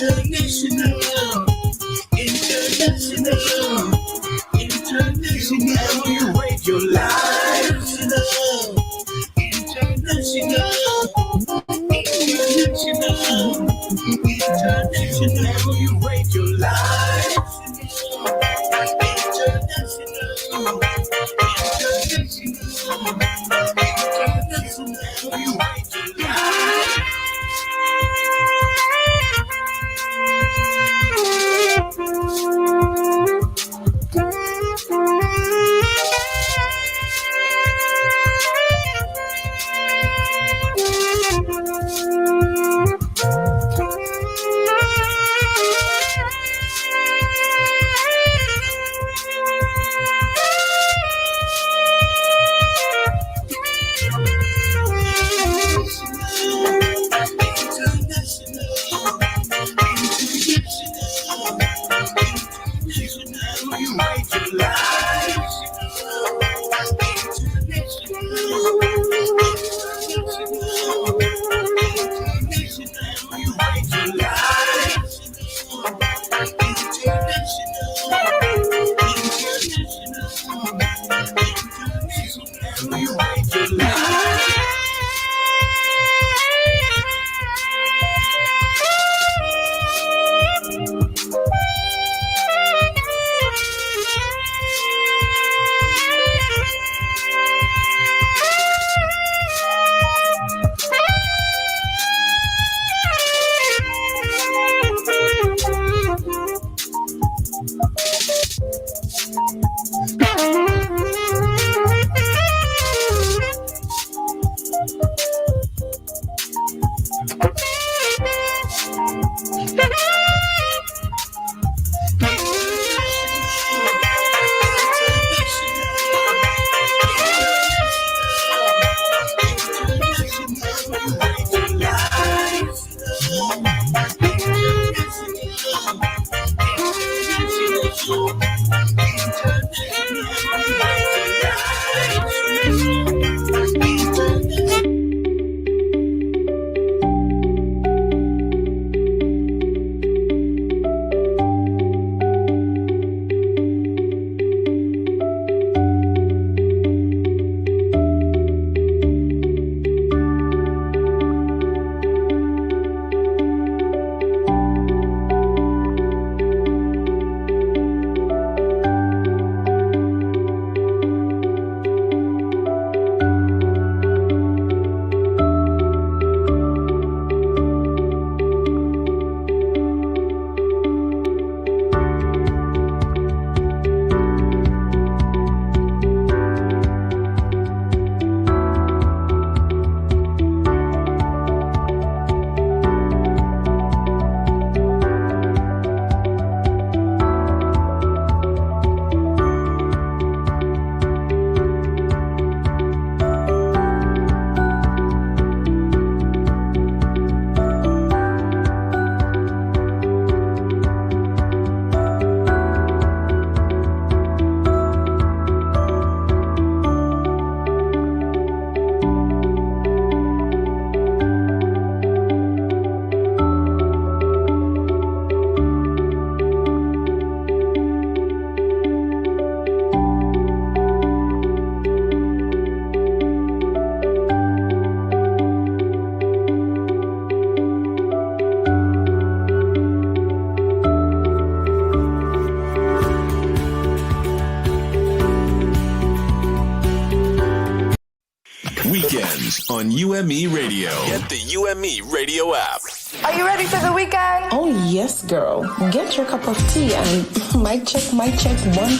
International, you rate your life. International, you rate your life. Weekends on UME Radio. Get the UME Radio app. Are you ready for the weekend? Oh, yes, girl. Get your cup of tea and mic check, 1,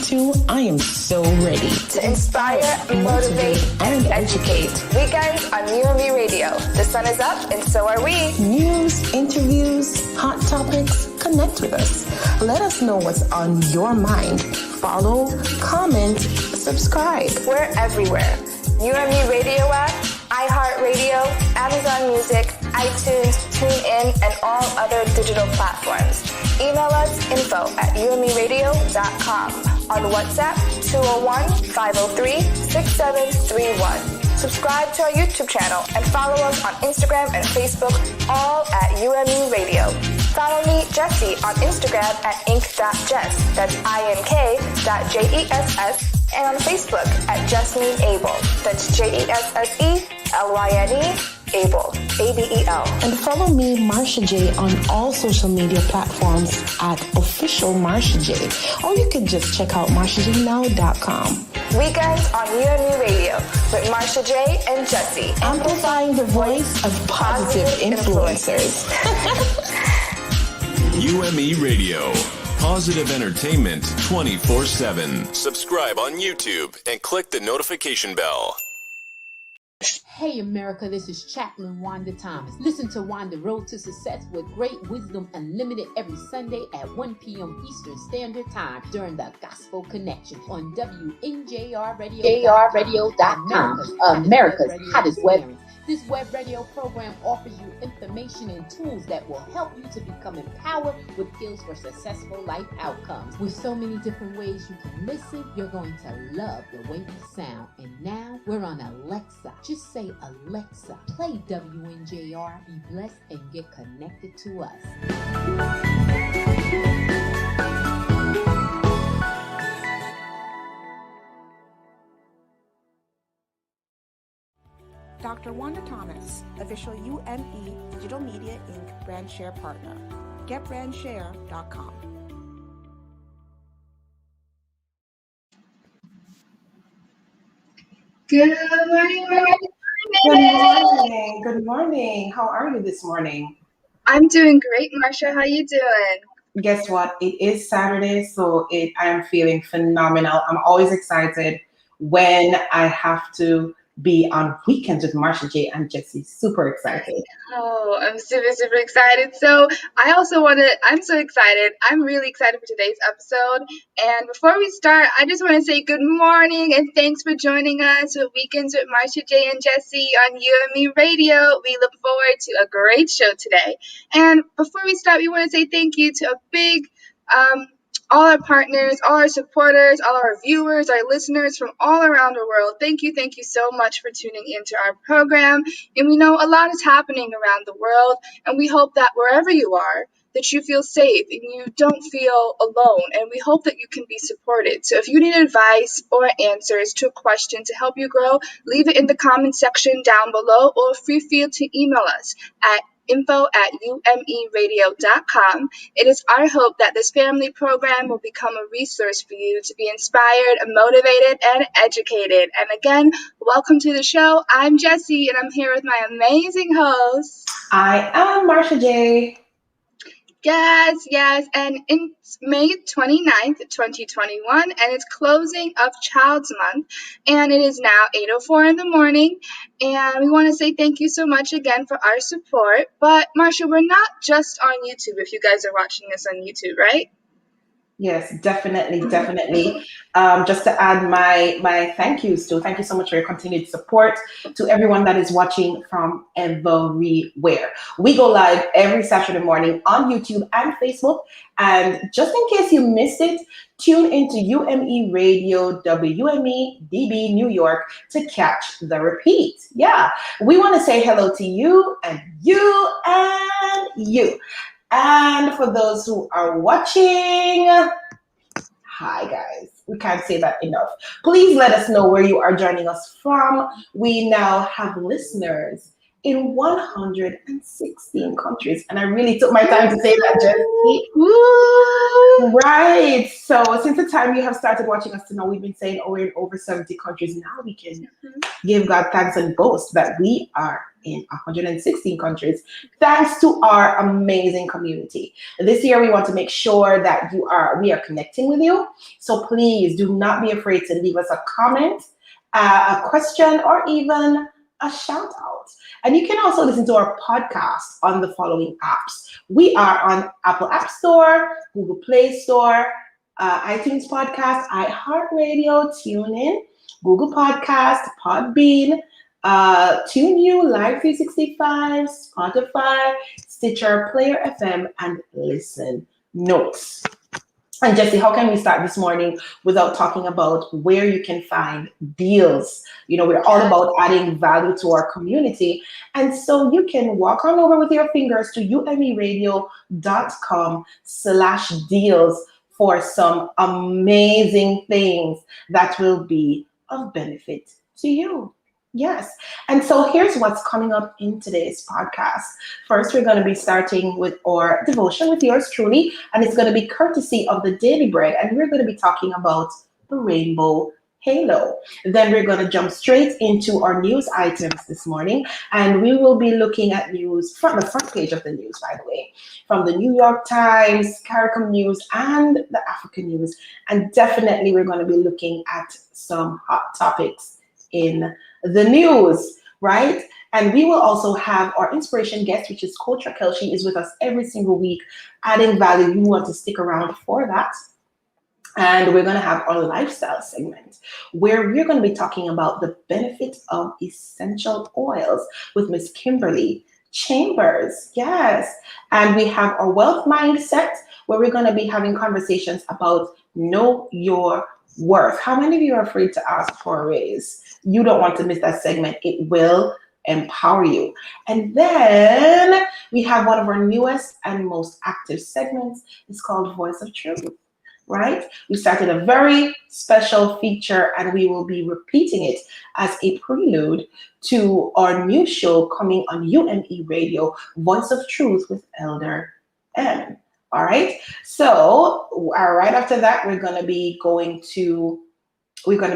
2. I am so ready. To inspire, motivate, and educate. Weekends on UME Radio. The sun is up and so are we. News, interviews, hot topics. Connect with us. Let us know what's on your mind. Follow, comment, subscribe. We're everywhere. UME Radio app, iHeartRadio, Amazon Music, iTunes, TuneIn, and all other digital platforms. Email us info@umeradio.com. On WhatsApp, 201-503-6731. Subscribe to our YouTube channel and follow us on Instagram and Facebook, all at UME Radio. Follow me Jessie on Instagram at ink.jess. That's ink.jess. And on Facebook at Justine Abel. That's JESSELYNE Abel. ABEL. And follow me, Marsha J, on all social media platforms at official Marsha J. Or you can just check out marshajnow.com. Weekends on UME Radio with Marsha J and Jessie. Amplifying the voice of positive influencers. UME Radio. Positive entertainment 24/7. Subscribe on YouTube and click the notification bell. Hey America, this is Chaplain Wanda Thomas. Listen to Wanda Road to Success with Great Wisdom Unlimited every Sunday at 1 p.m. Eastern Standard Time during the Gospel Connection on WNJRradio.com, America's hottest web. This web radio program offers you information and tools that will help you to become empowered with skills for successful life outcomes. With so many different ways you can listen, you're going to love the way we sound. And now we're on Alexa. Just say, Alexa, play WNJR, be blessed, and get connected to us. Dr. Wanda Thomas, official UME Digital Media Inc. brand share partner. GetBrandShare.com. Good morning. Good morning. How are you this morning? I'm doing great, Marsha. How you doing? Guess what? It is Saturday, so I am feeling phenomenal. I'm always excited when I have to be on Weekends with Marsha J and Jessie. Super excited. Oh, I'm super excited. So I'm so excited. I'm really excited for today's episode. And before we start, I just want to say good morning and thanks for joining us for Weekends with Marsha J and Jessie on UME Radio. We look forward to a great show today. And before we start, we want to say thank you to a big all our partners, all our supporters, all our viewers, our listeners from all around the world. Thank you so much for tuning into our program. And we know a lot is happening around the world, and we hope that wherever you are, that you feel safe and you don't feel alone, and we hope that you can be supported. So if you need advice or answers to a question to help you grow, leave it in the comment section down below, or feel free to email us at info@umeradio.com. It is our hope that this family program will become a resource for you to be inspired, motivated, and educated. And again, welcome to the show. I'm Jessie, and I'm here with my amazing host. I am Marsha J. Yes, and it's May 29th, 2021, and it's closing of Child's Month, and it is now 8:04 in the morning, and we want to say thank you so much again for our support. But Marsha, we're not just on YouTube if you guys are watching this on YouTube, right? Yes, definitely. Just to add my thank you so much for your continued support to everyone that is watching from everywhere. We go live every Saturday morning on YouTube and Facebook. And just in case you missed it, tune into UME Radio, WME DB New York to catch the repeat. Yeah, we want to say hello to you and you and you. And for those who are watching, hi guys, we can't say that enough. Please let us know where you are joining us from. We now have listeners in 116 countries. And I really took my time to say that, Jessie. Right. So since the time you have started watching us to now, we've been saying we're in over 70 countries. Now we can give God thanks and boast that we are in 116 countries, thanks to our amazing community. This year, we want to make sure that we are connecting with you. So please do not be afraid to leave us a comment, a question, or even a shout out. And you can also listen to our podcast on the following apps. We are on Apple App Store, Google Play Store, iTunes Podcast, iHeartRadio, TuneIn, Google Podcast, Podbean, TuneU, Live 365, Spotify, Stitcher, Player FM, and Listen Notes. And Jesse, how can we start this morning without talking about where you can find deals? You know, we're all about adding value to our community. And so you can walk on over with your fingers to umeradio.com/deals for some amazing things that will be of benefit to you. Yes. And so here's what's coming up in today's podcast. First, we're going to be starting with our devotion with yours truly, and it's going to be courtesy of the Daily Bread, and we're going to be talking about the rainbow halo. Then we're going to jump straight into our news items this morning, and we will be looking at news from the front page of the news, by the way, from the New York Times, CARICOM News, and the African News. And definitely we're going to be looking at some hot topics in the news, right? And we will also have our inspiration guest, which is Coach Racquel. She is with us every single week, adding value. You want to stick around for that. And we're going to have our lifestyle segment where we're going to be talking about the benefits of essential oils with Miss Kimberly Chambers. Yes. And we have our wealth mindset where we're going to be having conversations about know your worth. How many of you are afraid to ask for a raise? You don't want to miss that segment. It will empower you. And then we have one of our newest and most active segments. It's called Voice of Truth, right? We started a very special feature and we will be repeating it as a prelude to our new show coming on UME Radio, Voice of Truth with Elder M. All right. So right after that, we're going to be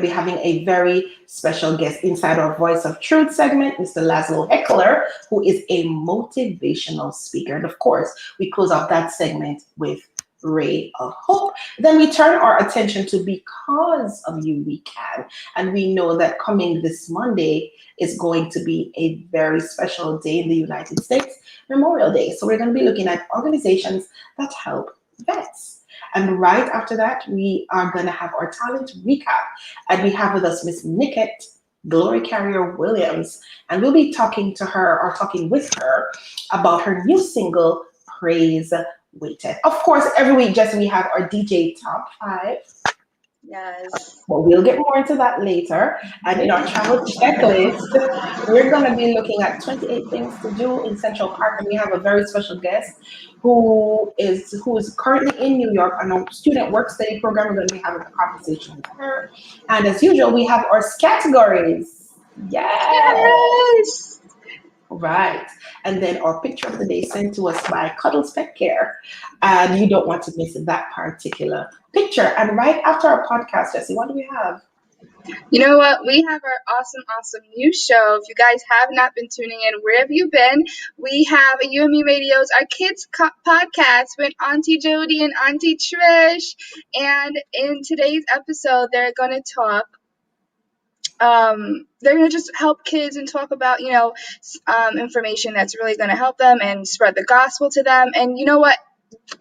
having a very special guest inside our Voice of Truth segment, Mr. Lazaro Heckler, who is a motivational speaker. And of course, we close off that segment with Ray of Hope. Then we turn our attention to Because of You We Can. And we know that coming this Monday is going to be a very special day in the United States, Memorial Day. So we're going to be looking at organizations that help vets. And right after that, we are going to have our talent recap. And we have with us Miss Nickette, Glory Carrier Williams. And we'll be talking with her about her new single, Praise Waiteth. Of course, every week, Jesse, we have our DJ Top 5. Yes. Well, we'll get more into that later. And in our travel checklist, we're going to be looking at 28 things to do in Central Park. And we have a very special guest who is currently in New York on a student work study program. We're going to be having a conversation with her. And as usual, we have our Scattergories. Yes. Right. And then our picture of the day sent to us by Cuddles Pet Care. And you don't want to miss that particular picture. And right after our podcast, Jesse, what do we have? You know what? We have our awesome new show. If you guys have not been tuning in, where have you been? We have UME Radio's Our Kids podcast with Auntie Jody and Auntie Trish. And in today's episode, they're going to talk. They're going to just help kids and talk about, information that's really going to help them and spread the gospel to them. And you know what?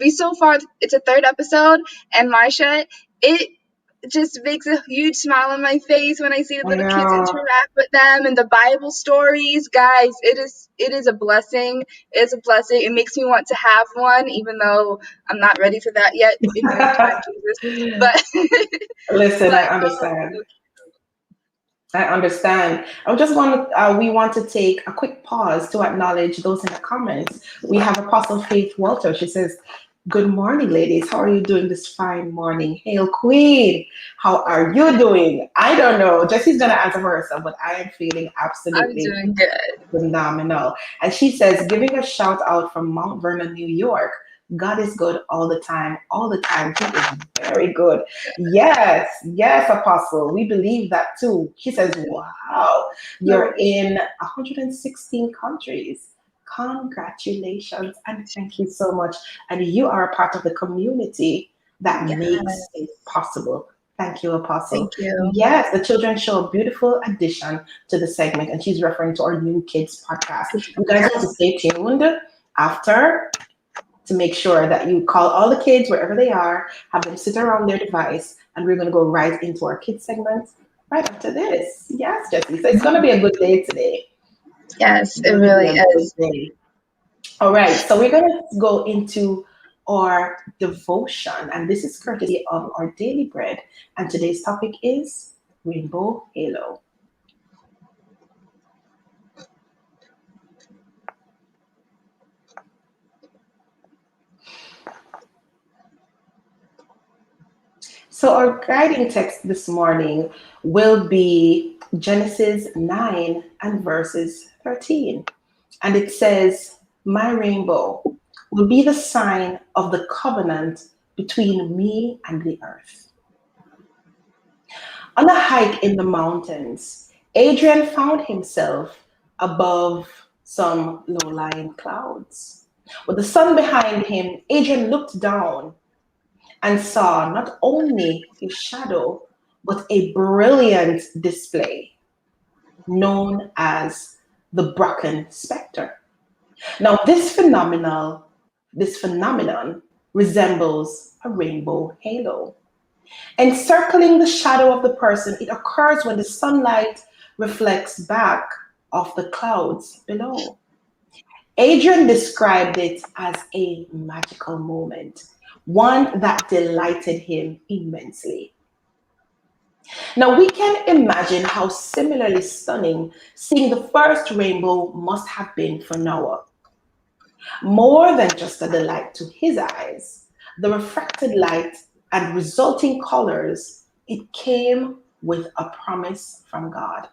So far, it's a third episode. And Marsha, it just makes a huge smile on my face when I see the little kids interact with them and the Bible stories. Guys, it is a blessing. It's a blessing. It makes me want to have one, even though I'm not ready for that yet. In your time, Jesus. But listen, I understand. We want to take a quick pause to acknowledge those in the comments. We have Apostle Faith Walter. She says, "Good morning, ladies. How are you doing this fine morning? Hail Queen. How are you doing?" I don't know. Jesse's going to answer for herself, but I am feeling absolutely I'm doing good. Phenomenal. And she says, giving a shout out from Mount Vernon, New York. God is good all the time. All the time. He is very good. Yes, Apostle. We believe that too. She says, wow, you're in 116 countries. Congratulations and thank you so much. And you are a part of the community that makes it possible. Thank you, Apostle. Thank you. Yes, the children show a beautiful addition to the segment, and she's referring to our new kids podcast. You guys have to stay tuned after to make sure that you call all the kids wherever they are, have them sit around their device, and we're going to go right into our kids segment right after this. Yes, Jessie. So it's going to be a good day today. Yes, it really is. All right, so we're going to go into or devotion. And this is courtesy of our daily bread. And today's topic is Rainbow Halo. So our guiding text this morning will be Genesis 9 and verses 13. And it says, "My rainbow will be the sign of the covenant between me and the earth." On a hike in the mountains, Adrian found himself above some low-lying clouds. With the sun behind him, Adrian looked down and saw not only his shadow, but a brilliant display known as the Bracken Spectre. Now, this phenomenon resembles a rainbow halo. Encircling the shadow of the person, it occurs when the sunlight reflects back off the clouds below. Adrian described it as a magical moment, one that delighted him immensely. Now, we can imagine how similarly stunning seeing the first rainbow must have been for Noah. More than just a delight to his eyes, the refracted light and resulting colors, it came with a promise from God.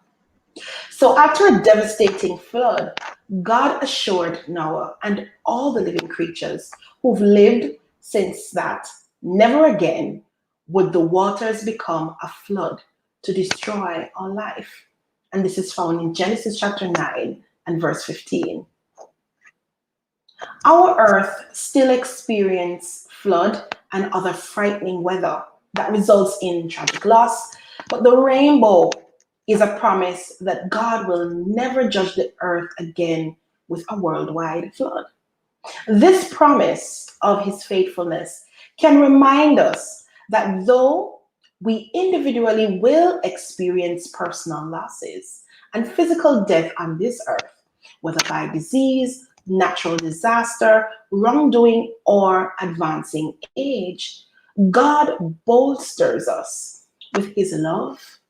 So after a devastating flood, God assured Noah and all the living creatures who've lived since that never again would the waters become a flood to destroy all life. And this is found in Genesis chapter 9 and verse 15. Our earth still experiences flood and other frightening weather that results in tragic loss, but the rainbow is a promise that God will never judge the earth again with a worldwide flood. This promise of his faithfulness can remind us that though we individually will experience personal losses and physical death on this earth, whether by disease, natural disaster, wrongdoing, or advancing age, God bolsters us with his love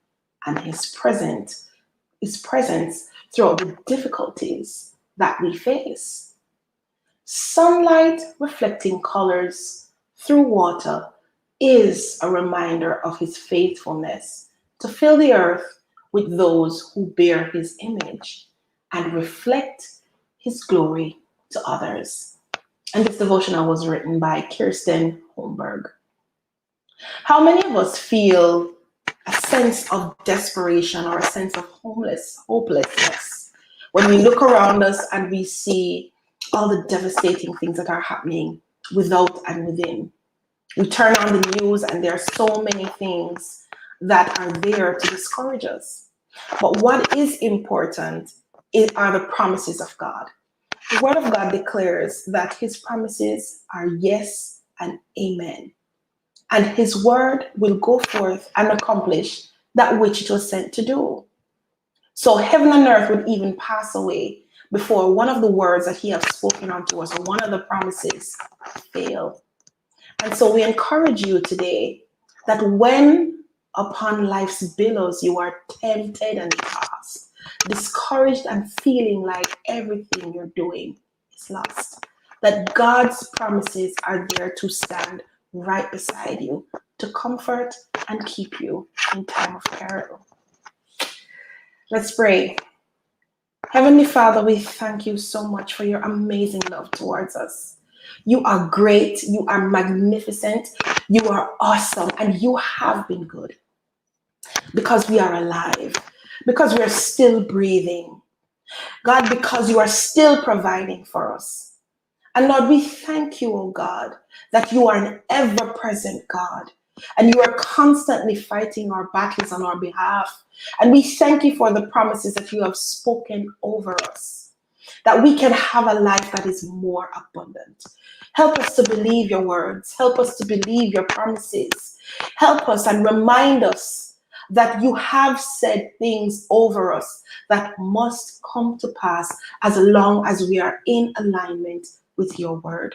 and his presence throughout the difficulties that we face. Sunlight reflecting colors through water is a reminder of his faithfulness to fill the earth with those who bear his image and reflect his glory to others. And this devotional was written by Kirsten Holmberg. How many of us feel a sense of desperation or a sense of hopelessness when we look around us and we see all the devastating things that are happening without and within? We turn on the news and there are so many things that are there to discourage us. But what is important are the promises of God. The word of God declares that his promises are yes and amen. And his word will go forth and accomplish that which it was sent to do. So heaven and earth would even pass away before one of the words that he has spoken unto us, or one of the promises, fail. And so we encourage you today that when upon life's billows you are tempted and tossed, discouraged and feeling like everything you're doing is lost, that God's promises are there to stand right beside you to comfort and keep you in time of peril. Let's pray. Heavenly Father, we thank you so much for your amazing love towards us. You are great, you are magnificent, you are awesome, and you have been good because we are alive, because we are still breathing. God, because you are still providing for us. And Lord, we thank you, oh God, that you are an ever-present God and you are constantly fighting our battles on our behalf. And we thank you for the promises that you have spoken over us, that we can have a life that is more abundant. Help us to believe your words. Help us to believe your promises. Help us and remind us that you have said things over us that must come to pass as long as we are in alignment with your word.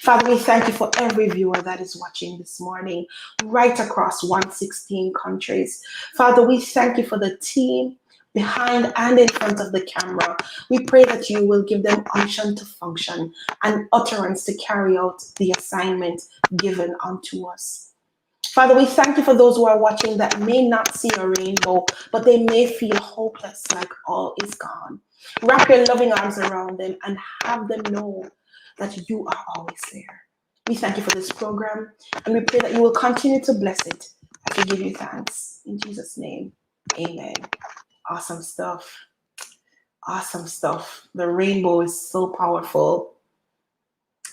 Father, we thank you for every viewer that is watching this morning, right across 116 countries. Father, we thank you for the team behind and in front of the camera. We pray that you will give them unction to function and utterance to carry out the assignment given unto us. Father, we thank you for those who are watching that may not see a rainbow, but they may feel hopeless, like all is gone. Wrap your loving arms around them and have them know that you are always there. We thank you for this program, and we pray that you will continue to bless it as we give you thanks. In Jesus' name, amen. Awesome stuff. Awesome stuff. The rainbow is so powerful.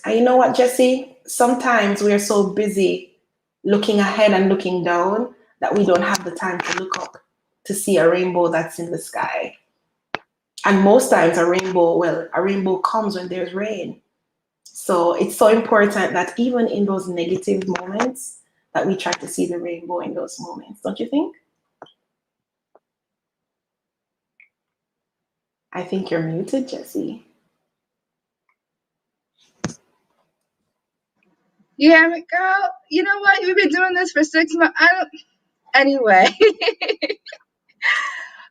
And you know what, Jesse? Sometimes we are so busy looking ahead and looking down that we don't have the time to look up to see a rainbow that's in the sky. And most times a rainbow comes when there's rain. So it's so important that even in those negative moments that we try to see the rainbow in those moments. Don't you think? I think you're muted, Jesse. Yeah, girl, you know what? We've been doing this for 6 months. Anyway,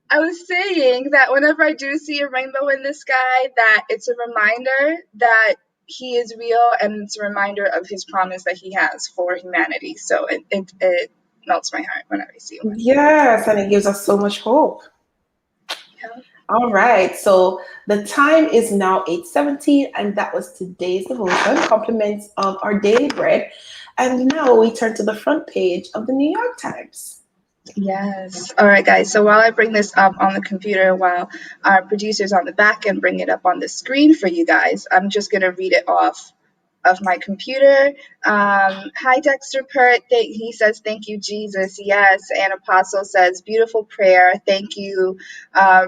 I was saying that whenever I do see a rainbow in the sky, that it's a reminder that he is real, and it's a reminder of his promise that he has for humanity. So it melts my heart whenever I see one. Yes, and it gives us so much hope. Yeah. All right, so the time is now 8:17, and that was today's devotion, compliments of our daily bread. And now we turn to the front page of the New York Times. Yes. All right, guys. So while I bring this up on the computer, while our producers on the back end bring it up on the screen for you guys, I'm just going to read it off of my computer. Hi, Dexter Pert. He says, thank you, Jesus. Yes. And Apostle says, beautiful prayer. Thank you.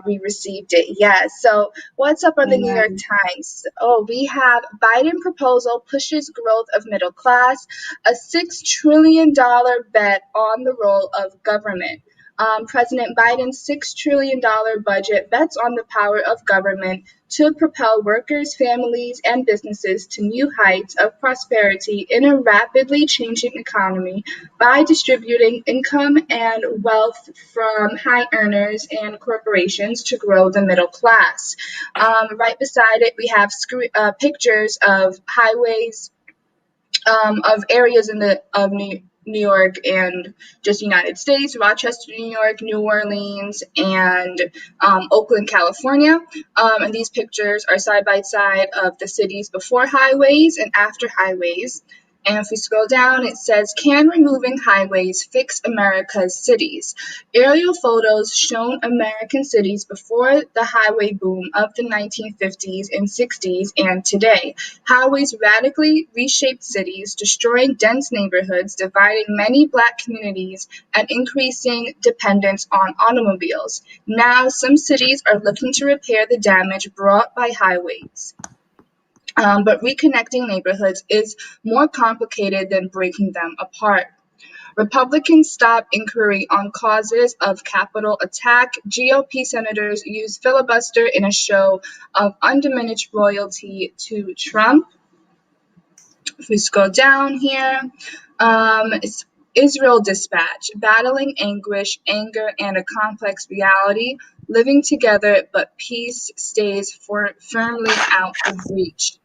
We received it. Yes. So what's up on the New York Times? Oh, we have Biden proposal pushes growth of middle class, a $6 trillion bet on the role of government. President Biden's $6 trillion budget bets on the power of government to propel workers, families, and businesses to new heights of prosperity in a rapidly changing economy by distributing income and wealth from high earners and corporations to grow the middle class. Right beside it, we have pictures of highways, of areas of New York and just United States, Rochester, New York, New Orleans, and Oakland, California. And these pictures are side by side of the cities before highways and after highways. And if we scroll down, it says, can removing highways fix America's cities? Aerial photos shown American cities before the highway boom of the 1950s and 60s and today. Highways radically reshaped cities, destroying dense neighborhoods, dividing many Black communities, and increasing dependence on automobiles. Now, some cities are looking to repair the damage brought by highways. But reconnecting neighborhoods is more complicated than breaking them apart. Republicans stop inquiry on causes of Capitol attack. GOP senators use filibuster in a show of undiminished loyalty to Trump. If we scroll down here, it's Israel Dispatch, battling anguish, anger, and a complex reality, living together, but peace stays firmly out of reach.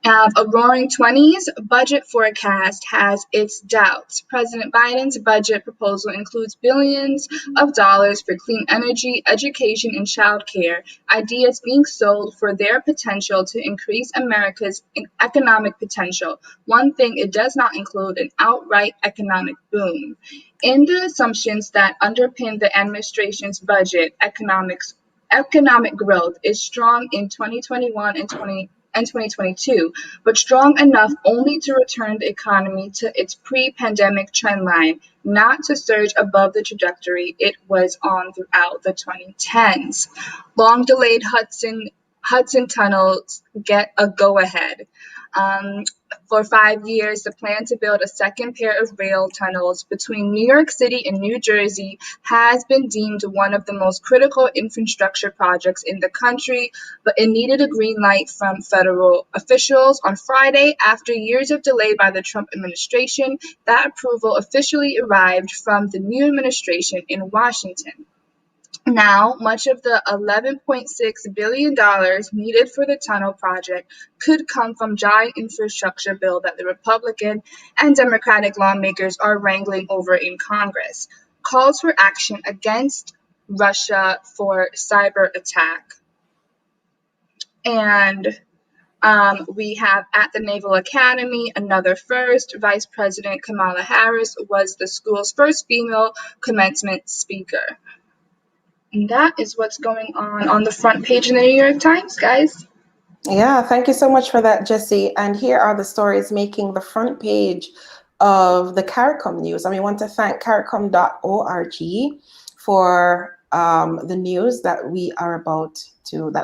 A roaring 20s budget forecast has its doubts. President Biden's budget proposal includes billions of dollars for clean energy, education, and childcare, ideas being sold for their potential to increase America's economic potential. One thing it does not include an outright economic boom. In the assumptions that underpin the administration's budget, economic growth is strong in 2021 and 2022, but strong enough only to return the economy to its pre-pandemic trend line, not to surge above the trajectory it was on throughout the 2010s. Long-delayed Hudson Hudson Tunnels get a go-ahead. For 5 years, the plan to build a second pair of rail tunnels between New York City and New Jersey has been deemed one of the most critical infrastructure projects in the country, but it needed a green light from federal officials. On Friday, after years of delay by the Trump administration, that approval officially arrived from the new administration in Washington. Now, much of the $11.6 billion needed for the tunnel project could come from giant infrastructure bill that the Republican and Democratic lawmakers are wrangling over in Congress. Calls for action against Russia for cyber attack. And we have at the Naval Academy, another first. Vice President Kamala Harris was the school's first female commencement speaker. And that is what's going on the front page in the New York Times, guys. Yeah, thank you so much for that, Jessie. And here are the stories making the front page of the CARICOM news. And we want to thank caricom.org for the news that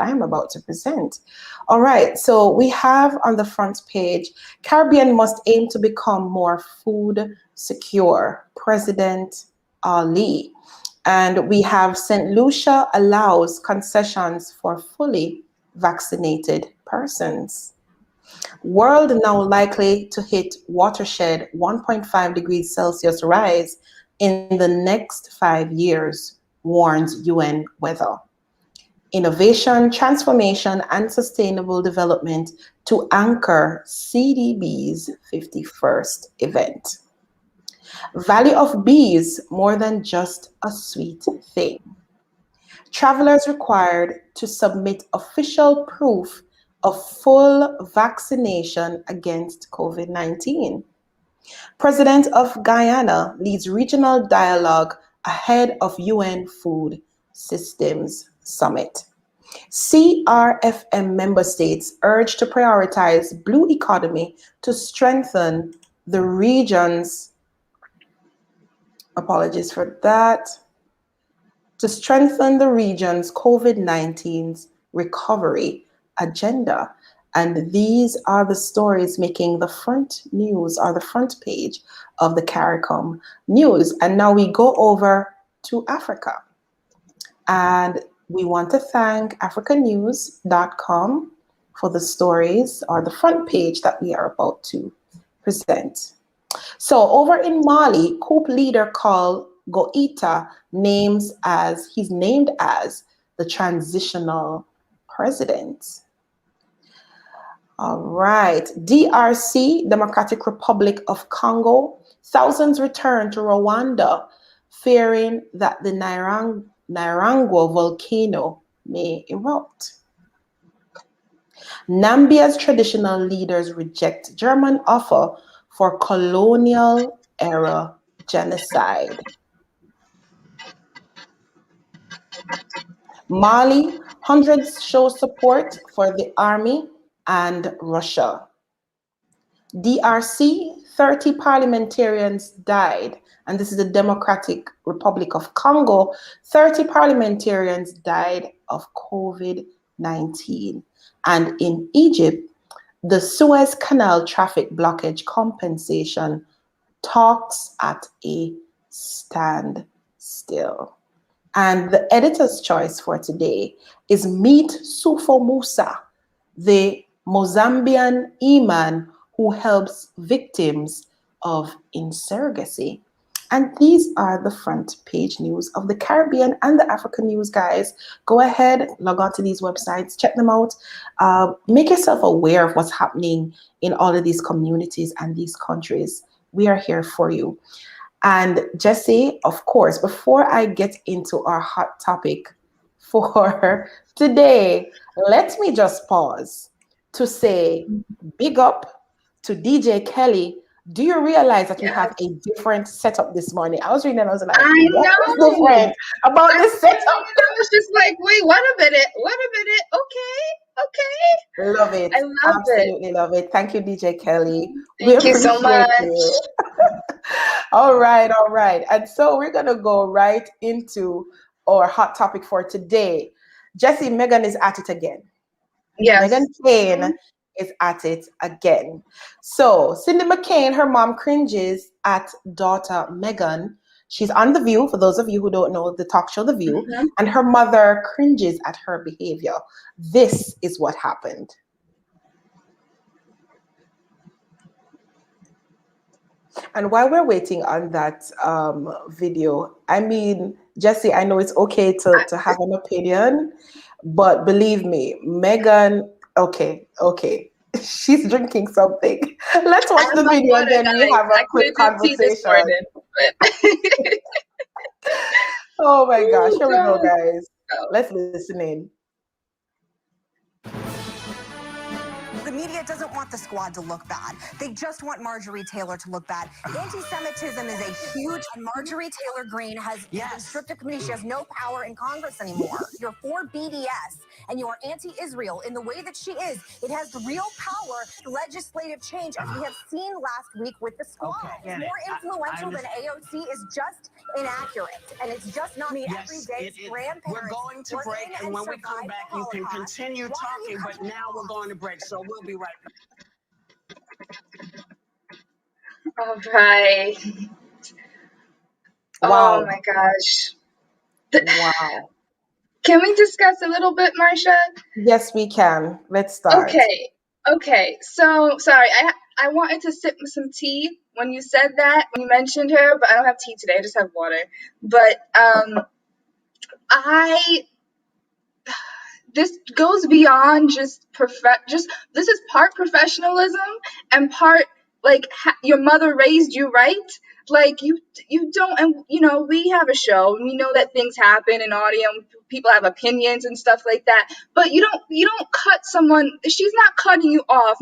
I am about to present. All right, so we have on the front page, Caribbean must aim to become more food secure, President Ali. And we have St. Lucia allows concessions for fully vaccinated persons. World now likely to hit watershed 1.5 degrees Celsius rise in the next 5 years, warns UN Weather. Innovation, transformation, and sustainable development to anchor CDB's 51st event. Value of bees, more than just a sweet thing. Travelers required to submit official proof of full vaccination against COVID-19. President of Guyana leads regional dialogue ahead of UN Food Systems Summit. CRFM member states urge to prioritize blue economy to strengthen the region's COVID-19's recovery agenda. And these are the stories making the front news or the front page of the CARICOM news. And now we go over to Africa. And we want to thank africanews.com for the stories or the front page that we are about to present. So over in Mali, coup leader called Goita named as the transitional president. All right, DRC, Democratic Republic of Congo, thousands return to Rwanda, fearing that the Nyiragongo volcano may erupt. Nambia's traditional leaders reject German offer for colonial-era genocide. Mali, hundreds show support for the army and Russia. DRC, 30 parliamentarians died, and this is the Democratic Republic of Congo. 30 parliamentarians died of COVID-19. And in Egypt, the Suez Canal traffic blockage compensation talks at a standstill. And the editor's choice for today is Meet Sufo Musa, the Mozambian imam who helps victims of insurrogacy. And these are the front page news of the Caribbean and the African news, guys. Go ahead, log on to these websites, check them out. Make yourself aware of what's happening in all of these communities and these countries. We are here for you. And Jessie, of course, before I get into our hot topic for today, let me just pause to say big up to DJ Kelly. Do you realize that you have a different setup this morning? I was reading and I was like, I know. What's different about this setup? I was just like, wait, wait a minute. Okay. Love it. I love Absolutely love it. Thank you, DJ Kelly. Thank you so much. You. All right. And so we're going to go right into our hot topic for today. Jessie, Megan is at it again. Yes. Meghan McCain is at it again. So Cindy McCain, her mom cringes at daughter Meghan. She's on The View, for those of you who don't know the talk show The View, and her mother cringes at her behavior. This is what happened. And while we're waiting on that video, I mean, Jesse, I know it's okay to have an opinion, but believe me, Meghan, okay, she's drinking something. Let's watch the video and then we have a quick conversation. Oh my gosh, here we go, guys. Let's listen in. The media doesn't want the squad to look bad. They just want Marjorie Taylor to look bad. Anti-Semitism is a huge, and Marjorie Taylor Greene has been stripped of committee. She has no power in Congress anymore. You're for BDS and you are anti-Israel in the way that she is. It has real power, legislative change, as we have seen last week with the squad. It's more influential than AOC is just inaccurate. And it's just not everyday grandparents. We're going to break, and when we come back, you can continue talking, but now we're going to break, so we'll be right back. All right. Wow. Oh my gosh. Wow. Can we discuss a little bit, Marsha? Yes, we can. Let's start. Okay. So sorry, I wanted to sip some tea when you said that, when you mentioned her, but I don't have tea today. I just have water. But this goes beyond just this is part professionalism and part like your mother raised you right. Like you don't, and we have a show and we know that things happen in audio and people have opinions and stuff like that, but you don't cut someone. She's not cutting you off.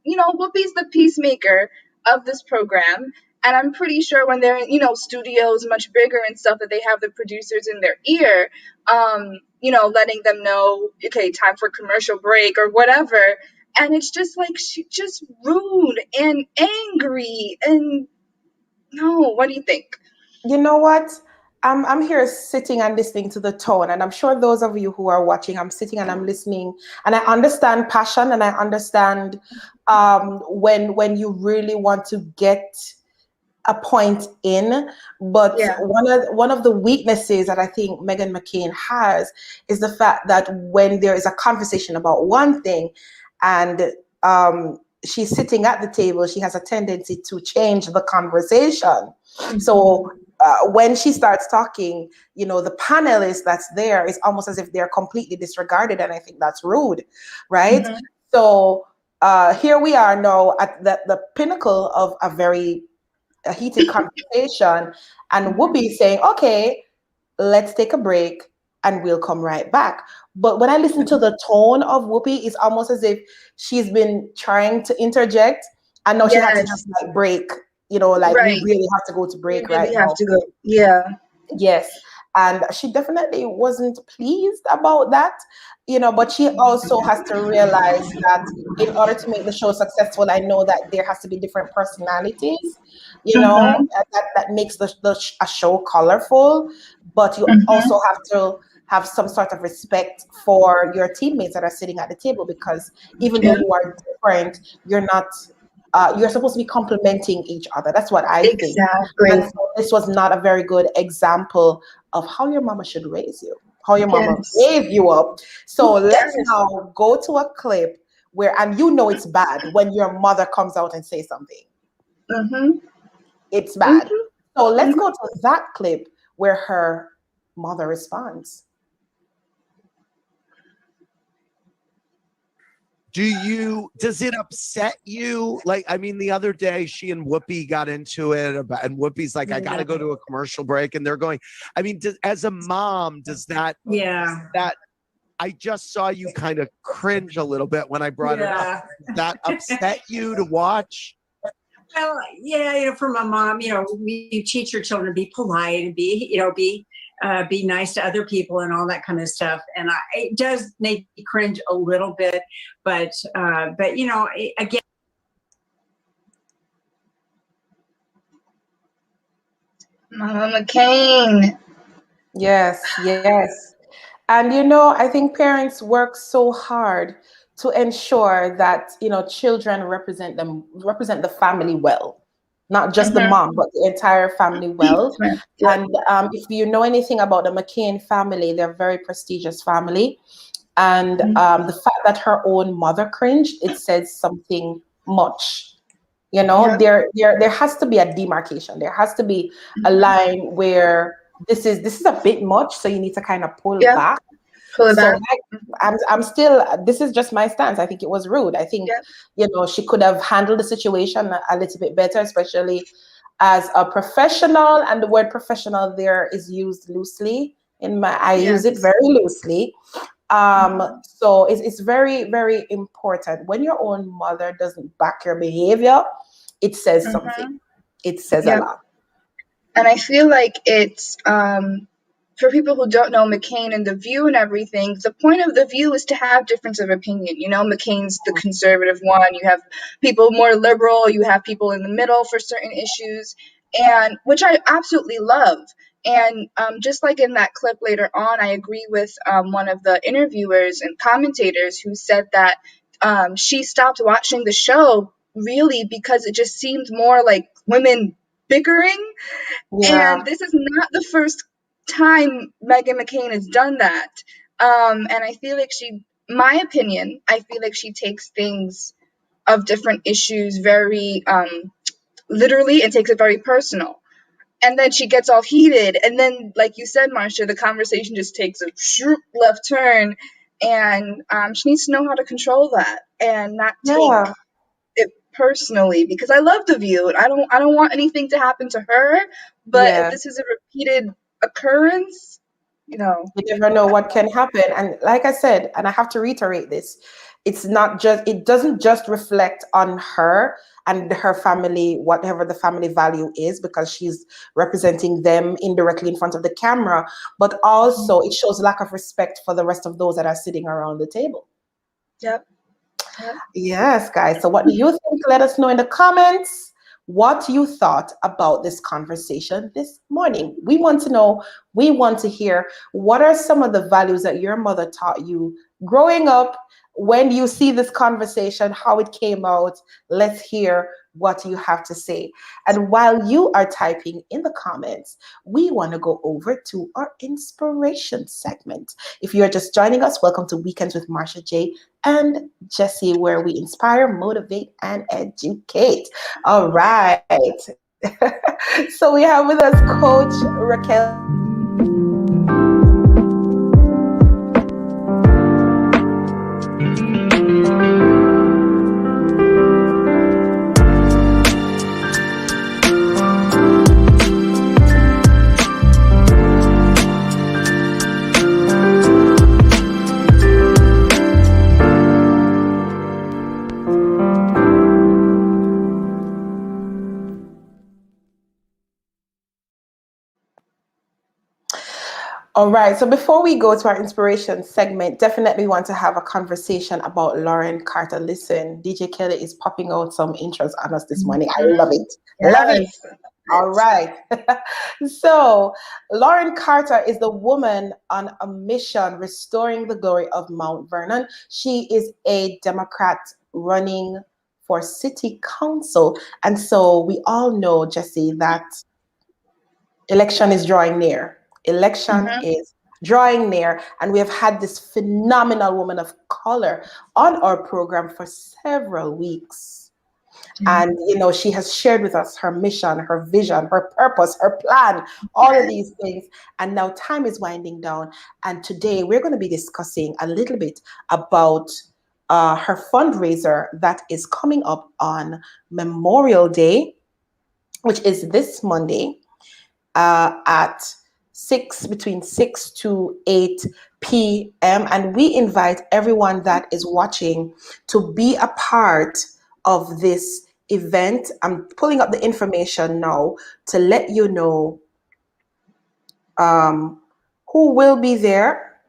Whoopi's the peacemaker of this program, and I'm pretty sure when they're in studios much bigger and stuff, that they have the producers in their ear, letting them know, okay, time for commercial break or whatever. And it's just like, she just rude and angry. And no, what do you think? You know what? I'm here sitting and listening to the tone, and I'm sure those of you who are watching, I'm sitting and I'm listening, and I understand passion, and I understand when you really want to get a point in, but one of the weaknesses that I think Meghan McCain has is the fact that when there is a conversation about one thing and she's sitting at the table, she has a tendency to change the conversation. Mm-hmm. So when she starts talking, the panelist that's there is almost as if they're completely disregarded, and I think that's rude, right? Mm-hmm. So here we are now at the pinnacle of a heated conversation, and Whoopi saying, okay, let's take a break and we'll come right back. But when I listen to the tone of Whoopi, it's almost as if she's been trying to interject, and now she has to just break, we really have to go to break right now. Yes. And she definitely wasn't pleased about that, but she also has to realize that in order to make the show successful, I know that there has to be different personalities, that makes a show colorful, but you also have to have some sort of respect for your teammates that are sitting at the table, because even though you are different, you're not, you're supposed to be complementing each other. That's what I think. And so this was not a very good example of how your mama should raise you, how your mama gave you up. So let's now go to a clip where, and it's bad when your mother comes out and says something. Mm-hmm. It's bad. Mm-hmm. So let's go to that clip where her mother responds. Does it upset you? Like, I mean, the other day she and Whoopi got into it and Whoopi's like, I got to go to a commercial break. And they're going, I mean, as a mom, does that, I just saw you kind of cringe a little bit when I brought it up. Does that upset you to watch? Well, from a mom, you teach your children to be polite and be nice to other people and all that kind of stuff. And it does make me cringe a little bit, but again. Mama McCain. Yes. And I think parents work so hard to ensure that children represent the family well, not just the mom, but the entire family well. Yeah. And if you know anything about the McCain family, they're a very prestigious family. And the fact that her own mother cringed, it says something much. There has to be a demarcation. There has to be a line where this is a bit much, so you need to kind of pull back. So I'm still, this is just my stance. I think it was rude. I think, she could have handled the situation a little bit better, especially as a professional. And the word professional there is used loosely. I use it very loosely. So it's very, very important. When your own mother doesn't back your behavior, it says something. It says a lot. And I feel like it's, for people who don't know McCain and The View and everything, the point of The View is to have difference of opinion. McCain's the conservative one. You have people more liberal. You have people in the middle for certain issues, and which I absolutely love. And just like in that clip later on, I agree with one of the interviewers and commentators who said that she stopped watching the show really because it just seemed more like women bickering. And this is not the first time Meghan McCain has done that. And I feel like my opinion, I feel like she takes things of different issues very literally and takes it very personal. And then she gets all heated. And then, like you said, Marsha, the conversation just takes a left turn. And she needs to know how to control that and not take it personally, because I love The View. And I don't want anything to happen to her. But if this is a repeated occurrence, you never know what can happen. And like I said, and I have to reiterate this, it doesn't just reflect on her and her family, whatever the family value is, because she's representing them indirectly in front of the camera, but also it shows lack of respect for the rest of those that are sitting around the table. Yep. Yes, guys. So what do you think? Let us know in the comments what you thought about this conversation this morning. We want to know, we want to hear, what are some of the values that your mother taught you growing up? When you see this conversation, how it came out, let's hear what you have to say. And while you are typing in the comments, we want to go over to our inspiration segment. If you're just joining us, welcome to Weekends with Marsha J. and Jesse, where we inspire, motivate, and educate. All right. So we have with us Coach Racquel. All right, so before we go to our inspiration segment, definitely want to have a conversation about Lauren Carter. Listen, DJ Kelly is popping out some intros on us this morning. I love it. Love it. All right. So Lauren Carter is the woman on a mission restoring the glory of Mount Vernon. She is a Democrat running for city council. And so we all know, Jesse, that election is drawing near. Election is drawing near, and we have had this phenomenal woman of color on our program for several weeks. And, she has shared with us her mission, her vision, her purpose, her plan, all of these things. And now time is winding down. And today we're going to be discussing a little bit about her fundraiser that is coming up on Memorial Day, which is this Monday at between 6 to 8 p.m. And we invite everyone that is watching to be a part of this event. I'm pulling up the information now to let you know who will be there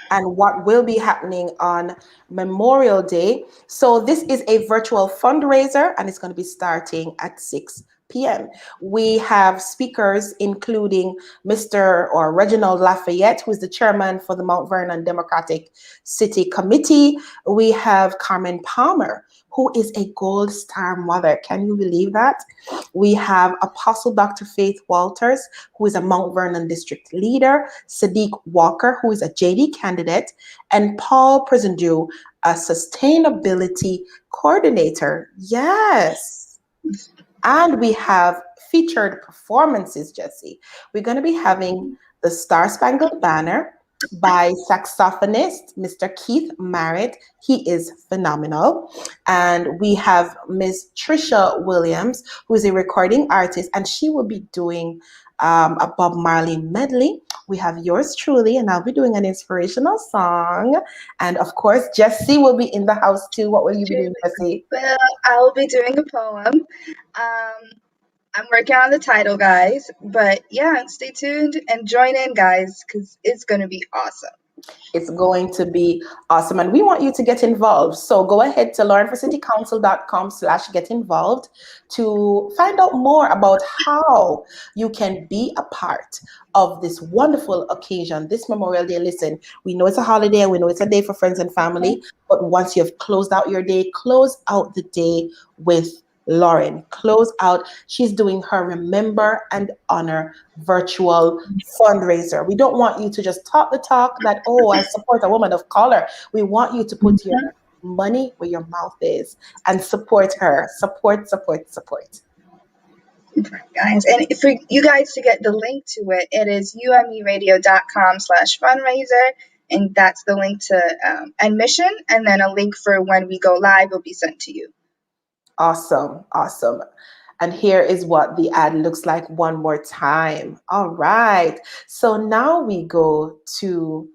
and what will be happening on Memorial Day. So this is a virtual fundraiser, and it's going to be starting at 6 p.m. We have speakers including Mr. or Reginald Lafayette, who is the chairman for the Mount Vernon Democratic City Committee. We have Carmen Palmer, who is a Gold Star mother. Can you believe that? We have Apostle Dr. Faith Walters, who is a Mount Vernon district leader, Sadiq Walker, who is a JD candidate, and Paul Presendu, a sustainability coordinator. Yes. And we have featured performances, Jesse. We're going to be having the Star Spangled Banner by saxophonist Mr. Keith Merritt. He is phenomenal. And we have Miss Trisha Williams, who is a recording artist, and she will be doing a Bob Marley medley. We have yours truly, and I'll be doing an inspirational song. And of course, Jessie will be in the house too. What will you be doing, Jessie? Well, I will be doing a poem. I'm working on the title, guys. But yeah, stay tuned and join in, guys, because it's going to be awesome. It's going to be awesome. And we want you to get involved. So go ahead to laurenforcitycouncil.com/get involved to find out more about how you can be a part of this wonderful occasion, this Memorial Day. Listen, we know it's a holiday. We know it's a day for friends and family. But once you've closed out your day, close out the day with Lauren. Close out. She's doing her Remember and Honor virtual fundraiser. We don't want you to just talk the talk that, oh, I support a woman of color. We want you to put your money where your mouth is and support her. Support. Guys, and for you guys to get the link to it, it is umeradio.com/fundraiser, and that's the link to admission, and then a link for when we go live will be sent to you. Awesome. And here is what the ad looks like one more time. All right. So now we go to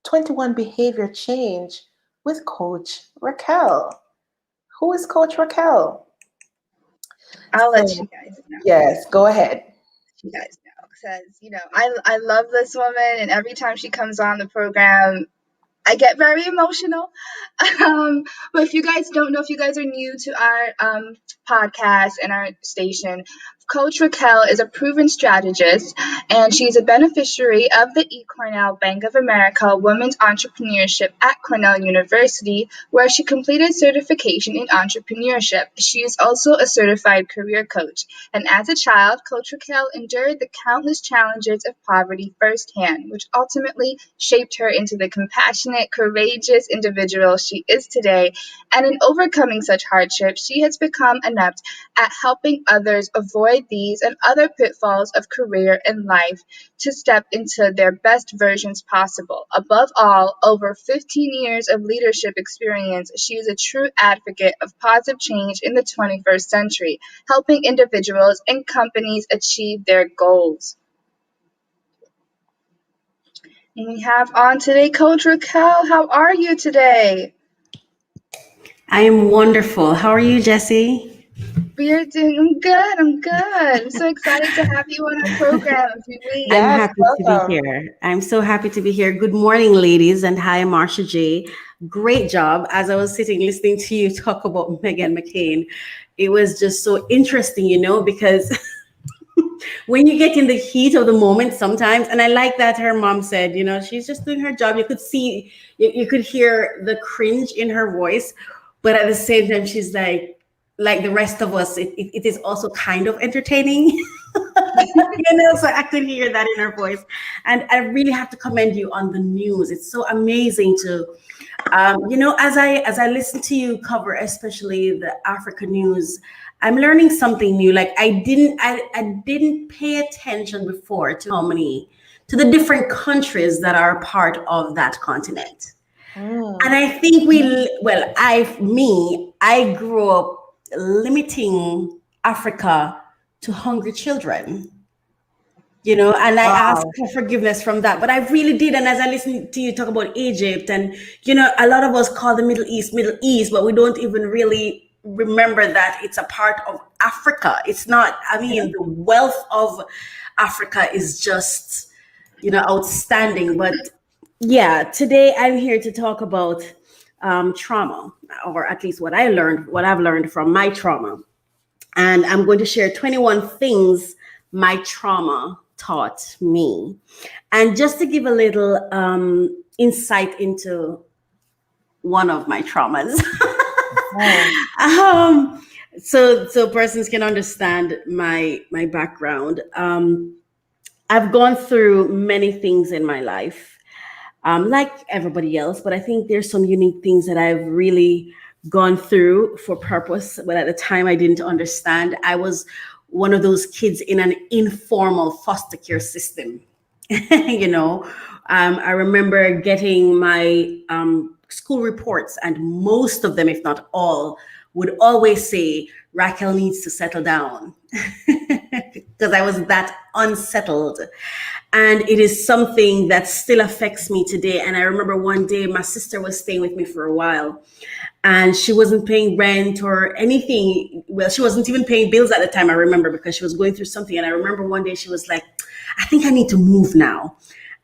21 Behavior Change with Coach Racquel. Who is Coach Racquel? I'll let you guys know. Yes, go ahead. You guys know, because I love this woman, and every time she comes on the program, I get very emotional. But if you guys don't know, if you guys are new to our podcast and our station, Coach Racquel is a proven strategist, and she's a beneficiary of the Cornell Bank of America Women's Entrepreneurship at Cornell University, where she completed certification in entrepreneurship. She is also a certified career coach, and as a child, Coach Racquel endured the countless challenges of poverty firsthand, which ultimately shaped her into the compassionate, courageous individual she is today. And in overcoming such hardships, she has become adept at helping others avoid these and other pitfalls of career and life to step into their best versions possible. Above all, over 15 years of leadership experience, she is a true advocate of positive change in the 21st century, helping individuals and companies achieve their goals. And we have on today Coach Racquel. How are you today? I am wonderful. How are you, Jessie? I'm good. I'm so excited to have you on our program every week. I'm happy to be here. I'm so happy to be here. Good morning, ladies, and hi, Marsha J. Great job. As I was sitting listening to you talk about Meghan McCain, it was just so interesting, because when you get in the heat of the moment sometimes, and I like that her mom said, she's just doing her job. You could see, you could hear the cringe in her voice, but at the same time, she's like the rest of us, it is also kind of entertaining, so I could hear that in her voice. And I really have to commend you on the news. It's so amazing to, as I listen to you cover, especially the Africa news, I'm learning something new. Like I didn't pay attention before to to the different countries that are part of that continent. And I think I grew up limiting Africa to hungry children, and I ask for forgiveness from that, but I really did. And as I listen to you talk about Egypt, and a lot of us call the Middle East, but we don't even really remember that it's a part of Africa. It's not, the wealth of Africa is just, outstanding. But yeah, today I'm here to talk about trauma, or at least what I've learned from my trauma. And I'm going to share 21 things my trauma taught me. And just to give a little insight into one of my traumas. So persons can understand my background. I've gone through many things in my life, like everybody else, but I think there's some unique things that I've really gone through for purpose, but at the time I didn't understand. I was one of those kids in an informal foster care system. I remember getting my school reports, and most of them, if not all, would always say Racquel needs to settle down, because I was that unsettled. And it is something that still affects me today. And I remember one day my sister was staying with me for a while, and she wasn't paying rent or anything. Well, she wasn't even paying bills at the time, I remember, because she was going through something. And I remember one day she was like, I think I need to move now.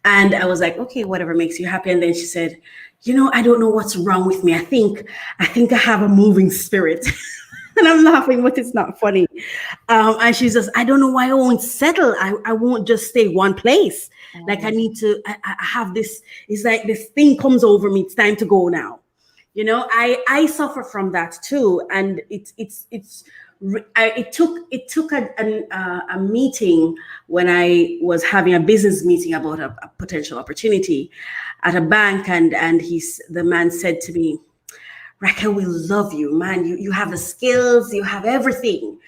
And I was like, okay, whatever makes you happy. And then she said, I don't know what's wrong with me. I think I have a moving spirit. And I'm laughing, but it's not funny. And she says, I don't know why I won't settle. I won't just stay one place. Like I have this, it's like this thing comes over me. It's time to go now. I suffer from that too. And it took a meeting when I was having a business meeting about a potential opportunity at a bank. And the man said to me, Racquel, we love you, man. You have the skills, you have everything,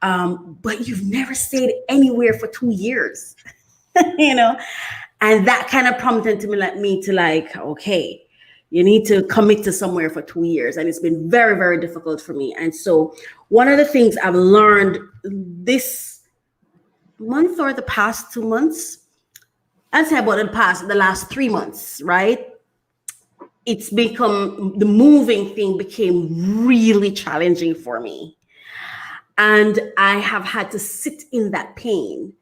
but you've never stayed anywhere for 2 years, and that kind of prompted me to like, okay, you need to commit to somewhere for 2 years. And it's been very, very difficult for me. And so one of the things I've learned this month or the past 2 months, I'd say about the last 3 months, right? It's become, the moving thing became really challenging for me. And I have had to sit in that pain.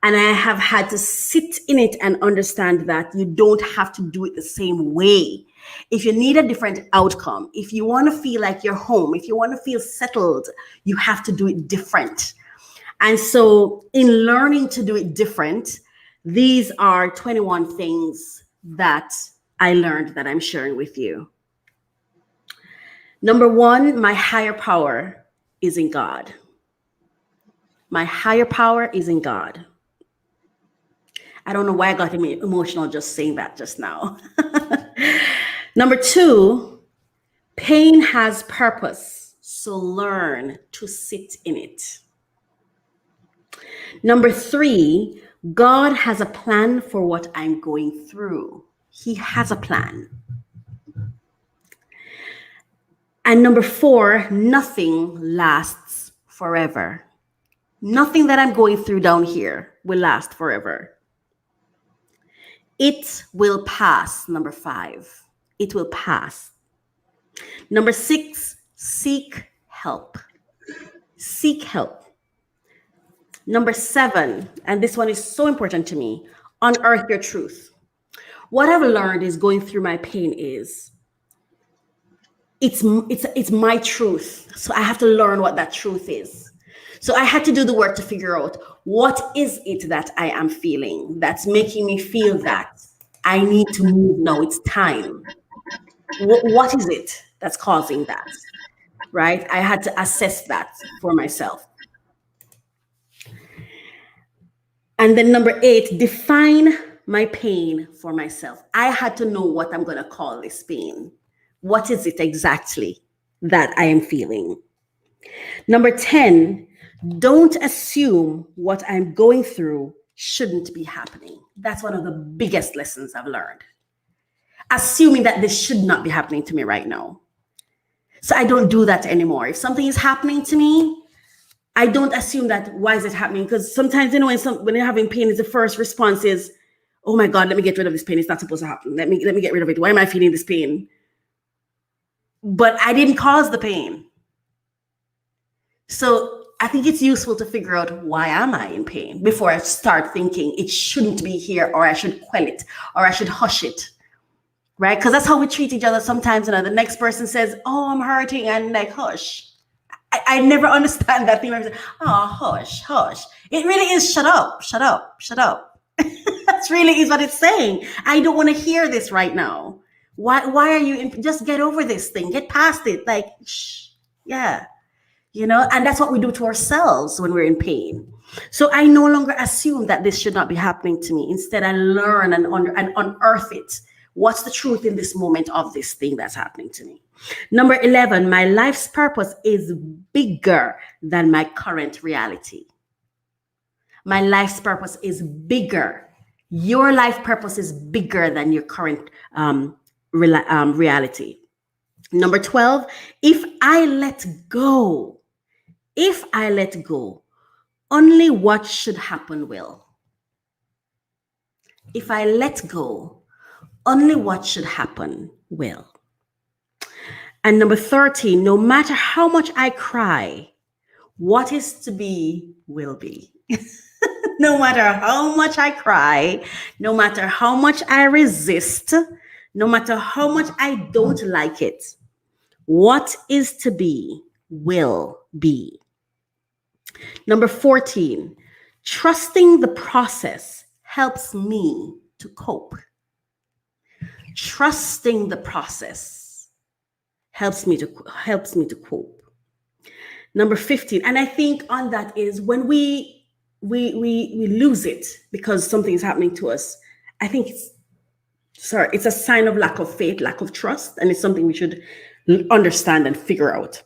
And I have had to sit in it and understand that you don't have to do it the same way. If you need a different outcome, if you want to feel like you're home, if you want to feel settled, you have to do it different. And so in learning to do it different, these are 21 things that I learned that I'm sharing with you. Number one, my higher power is in God. My higher power is in God. I don't know why I got emotional just saying that just now. Number two, pain has purpose, so learn to sit in it. Number three, God has a plan for what I'm going through. He has a plan. And number four, nothing lasts forever. Nothing that I'm going through down here will last forever. It will pass. Number five, it will pass. Number six, seek help. Seek help. Number seven, and this one is so important to me, unearth your truth. What I've learned is going through my pain is it's my truth. So I have to learn what that truth is. So I had to do the work to figure out what is it that I am feeling that's making me feel that I need to move now. It's time. What is it that's causing that? Right? I had to assess that for myself. And then number eight, define my pain for myself. I had to know what I'm going to call this pain. What is it exactly that I am feeling? Number 10, don't assume what I'm going through shouldn't be happening. That's one of the biggest lessons I've learned. Assuming that this should not be happening to me right now. So I don't do that anymore. If something is happening to me, I don't assume that, why is it happening? Because sometimes, when you're having pain, the first response is, oh my God, let me get rid of this pain. It's not supposed to happen. Let me get rid of it. Why am I feeling this pain? But I didn't cause the pain. So I think it's useful to figure out, why am I in pain, before I start thinking it shouldn't be here, or I should quell it, or I should hush it, right? Because that's how we treat each other sometimes. The next person says, oh, I'm hurting, and like, hush. I never understand that thing where I say, oh, hush, hush. It really is shut up, shut up, shut up. That's really is what it's saying. I don't want to hear this right now. Why are you just get over this thing, get past it. Like, shh, yeah. You know, and that's what we do to ourselves when we're in pain. So I no longer assume that this should not be happening to me. Instead, I learn and unearth it. What's the truth in this moment of this thing that's happening to me? Number 11, my life's purpose is bigger than my current reality. My life's purpose is bigger. Your life purpose is bigger than your current reality. Number 12, if I let go, only what should happen will. If I let go, only what should happen will. And number 13, no matter how much I cry, what is to be will be. No matter how much I cry, no matter how much I resist, no matter how much I don't like it, what is to be will be. Number 14, trusting the process helps me to cope. Trusting the process helps me to cope. Number 15, and I think on that is when we lose it because something is happening to us. I think it's a sign of lack of faith, lack of trust, and it's something we should understand and figure out.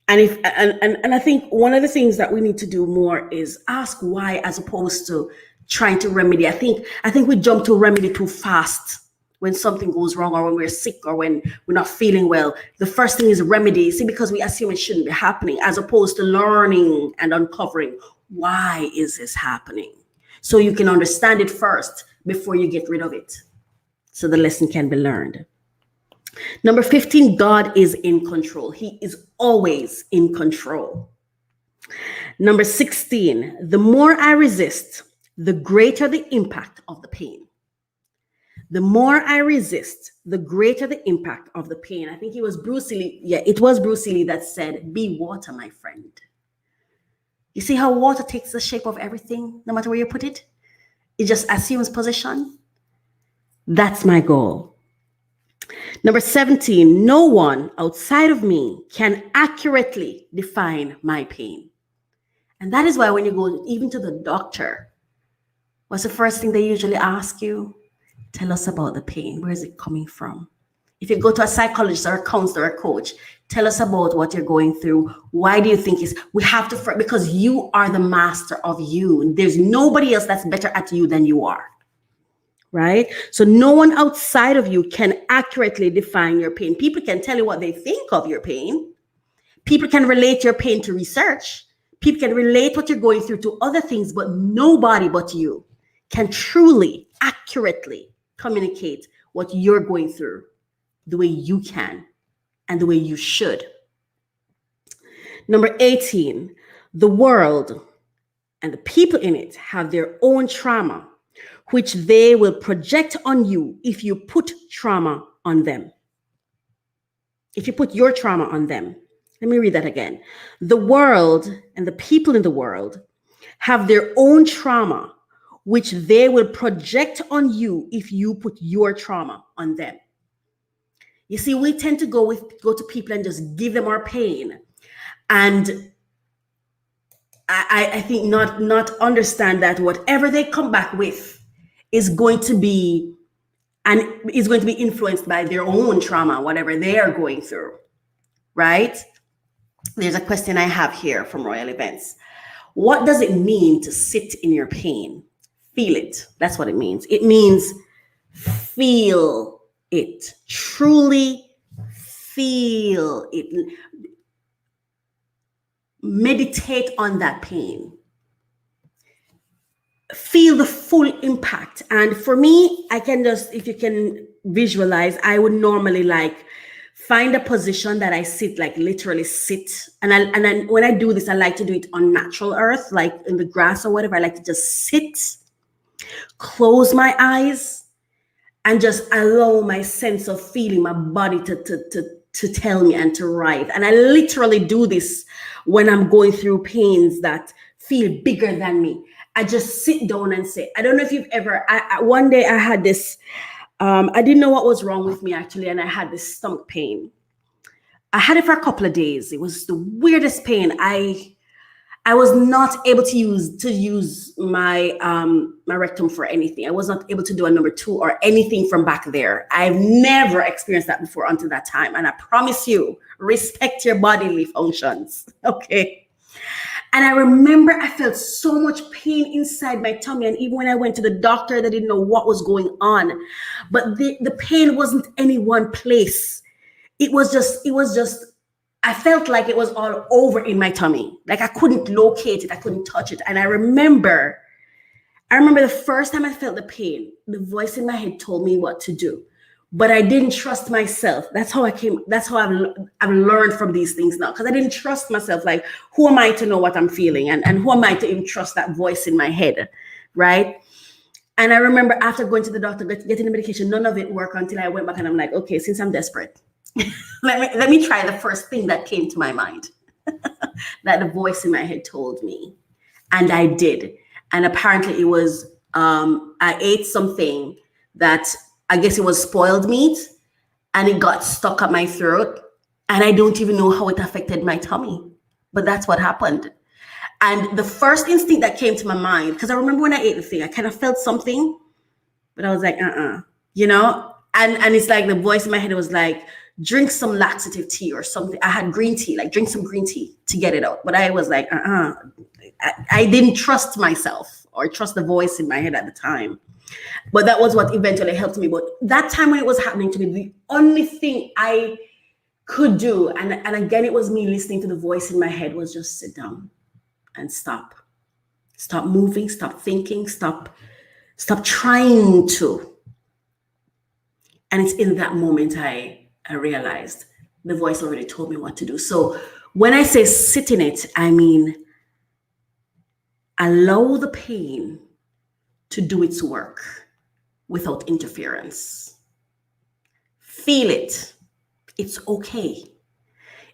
And I think one of the things that we need to do more is ask why, as opposed to trying to remedy. I think we jump to remedy too fast when something goes wrong, or when we're sick, or when we're not feeling well. The first thing is remedy. See, because we assume it shouldn't be happening, as opposed to learning and uncovering why is this happening, so you can understand it first before you get rid of it, so the lesson can be learned. Number 15, God is in control. He is always in control. Number 16, the more I resist, the greater the impact of the pain. The more I resist, the greater the impact of the pain. I think it was Bruce Lee. Yeah, it was Bruce Lee that said, be water, my friend. You see how water takes the shape of everything, no matter where you put it? It just assumes position. That's my goal. Number 17, no one outside of me can accurately define my pain. And that is why when you go even to the doctor, what's the first thing they usually ask you? Tell us about the pain. Where is it coming from? If you go to a psychologist or a counselor or a coach, tell us about what you're going through. Why do you think we have to, because you are the master of you. There's nobody else that's better at you than you are. Right? So no one outside of you can accurately define your pain. People can tell you what they think of your pain. People can relate your pain to research. People can relate what you're going through to other things, but nobody but you can truly, accurately communicate what you're going through the way you can and the way you should. Number 18, the world and the people in it have their own trauma, which they will project on you if you put trauma on them. If you put your trauma on them. Let me read that again. The world and the people in the world have their own trauma, which they will project on you if you put your trauma on them. You see, we tend to go to people and just give them our pain. And I think not understand that whatever they come back with is going to be influenced by their own trauma, whatever they are going through, right? There's a question I have here from Royal Events. What does it mean to sit in your pain? Feel it. That's what it means. It means feel it. Truly feel it. Meditate on that pain. Feel the full impact. And for me, I can just, if you can visualize, I would normally find a position that I sit, literally sit. And when I do this, I like to do it on natural earth, like in the grass or whatever. I like to just sit, close my eyes, and just allow my sense of feeling, my body to to tell me and to write. And I literally do this when I'm going through pains that feel bigger than me. I just sit down and say, I don't know if you've ever, one day I had this, I didn't know what was wrong with me actually, and I had this stomach pain. I had it for a couple of days. It was the weirdest pain. I was not able to use my my rectum for anything. I was not able to do a number 2 or anything from back there. I've never experienced that before until that time. And I promise you, respect your bodily functions. Okay. And I remember I felt so much pain inside my tummy. And even when I went to the doctor, they didn't know what was going on. But the pain wasn't any one place. It was just, I felt like it was all over in my tummy. Like I couldn't locate it. I couldn't touch it. And I remember the first time I felt the pain, the voice in my head told me what to do. But I didn't trust myself. That's how I've learned from these things now. Because I didn't trust myself. Like, who am I to know what I'm feeling? And who am I to even trust that voice in my head? Right? And I remember after going to the doctor, getting the medication, none of it worked until I went back and I'm like, okay, since I'm desperate, let me try the first thing that came to my mind that the voice in my head told me. And I did. And apparently it was, I ate something that I guess it was spoiled meat and it got stuck at my throat. And I don't even know how it affected my tummy, but that's what happened. And the first instinct that came to my mind, because I remember when I ate the thing, I kind of felt something, but I was like, you know? And it's like the voice in my head was like, drink some laxative tea or something. I had green tea, like drink some green tea to get it out. But I was like, I didn't trust myself or trust the voice in my head at the time. But that was what eventually helped me. But that time when it was happening to me, the only thing I could do, and again, it was me listening to the voice in my head, was just sit down and stop. Stop moving, stop thinking, stop trying to. And it's in that moment I realized the voice already told me what to do. So when I say sit in it, I mean allow the pain to do its work without interference. Feel it. It's okay.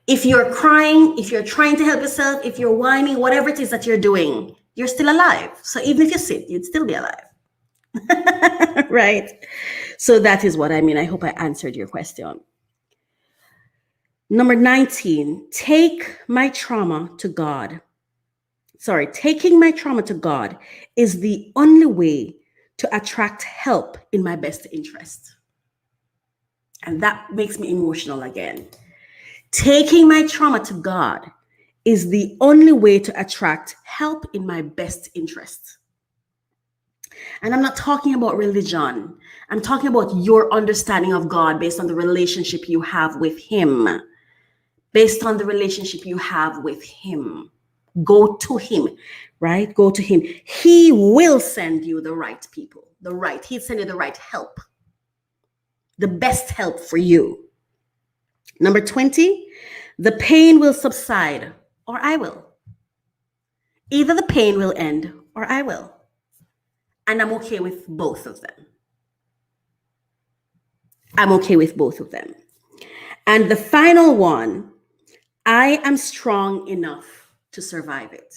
If you're crying, if you're trying to help yourself, if you're whining, whatever it is that you're doing, you're still alive. So even if you sit, you'd still be alive. Right? So that is what I mean. I hope I answered your question. Number 19, taking my trauma to God is the only way to attract help in my best interest. And that makes me emotional again. Taking my trauma to God is the only way to attract help in my best interest. And I'm not talking about religion. I'm talking about your understanding of God based on the relationship you have with Him. Based on the relationship you have with Him. Go to Him, right? Go to Him. He will send you the right people, He'll send you the right help, the best help for you. Number 20, the pain will subside or I will. Either the pain will end or I will. And I'm okay with both of them. And the final one, I am strong enough to survive it.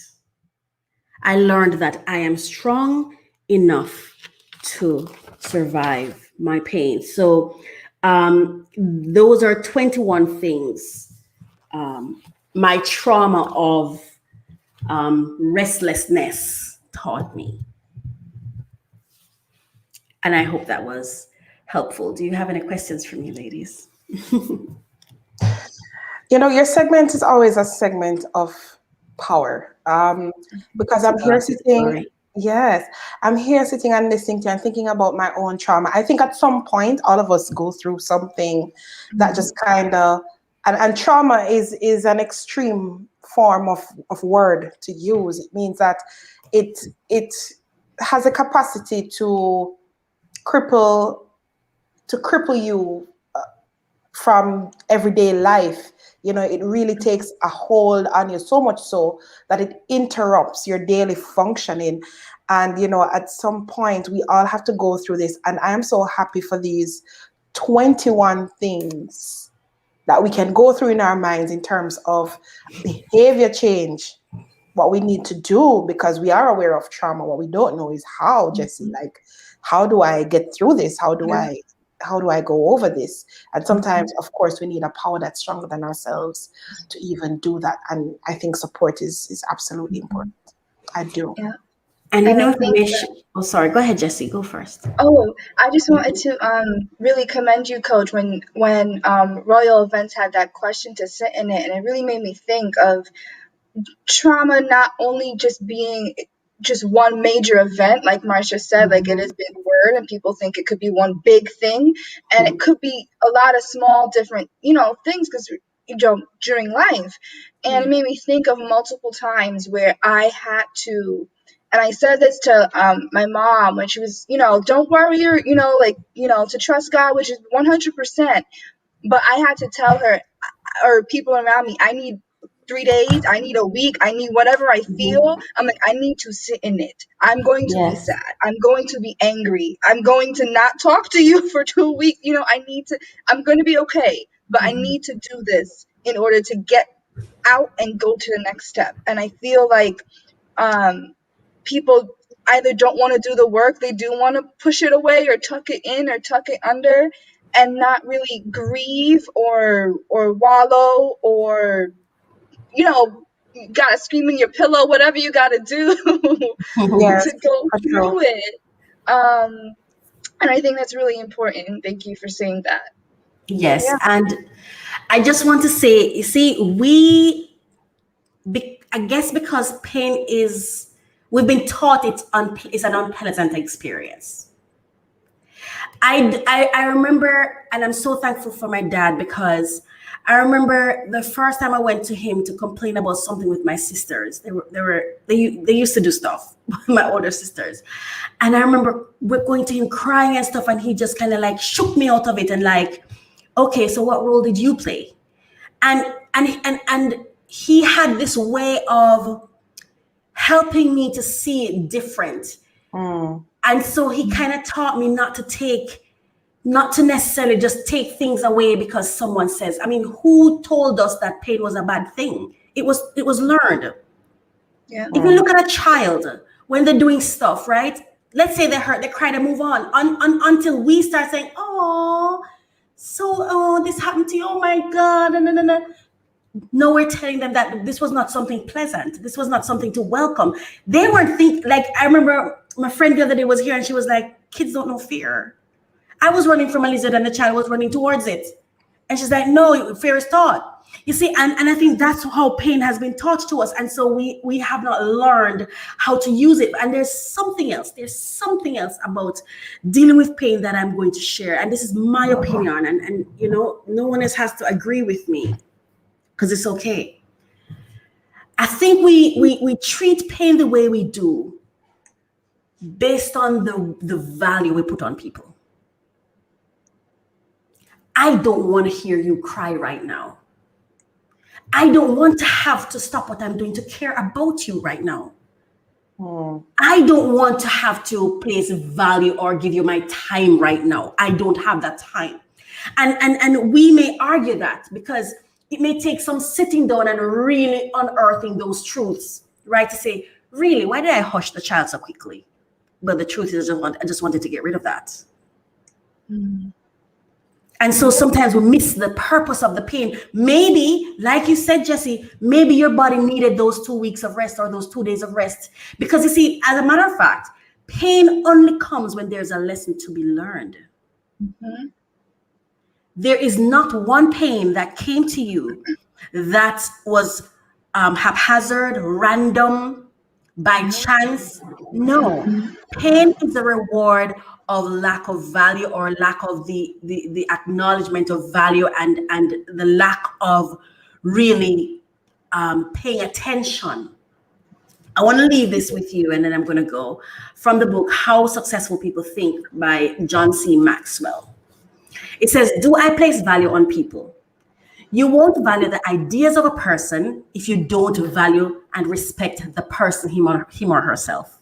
I learned that I am strong enough to survive my pain. So those are 21 things my trauma of restlessness taught me. And I hope that was helpful. Do you have any questions for me, ladies? You know, your segment is always a segment of power, because I'm here sitting. Yes, I'm here sitting and listening to and thinking about my own trauma. I think at some point, all of us go through something that just kind of, and trauma is an extreme form of word to use. It means that it has a capacity to cripple you from everyday life. You know, it really takes a hold on you, so much so that it interrupts your daily functioning. And, you know, at some point we all have to go through this. And I am so happy for these 21 things that we can go through in our minds in terms of behavior change, what we need to do, because we are aware of trauma. What we don't know is how, Jessie, like, how do I get through this? How do I go over this? And sometimes, of course, we need a power that's stronger than ourselves to even do that. And I think support is absolutely important. I do. Yeah. And information. Oh, sorry. Go ahead, Jessie. Go first. Oh, I just wanted to really commend you, Coach, when Royal Events had that question to sit in it, and it really made me think of trauma not only just being just one major event, like Marsha said, like it is a big word, and people think it could be one big thing, and it could be a lot of small different, things, because during life. And it made me think of multiple times where I had to, and I said this to my mom when she was, don't worry, or to trust God, which is 100%. But I had to tell her, or people around me, I need 3 days, I need a week, I need whatever I feel. I'm like, I need to sit in it. I'm going to be sad. I'm going to be angry. I'm going to not talk to you for 2 weeks. I'm going to be okay, but I need to do this in order to get out and go to the next step. And I feel like people either don't want to do the work, they do want to push it away or tuck it in or tuck it under, and not really grieve or wallow, or you gotta scream in your pillow, whatever you gotta do to go through it. And I think that's really important, and thank you for saying that. Yes. And I just want to say, you see, I guess because pain we've been taught it's an unpleasant experience. I remember, and I'm so thankful for my dad, because I remember the first time I went to him to complain about something with my sisters. They used to do stuff, my older sisters. And I remember we're going to him crying and stuff, and he just kind of like shook me out of it and like, okay, so what role did you play? And he had this way of helping me to see it different. And so he kind of taught me not to necessarily just take things away because someone says. I mean, who told us that pain was a bad thing? It was learned. Yeah. If you look at a child when they're doing stuff, right? Let's say they hurt, they cry, they move on until we start saying, "Oh, this happened to you. Oh my God!" No, we're telling them that this was not something pleasant. This was not something to welcome. They weren't like, I remember my friend the other day was here and she was like, "Kids don't know fear." I was running from a lizard and the child was running towards it. And she's like, "No, fear is taught." You see, and I think that's how pain has been taught to us. And so we have not learned how to use it. And there's something else about dealing with pain that I'm going to share. And this is my opinion. And no one else has to agree with me, because it's okay. I think we treat pain the way we do based on the value we put on people. I don't want to hear you cry right now. I don't want to have to stop what I'm doing to care about you right now. I don't want to have to place value or give you my time right now. I don't have that time. And we may argue that because it may take some sitting down and really unearthing those truths, right? To say, really, why did I hush the child so quickly? But the truth is, I just wanted to get rid of that. And so sometimes we miss the purpose of the pain. Maybe, like you said, Jessie, maybe your body needed those 2 weeks of rest or those 2 days of rest. Because you see, as a matter of fact, pain only comes when there's a lesson to be learned. There is not one pain that came to you that was haphazard, random, by chance. No, pain is a reward of lack of value or lack of the acknowledgement of value and the lack of really paying attention. I want to leave this with you, and then I'm going to go from the book, How Successful People Think by John C. Maxwell. It says, "Do I place value on people? You won't value the ideas of a person if you don't value and respect the person, him or herself."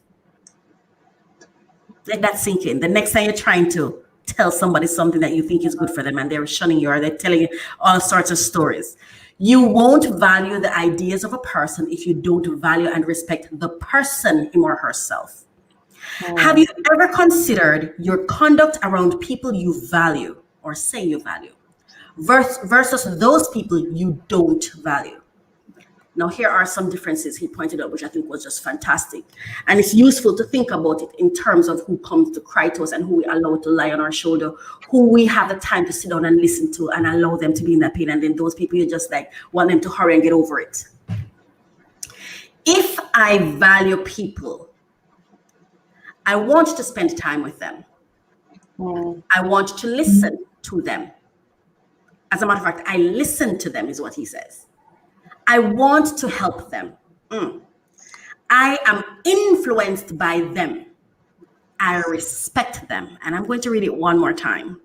Let that sink in. The next time you're trying to tell somebody something that you think is good for them and they're shunning you or they're telling you all sorts of stories. You won't value the ideas of a person if you don't value and respect the person, him or herself. Have you ever considered your conduct around people you value or say you value versus those people you don't value? Now, here are some differences he pointed out, which I think was just fantastic. And it's useful to think about it in terms of who comes to cry to us and who we allow to lie on our shoulder, who we have the time to sit down and listen to and allow them to be in that pain. And then those people you just like want them to hurry and get over it. If I value people, I want to spend time with them. I want to listen to them. As a matter of fact, I listen to them is what he says. I want to help them. I am influenced by them. I respect them. And I'm going to read it one more time.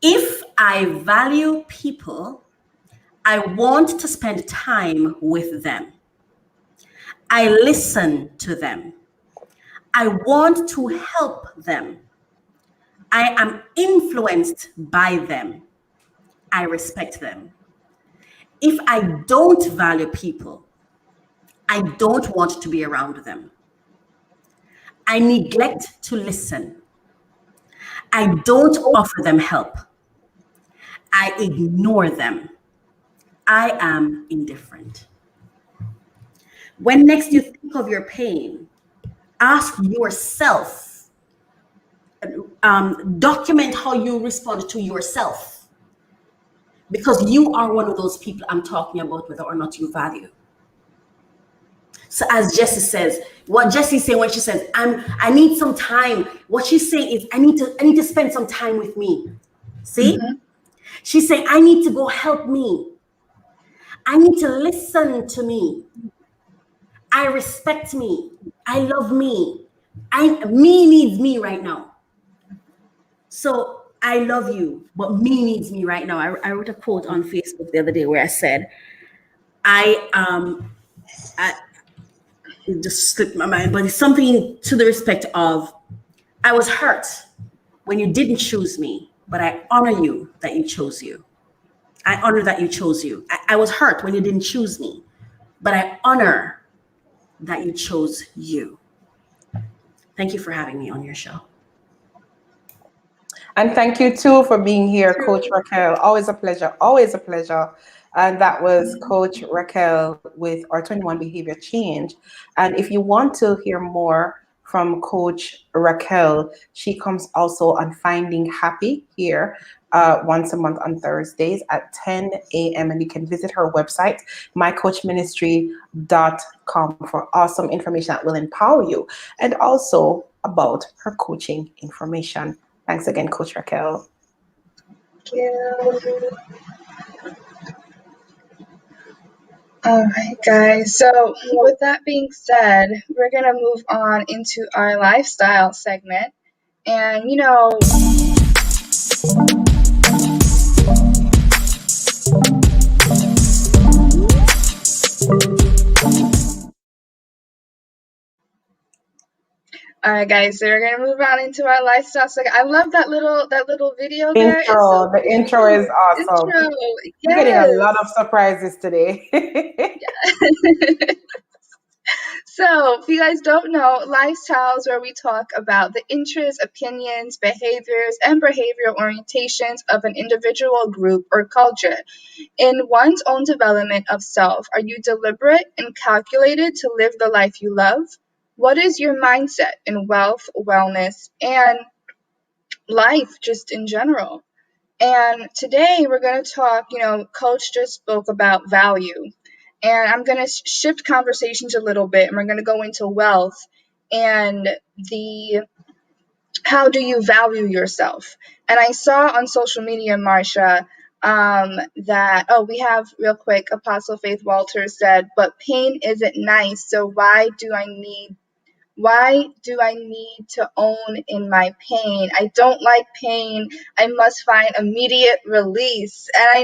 If I value people, I want to spend time with them. I listen to them. I want to help them. I am influenced by them. I respect them. If I don't value people, I don't want to be around them. I neglect to listen. I don't offer them help. I ignore them. I am indifferent. When next you think of your pain, ask yourself, document how you respond to yourself. Because you are one of those people I'm talking about, whether or not you value. So as Jessie says, what Jessie's saying when she says, I need some time. What she's saying is, I need to spend some time with me. See? She's saying, I need to go help me. I need to listen to me. I respect me. I love me. Me needs me right now. So I love you, but me needs me right now. I wrote a quote on Facebook the other day where I said, it just slipped my mind, but it's something to the respect of, I was hurt when you didn't choose me, but I honor you that you chose you. I honor that you chose you. I was hurt when you didn't choose me, but I honor that you chose you. Thank you for having me on your show. And thank you too for being here, Coach Racquel. Always a pleasure. Always a pleasure. And that was Coach Racquel with our 21 Behavior Change. And if you want to hear more from Coach Racquel, she comes also on Finding Happy here once a month on Thursdays at 10 a.m. And you can visit her website, mycoachministry.com, for awesome information that will empower you and also about her coaching information. Thanks again, Coach Racquel. Thank you. All right, guys. So with that being said, we're going to move on into our lifestyle segment. And, you know, all right, guys, so we're gonna move on into our lifestyle segment. I love that little video there. Intro. So the intro is awesome. intro. You're getting a lot of surprises today. So, if you guys don't know, lifestyles where we talk about the interests, opinions, behaviors, and behavioral orientations of an individual, group, or culture. In one's own development of self, are you deliberate and calculated to live the life you love? What is your mindset in wealth, wellness, and life just in general? And today we're going to talk, Coach just spoke about value. And I'm going to shift conversations a little bit, and we're going to go into wealth and how do you value yourself? And I saw on social media, Marsha, we have real quick, Apostle Faith Walters said, but pain isn't nice, so why do I need to own in my pain? I don't like pain. I must find immediate release. And I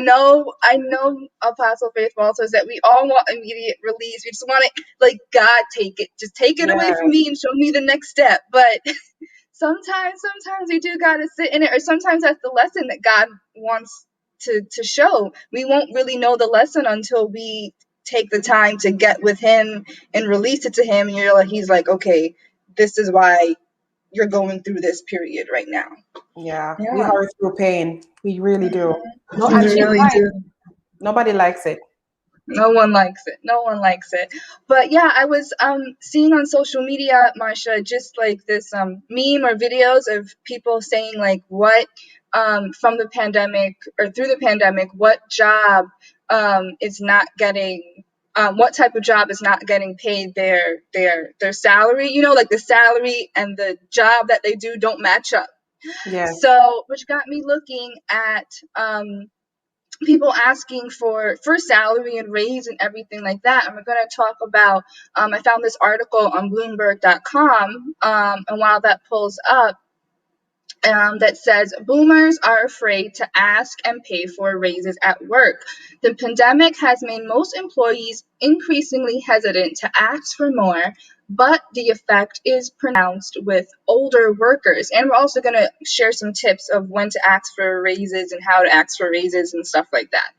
know Apostle Faith Walters that we all want immediate release. We just want it, like, God, take it. Just take it away from me and show me the next step. But sometimes we do gotta sit in it, or sometimes that's the lesson that God wants to show. We won't really know the lesson until we take the time to get with him and release it to him, and he's like, okay, this is why you're going through this period right now. Yeah, Yeah. we hurry through pain. We really do. No, We and she's really right. do. Nobody likes it. No one likes it. No one likes it. But yeah, I was seeing on social media, Marsha, just like this meme or videos of people saying like what from the pandemic or through the pandemic, what job is not getting what type of job is not getting paid their salary, like the salary and the job that they do don't match up. Yes. So, which got me looking at people asking for salary and raise and everything like that. And we're going to talk about, I found this article on Bloomberg.com, and while that pulls up, that says boomers are afraid to ask and pay for raises at work. The pandemic has made most employees increasingly hesitant to ask for more, but the effect is pronounced with older workers. And we're also going to share some tips of when to ask for raises and how to ask for raises and stuff like that.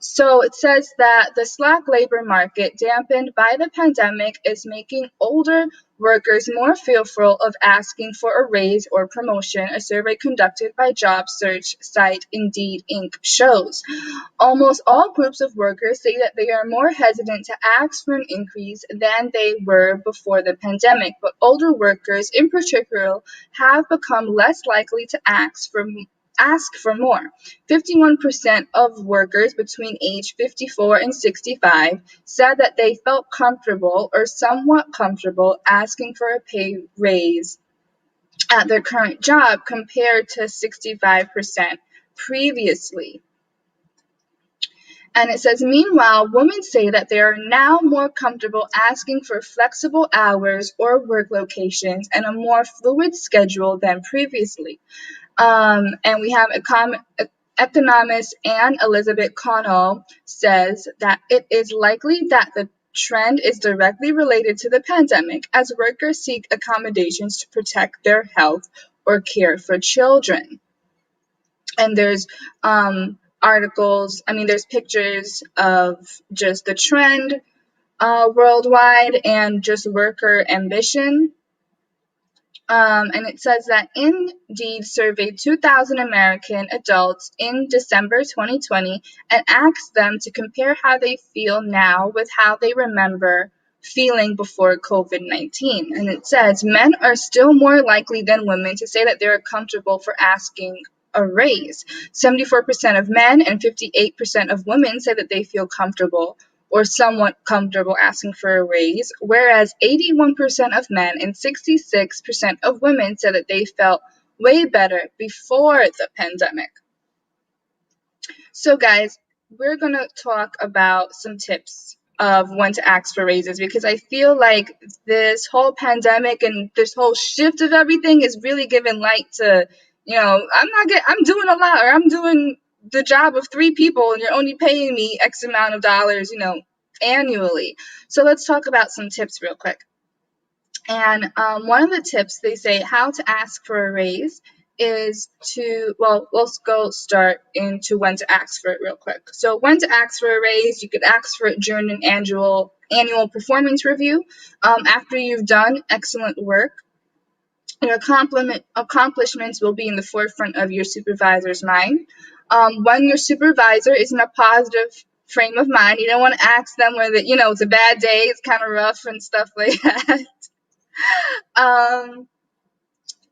So it says that the slack labor market dampened by the pandemic is making older workers more fearful of asking for a raise or promotion, a survey conducted by job search site Indeed Inc. shows. Almost all groups of workers say that they are more hesitant to ask for an increase than they were before the pandemic, but older workers in particular have become less likely to ask for more. 51% of workers between age 54 and 65 said that they felt comfortable or somewhat comfortable asking for a pay raise at their current job compared to 65% previously. And it says, meanwhile, women say that they are now more comfortable asking for flexible hours or work locations and a more fluid schedule than previously. And we have economist Anne Elizabeth Connell says that it is likely that the trend is directly related to the pandemic as workers seek accommodations to protect their health or care for children. And there's there's pictures of just the trend worldwide and just worker ambition. And it says that Indeed surveyed 2,000 American adults in December 2020 and asked them to compare how they feel now with how they remember feeling before COVID-19. And it says men are still more likely than women to say that they're comfortable for asking a raise. 74% of men and 58% of women say that they feel comfortable or somewhat comfortable asking for a raise, whereas 81% of men and 66% of women said that they felt way better before the pandemic. So guys, we're going to talk about some tips of when to ask for raises, because I feel like this whole pandemic and this whole shift of everything is really giving light to, I'm doing a lot, or I'm doing the job of 3 people and you're only paying me X amount of dollars, annually. So let's talk about some tips real quick. And one of the tips, they say how to ask for a raise is let's go start into when to ask for it real quick. So when to ask for a raise, you could ask for it during an annual performance review. After you've done excellent work, your accomplishments will be in the forefront of your supervisor's mind. When your supervisor is in a positive frame of mind, you don't want to ask them whether, it's a bad day, it's kind of rough and stuff like that.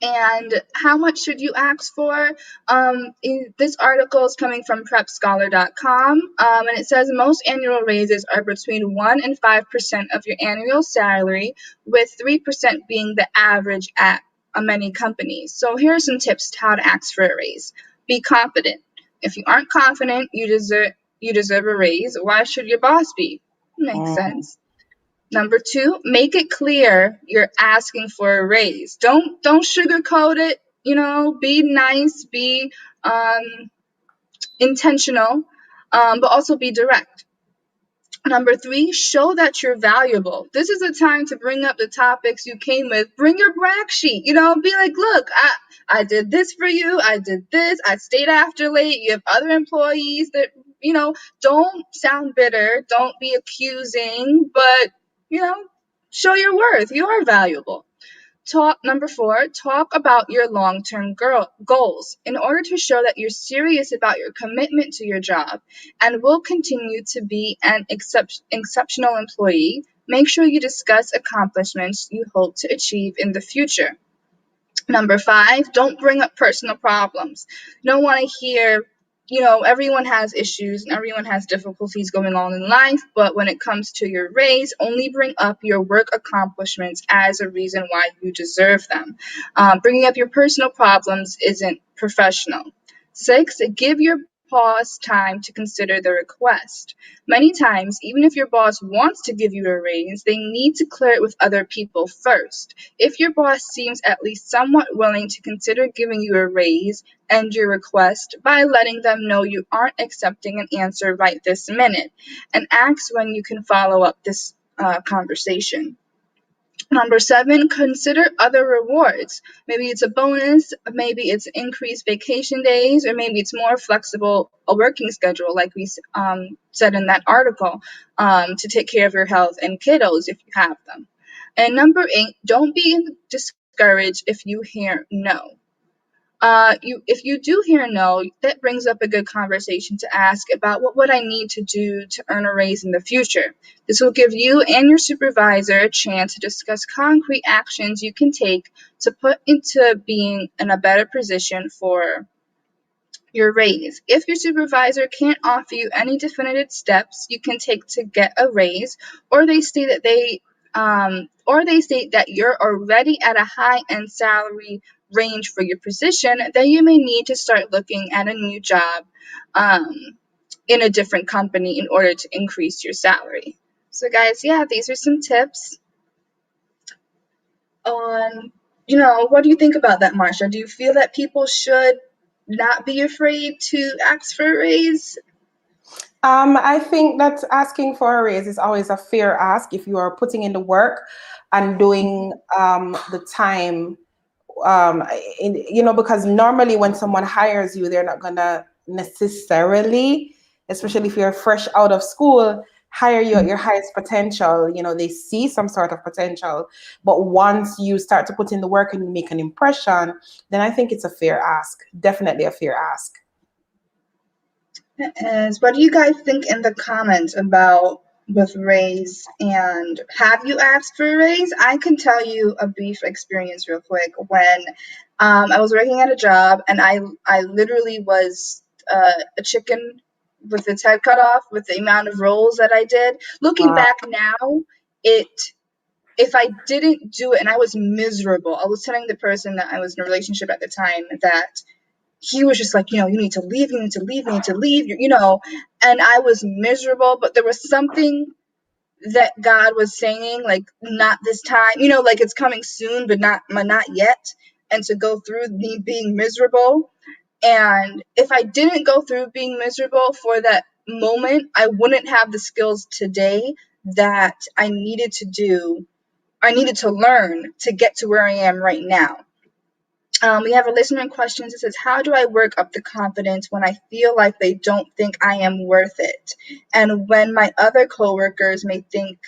And how much should you ask for? This article is coming from prepscholar.com, and it says most annual raises are between 1% and 5% of your annual salary, with 3% being the average at many companies. So here are some tips to how to ask for a raise. Be confident. If you aren't confident, you deserve a raise. Why should your boss be? Makes sense. Number 2, make it clear you're asking for a raise. Don't sugarcoat it. Be nice, be intentional, but also be direct. Number 3, show that you're valuable. This is the time to bring up the topics you came with. Bring your brag sheet. Be like, look, I did this for you. I did this. I stayed after late. You have other employees that, don't sound bitter. Don't be accusing, but, show your worth. You are valuable. Number 4, talk about your long-term goals in order to show that you're serious about your commitment to your job and will continue to be an exceptional employee. Make sure you discuss accomplishments you hope to achieve in the future. Number 5, don't bring up personal problems. You don't want to hear, everyone has issues and everyone has difficulties going on in life, but when it comes to your raise, only bring up your work accomplishments as a reason why you deserve them. Bringing up your personal problems isn't professional. 6, give your boss time to consider the request. Many times, even if your boss wants to give you a raise, they need to clear it with other people first. If your boss seems at least somewhat willing to consider giving you a raise, end your request by letting them know you aren't accepting an answer right this minute, and ask when you can follow up this conversation. Number 7, consider other rewards. Maybe it's a bonus, maybe it's increased vacation days, or maybe it's more flexible a working schedule, like we said in that article, to take care of your health and kiddos if you have them. And number 8, don't be discouraged if you hear no. If you do hear no, that brings up a good conversation to ask about what would I need to do to earn a raise in the future. This will give you and your supervisor a chance to discuss concrete actions you can take to put into being in a better position for your raise. If your supervisor can't offer you any definitive steps you can take to get a raise, or they state that you're already at a high-end salary range for your position, then you may need to start looking at a new job in a different company in order to increase your salary. So guys, these are some tips on, what do you think about that, Marsha? Do you feel that people should not be afraid to ask for a raise? I think that asking for a raise is always a fair ask if you are putting in the work and doing the time. Because normally when someone hires you, they're not gonna necessarily, especially if you're fresh out of school, hire you at your highest potential. They see some sort of potential, but once you start to put in the work and you make an impression, then I think it's a fair ask. Definitely a fair ask. What do you guys think in the comments about with raise, and have you asked for a raise? I can tell you a brief experience real quick. When I was working at a job, and I literally was a chicken with its head cut off with the amount of roles that I did. Looking back now, if I didn't do it, and I was miserable. I was telling the person that I was in a relationship at the time that he was just like, you need to leave, and I was miserable, but there was something that God was saying, like, not this time, like it's coming soon, but not yet. And to go through me being miserable. And if I didn't go through being miserable for that moment, I wouldn't have the skills today that I needed to learn to get to where I am right now. We have a listener question that says, how do I work up the confidence when I feel like they don't think I am worth it? And when my other coworkers may think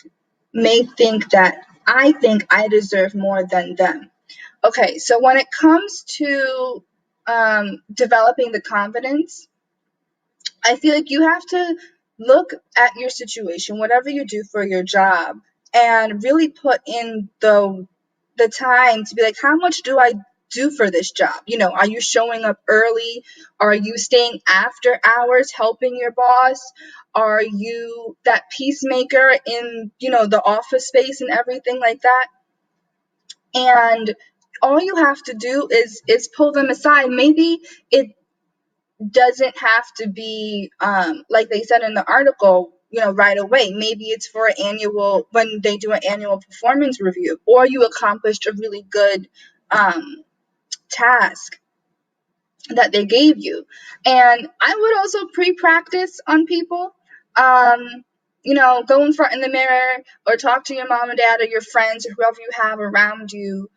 that I think I deserve more than them. Okay, so when it comes to developing the confidence, I feel like you have to look at your situation, whatever you do for your job, and really put in the time to be like, how much do I do for this job? Are you showing up early? Are you staying after hours helping your boss? Are you that peacemaker in, the office space and everything like that? And all you have to do is pull them aside. Maybe it doesn't have to be like they said in the article, right away. Maybe it's for when they do an annual performance review, or you accomplished a really good task that they gave you. And I would also pre-practice on people. go in front in the mirror or talk to your mom and dad or your friends or whoever you have around you,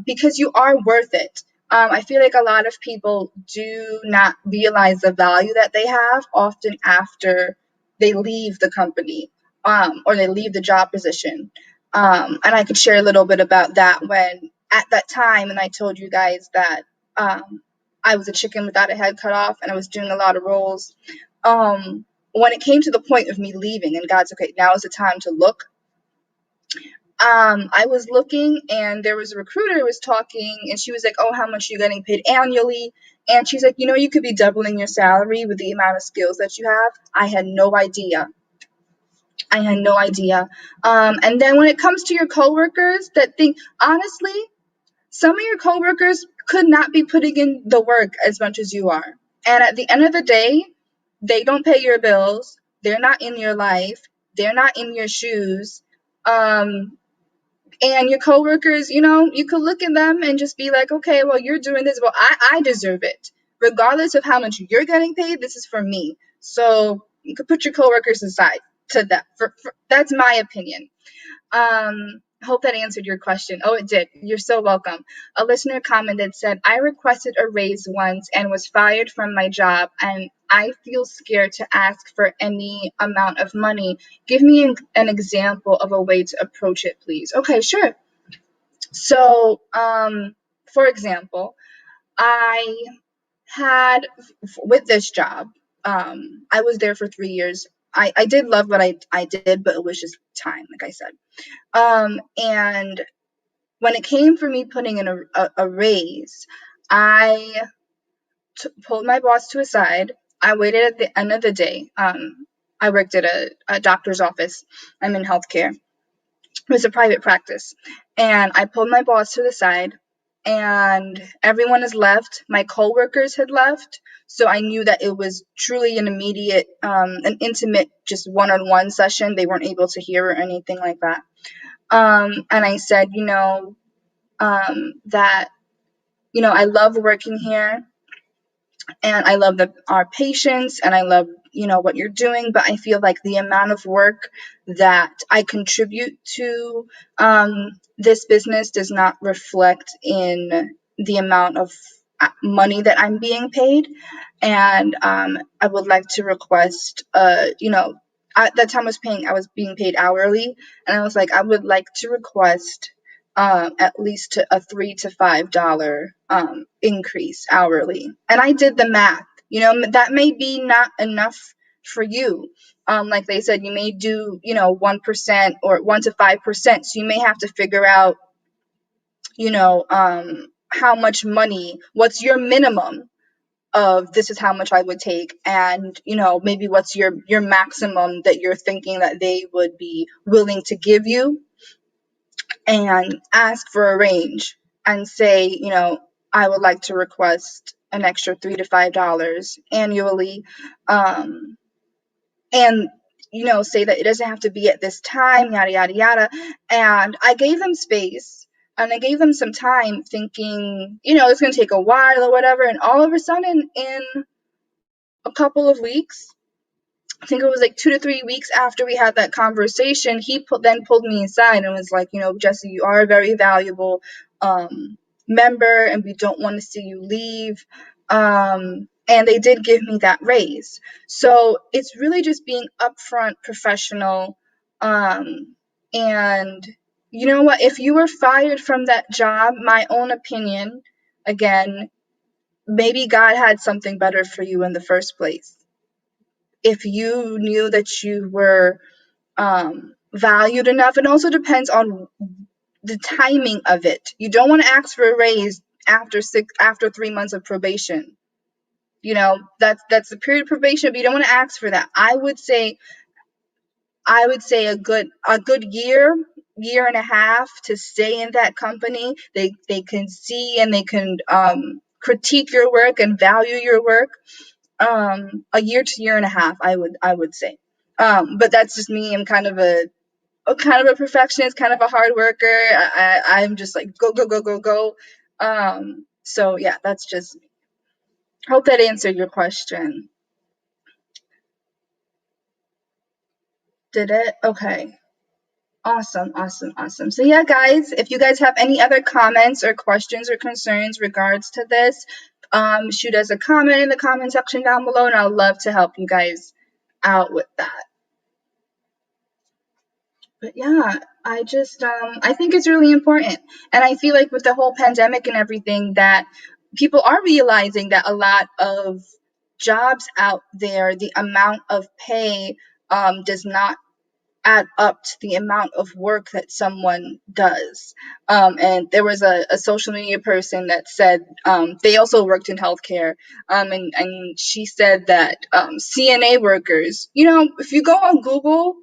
because you are worth it. I feel like a lot of people do not realize the value that they have often after they leave the company, or they leave the job position. And I could share a little bit about that when at that time, and I told you guys that I was a chicken without a head cut off and I was doing a lot of roles. When it came to the point of me leaving and God's okay, now is the time to look. I was looking and there was a recruiter who was talking and she was like, oh, how much are you getting paid annually? And she's like, you could be doubling your salary with the amount of skills that you have. I had no idea. And then when it comes to your coworkers that think, honestly, some of your coworkers could not be putting in the work as much as you are. And at the end of the day, they don't pay your bills. They're not in your life. They're not in your shoes. And your coworkers, you could look at them and just be like, okay, well, you're doing this. Well, I deserve it. Regardless of how much you're getting paid, this is for me. So you could put your coworkers aside to that. That's my opinion. Hope that answered your question. Oh, it did. You're so welcome. A listener commented, said, I requested a raise once and was fired from my job, and I feel scared to ask for any amount of money. Give me an example of a way to approach it, please. Okay, sure. So, for example, I had, with this job, I was there for 3 years. I did love what I did, but it was just time, like I said. And when it came for me putting in a raise, I pulled my boss to a side. I waited at the end of the day. I worked at a doctor's office. I'm in healthcare. It was a private practice. And I pulled my boss to the side, and everyone has left. My coworkers had left. So I knew that it was truly an immediate, an intimate, just one-on-one session. They weren't able to hear or anything like that. And I said, that, I love working here and I love our patients and I love, what you're doing, but I feel like the amount of work that I contribute to this business does not reflect in the amount of money that I'm being paid. And I would like to request, at that time I was being paid hourly, and I was like, I would like to request at least a $3 to $5 increase hourly. And I did the math. That may be not enough for you. Like they said, you may do 1% or 1 to 5%. So you may have to figure out how much money, what's your minimum of this is how much I would take, and maybe what's your maximum that you're thinking that they would be willing to give you, and ask for a range and say, I would like to request an extra $3 to $5 annually, and say that it doesn't have to be at this time, yada yada yada. And I gave them space and I gave them some time, thinking it's going to take a while or whatever, and all of a sudden in a couple of weeks, I think it was like 2 to 3 weeks after we had that conversation, he then pulled me aside and was like, Jesse, you are a very valuable member and we don't want to see you leave. And they did give me that raise. So it's really just being upfront, professional. And you know what? If you were fired from that job, my own opinion, again, maybe God had something better for you in the first place. If you knew that you were valued enough, it also depends on the timing of it. You don't want to ask for a raise after 3 months of probation. That's the period of probation, but you don't want to ask for that. I would say a good year and a half to stay in that company. They can see and they can critique your work and value your work. A year to year and a half, I would say. But that's just me. I'm kind of a perfectionist, kind of a hard worker. I'm just like go. So yeah, that's just me. Hope that answered your question. Did it? Okay. Awesome. So yeah, guys, if you guys have any other comments or questions or concerns regards to this, shoot us a comment in the comment section down below, and I'd love to help you guys out with that. But yeah, I just I think it's really important, and I feel like with the whole pandemic and everything, that people are realizing that a lot of jobs out there, the amount of pay does not add up to the amount of work that someone does. And there was a social media person that said they also worked in healthcare, and she said that CNA workers, if you go on Google,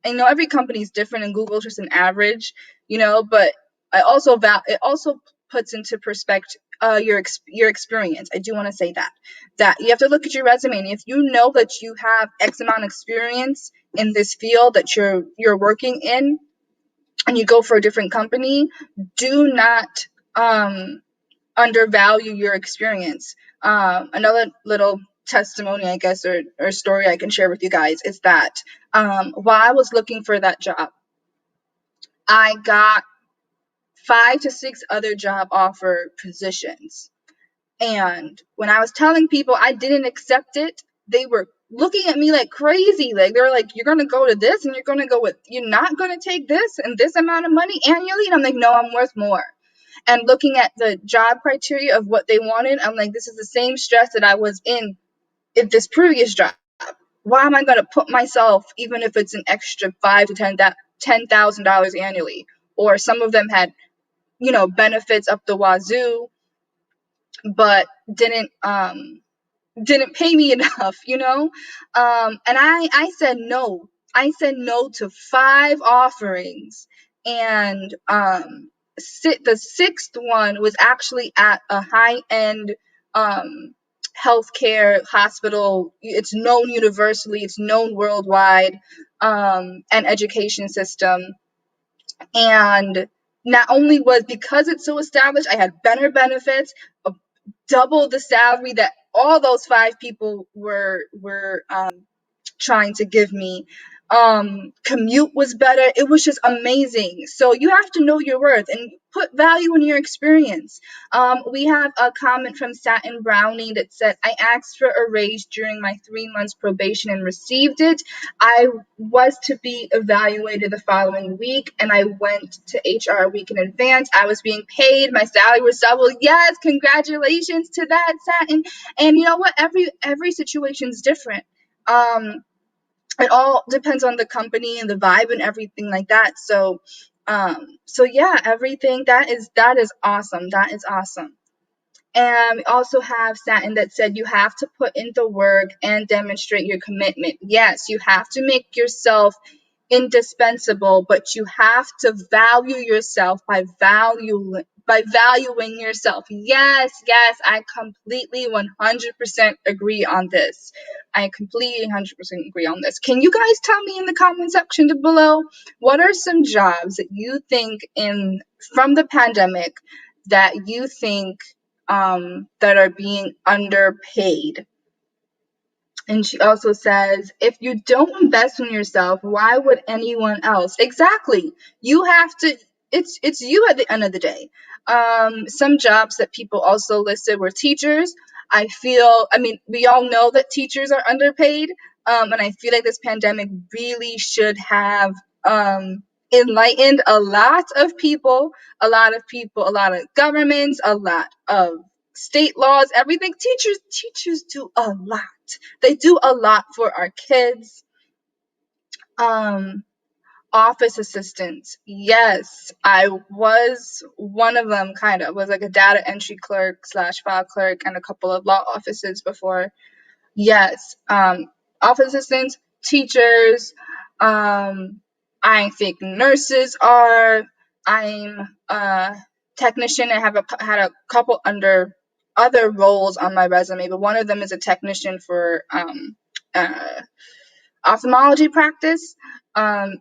I know every company is different, and Google's just an average, but it also puts into perspective your experience. I do want to say that you have to look at your resume, and if you know that you have X amount of experience in this field that you're working in, and you go for a different company, do not undervalue your experience. Another little testimony, I guess, or story I can share with you guys is that while I was looking for that job, I got 5 to 6 other job offer positions. And when I was telling people I didn't accept it, they were looking at me like crazy. Like, they were like, you're going to go to this, and you're not going to take this and this amount of money annually? And I'm like, no, I'm worth more. And looking at the job criteria of what they wanted, I'm like, this is the same stress that I was in this previous job. Why am I going to put myself, even if it's an extra $5,000 to $10,000 annually? Or some of them had, benefits up the wazoo, but didn't pay me enough, and I said no. I said no to 5 offerings, and the 6th one was actually at a high-end healthcare hospital. It's known universally, it's known worldwide, an education system. And not only was, because it's so established, I had better benefits, double the salary that all those 5 people were trying to give me. Commute was better. It was just amazing. So you have to know your worth and put value in your experience. We have a comment from Satin Brownie that said, I asked for a raise during my 3 months probation and received it. I was to be evaluated the following week, and I went to HR a week in advance. I was being paid. My salary was double. Yes, congratulations to that, Satin. And you know what? Every situation is different. It all depends on the company and the vibe and everything like that. So yeah, everything that is awesome. That is awesome. And we also have Satin that said you have to put in the work and demonstrate your commitment. Yes, you have to make yourself indispensable, but you have to value yourself by valuing yourself. Yes, I completely 100% agree on this. I completely 100% agree on this. Can you guys tell me in the comment section below, what are some jobs that you think from the pandemic that you think that are being underpaid? And she also says, if you don't invest in yourself, why would anyone else? Exactly. You have to, it's you at the end of the day. Some jobs that people also listed were teachers. We all know that teachers are underpaid. And I feel like this pandemic really should have enlightened a lot of people, a lot of governments, a lot of state laws, everything. Teachers do a lot. They do a lot for our kids. Office assistants. Yes, I was one of them, kind of. Was like a data entry clerk / file clerk and a couple of law offices before. Yes, office assistants, teachers, I think nurses are. I'm a technician. I have had a couple under other roles on my resume, but one of them is a technician for ophthalmology practice, and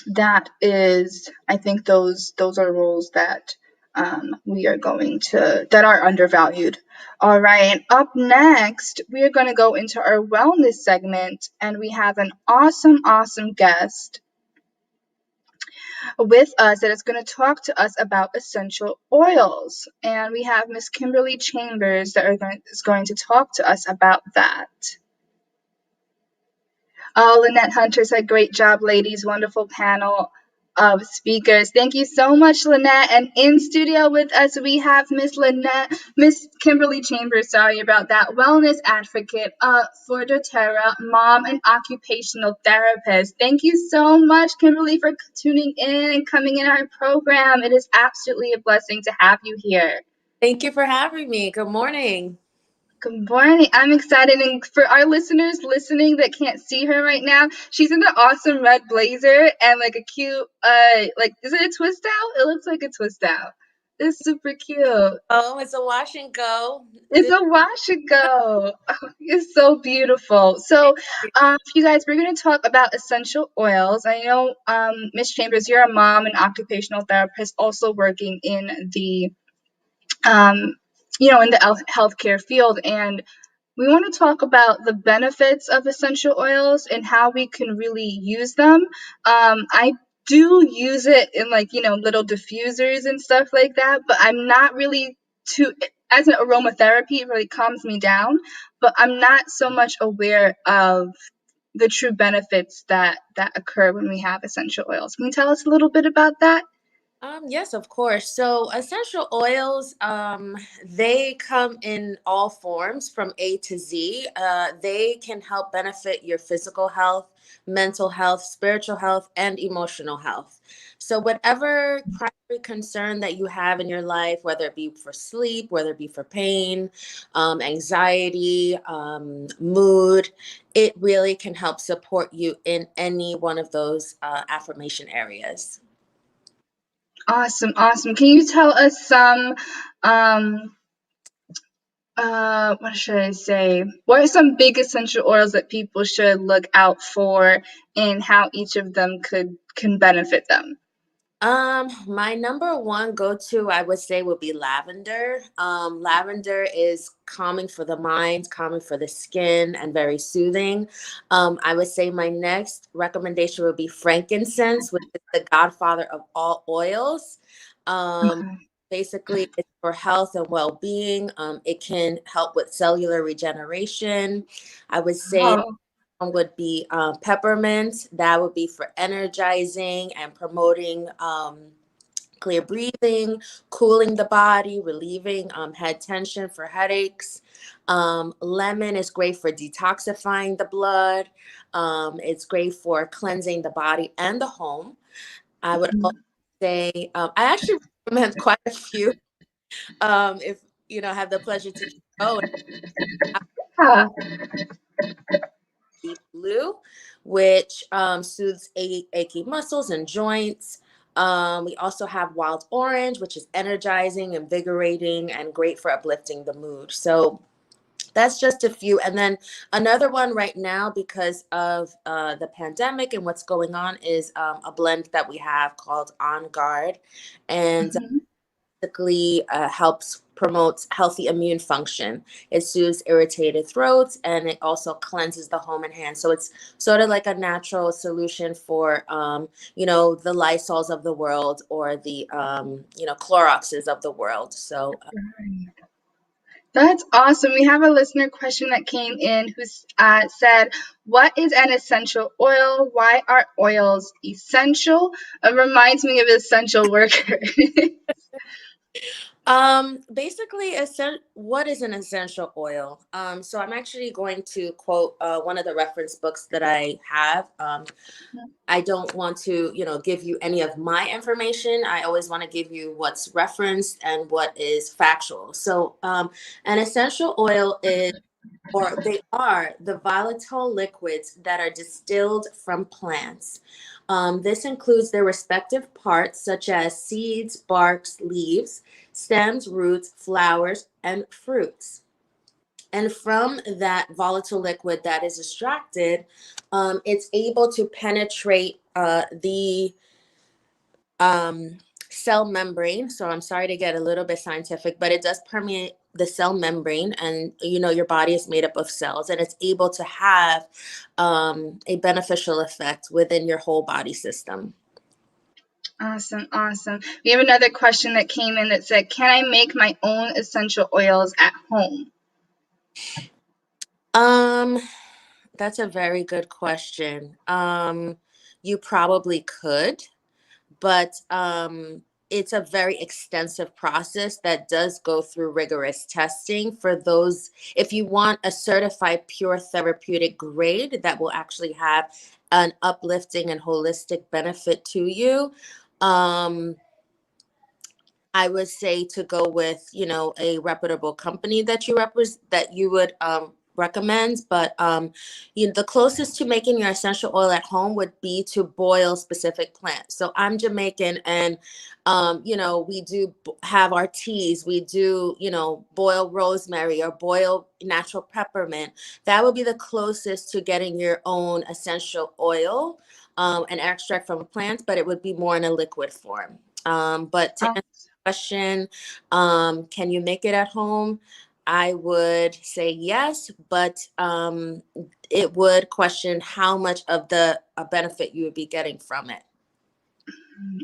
that is, I think those are roles that we are going to, that are undervalued. All right, and up next, we are going to go into our wellness segment, and we have an awesome, awesome guest with us that is going to talk to us about essential oils. And we have Miss Kimberly Chambers that is going to talk to us about that. Lynette Hunter said, great job, ladies. Wonderful panel of speakers. Thank you so much, Lynette. And in studio with us, we have Miss Kimberly Chambers, sorry about that, wellness advocate for doTERRA, mom and occupational therapist. Thank you so much, Kimberly, for tuning in and coming in our program. It is absolutely a blessing to have you here. Thank you for having me. Good morning. Good morning. I'm excited. And for our listeners listening that can't see her right now, she's in an awesome red blazer and like a cute, is it a twist out? It looks like a twist out. It's super cute. Oh, it's a wash and go. It's a wash and go. It's so beautiful. So, you guys, we're going to talk about essential oils. I know, Miss Chambers, you're a mom and occupational therapist also working in the in the healthcare field, and we want to talk about the benefits of essential oils and how we can really use them. I do use it in little diffusers and stuff like that, but I'm not really as an aromatherapy, it really calms me down, but I'm not so much aware of the true benefits that occur when we have essential oils. Can you tell us a little bit about that? Yes, of course. So essential oils, they come in all forms from A to Z. They can help benefit your physical health, mental health, spiritual health, and emotional health. So whatever primary concern that you have in your life, whether it be for sleep, whether it be for pain, anxiety, mood, it really can help support you in any one of those affirmation areas. Awesome. Can you tell us some, what should I say? What are some big essential oils that people should look out for and how each of them can benefit them? My number one go-to, I would say, would be lavender. Lavender is calming for the mind, calming for the skin, and very soothing. I would say my next recommendation would be frankincense, which is the godfather of all oils. Basically, it's for health and well-being. It can help with cellular regeneration. I would say would be peppermint. That would be for energizing and promoting clear breathing, cooling the body, relieving head tension for headaches. Lemon is great for detoxifying the blood. It's great for cleansing the body and the home. I would also say, I actually recommend quite a few if have the pleasure to go. Deep blue, which soothes achy muscles and joints. We also have wild orange, which is energizing, invigorating, and great for uplifting the mood. So that's just a few. And then another one right now, because of the pandemic and what's going on, is a blend that we have called On Guard. And basically helps promote healthy immune function. It soothes irritated throats, and it also cleanses the home and hands. So it's sort of like a natural solution for, the Lysols of the world or the, Cloroxes of the world. So. That's awesome. We have a listener question that came in who said, what is an essential oil? Why are oils essential? It reminds me of essential worker. Basically, what is an essential oil? So I'm actually going to quote one of the reference books that I have. I don't want to, give you any of my information. I always want to give you what's referenced and what is factual. So an essential oil is, or they are, the volatile liquids that are distilled from plants. This includes their respective parts, such as seeds, barks, leaves, stems, roots, flowers, and fruits. And from that volatile liquid that is extracted, it's able to penetrate the cell membrane. So I'm sorry to get a little bit scientific, but it does permeate the cell membrane, and your body is made up of cells, and it's able to have a beneficial effect within your whole body system. Awesome, awesome. We have another question that came in that said, can I make my own essential oils at home? That's a very good question. You probably could, but it's a very extensive process that does go through rigorous testing for those. If you want a certified pure therapeutic grade that will actually have an uplifting and holistic benefit to you, I would say to go with, a reputable company that you would recommend. But the closest to making your essential oil at home would be to boil specific plants. So I'm Jamaican, and we do have our teas. We do, boil rosemary or boil natural peppermint. That would be the closest to getting your own essential oil, an extract from a plant, but it would be more in a liquid form. But to answer the question, can you make it at home? I would say yes, but it would question how much of the benefit you would be getting from it.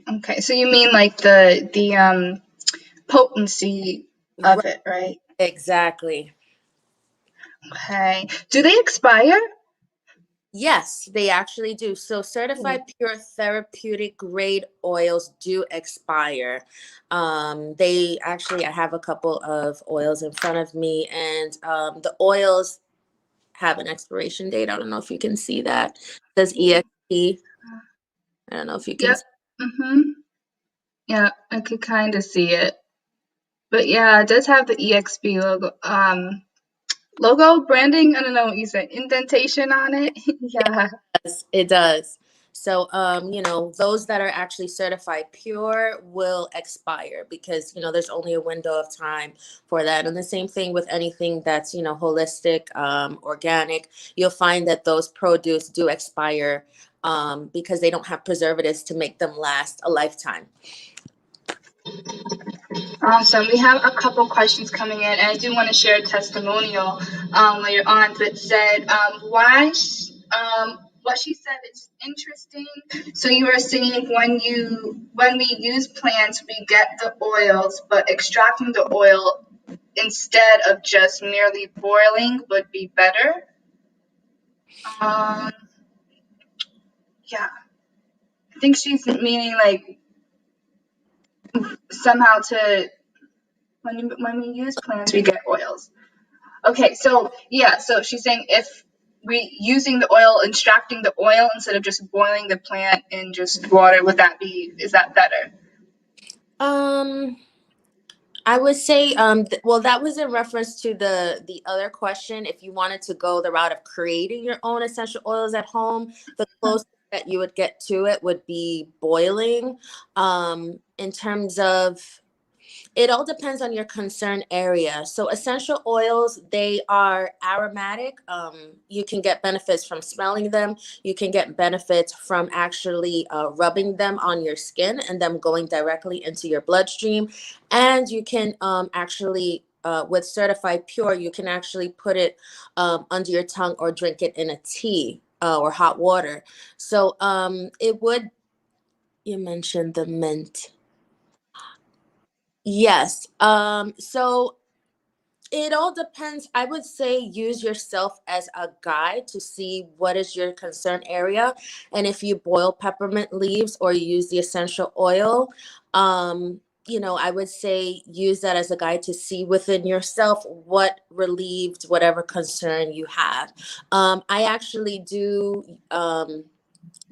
Okay, so you mean like the potency of it, right? Exactly. Okay. Do they expire? Yes, they actually do. So certified pure therapeutic grade oils do expire. I have a couple of oils in front of me, and the oils have an expiration date. I don't know if you can see that. It says EXP. I don't know if you can. Yep. Mm-hmm. Yeah, I could kind of see it. But yeah, it does have the EXP logo. Logo branding, I don't know what you said, indentation on it. Yeah. It does. So, those that are actually certified pure will expire because, there's only a window of time for that. And the same thing with anything that's, holistic, organic, you'll find that those produce do expire because they don't have preservatives to make them last a lifetime. Awesome. We have a couple questions coming in, and I do want to share a testimonial later on that said what she said is interesting. So you were saying when we use plants, we get the oils, but extracting the oil instead of just merely boiling would be better. Yeah. I think she's meaning like somehow when we use plants, we get oils. Okay, so yeah, so she's saying if we using the oil, extracting the oil instead of just boiling the plant in just water, is that better? I would say, that was in reference to the other question. If you wanted to go the route of creating your own essential oils at home, the closest that you would get to it would be boiling. In terms of, it all depends on your concern area. So essential oils, they are aromatic. You can get benefits from smelling them. You can get benefits from actually rubbing them on your skin and them going directly into your bloodstream. And you can actually, with certified pure, you can actually put it under your tongue or drink it in a tea or hot water. So you mentioned the mint. Yes. So it all depends. I would say use yourself as a guide to see what is your concern area. And if you boil peppermint leaves or you use the essential oil, I would say use that as a guide to see within yourself what relieved whatever concern you have. I actually do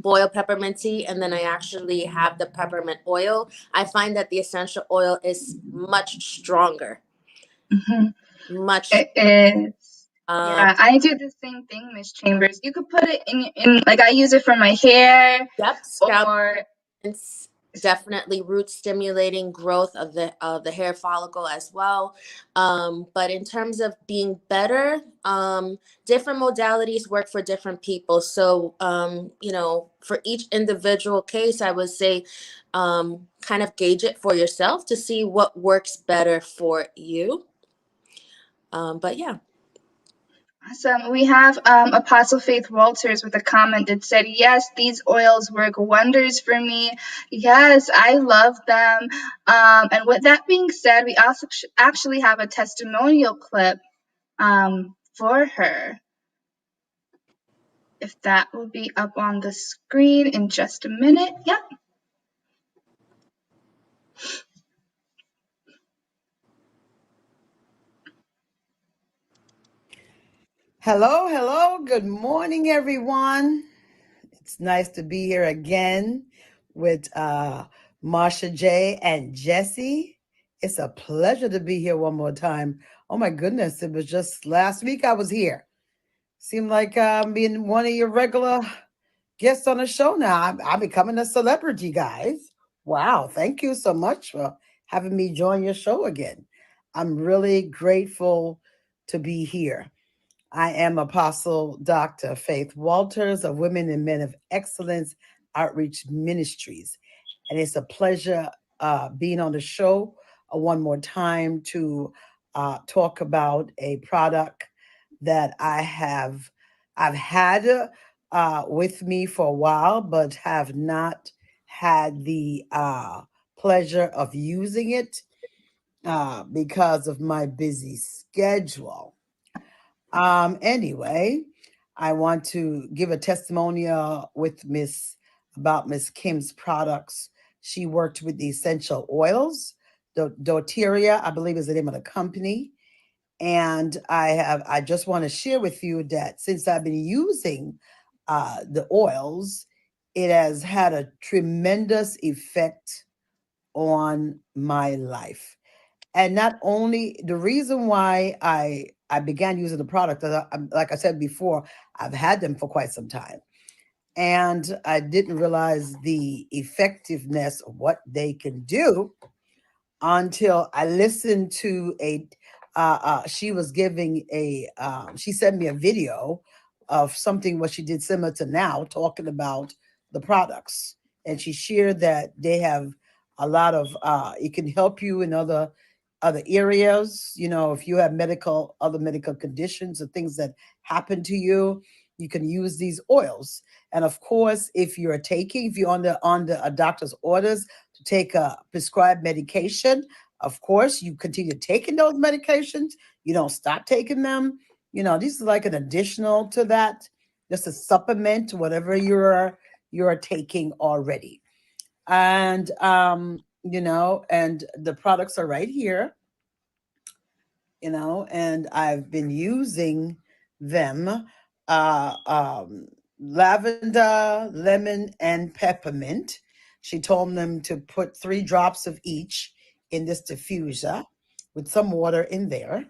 boil peppermint tea, and then I actually have the peppermint oil. I find that the essential oil is much stronger. Mm-hmm. It is. Yeah, I do the same thing, Miss Chambers. You could put it in like I use it for my hair. Yep, scalp. Or definitely root stimulating growth of the hair follicle as well. But in terms of being better, different modalities work for different people. So for each individual case, I would say kind of gauge it for yourself to see what works better for you. But yeah. Awesome. We have Apostle Faith Walters with a comment that said, yes, these oils work wonders for me. Yes, I love them. And with that being said, we also actually have a testimonial clip for her. If that will be up on the screen in just a minute. Yep. Hello. Good morning, everyone. It's nice to be here again with Marsha J. and Jesse. It's a pleasure to be here one more time. Oh my goodness, it was just last week I was here. Seemed like I'm being one of your regular guests on the show now. I'm becoming a celebrity, guys. Wow, thank you so much for having me join your show again. I'm really grateful to be here. I am Apostle Dr. Faith Walters of Women and Men of Excellence Outreach Ministries. And it's a pleasure being on the show one more time to talk about a product that I've had with me for a while, but have not had the pleasure of using it because of my busy schedule. Anyway, I want to give a testimonial with Miss Kim's products. She worked with the essential oils, doTERRA, I believe is the name of the company. And I just want to share with you that since I've been using the oils, it has had a tremendous effect on my life. And not only the reason why I began using the product, like I said before, I've had them for quite some time. And I didn't realize the effectiveness of what they can do until I listened to she was giving she sent me a video of something what she did similar to now, talking about the products. And she shared that they have a lot of, it can help you in other areas. If you have other medical conditions or things that happen to you, you can use these oils. And of course, if you're under a doctor's orders to take a prescribed medication, of course, you continue taking those medications. You don't stop taking them. This is like an additional to that, just a supplement to whatever you're taking already. And and the products are right here. And I've been using them. Lavender, lemon, and peppermint. She told them to put 3 drops of each in this diffuser with some water in there.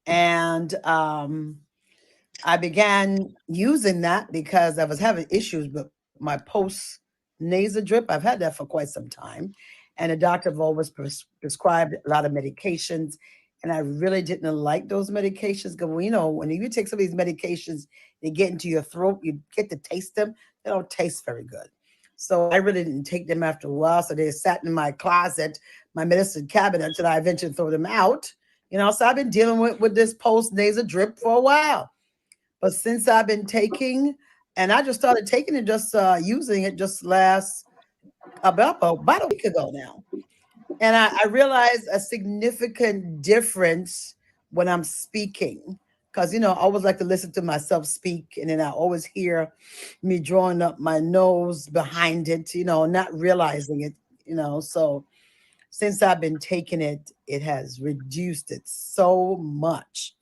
And I began using that because I was having issues with my post nasal drip. I've had that for quite some time. And the doctor have always prescribed a lot of medications. And I really didn't like those medications because, when you take some of these medications, they get into your throat, you get to taste them. They don't taste very good. So I really didn't take them after a while. So they sat in my closet, my medicine cabinet, until I eventually throw them out. So I've been dealing with this post-nasal drip for a while. But since I've been taking, and I just started taking it, just using it just about a week ago now. And I realized a significant difference when I'm speaking. Because, I always like to listen to myself speak. And then I always hear me drawing up my nose behind it, not realizing it, So since I've been taking it, it has reduced it so much.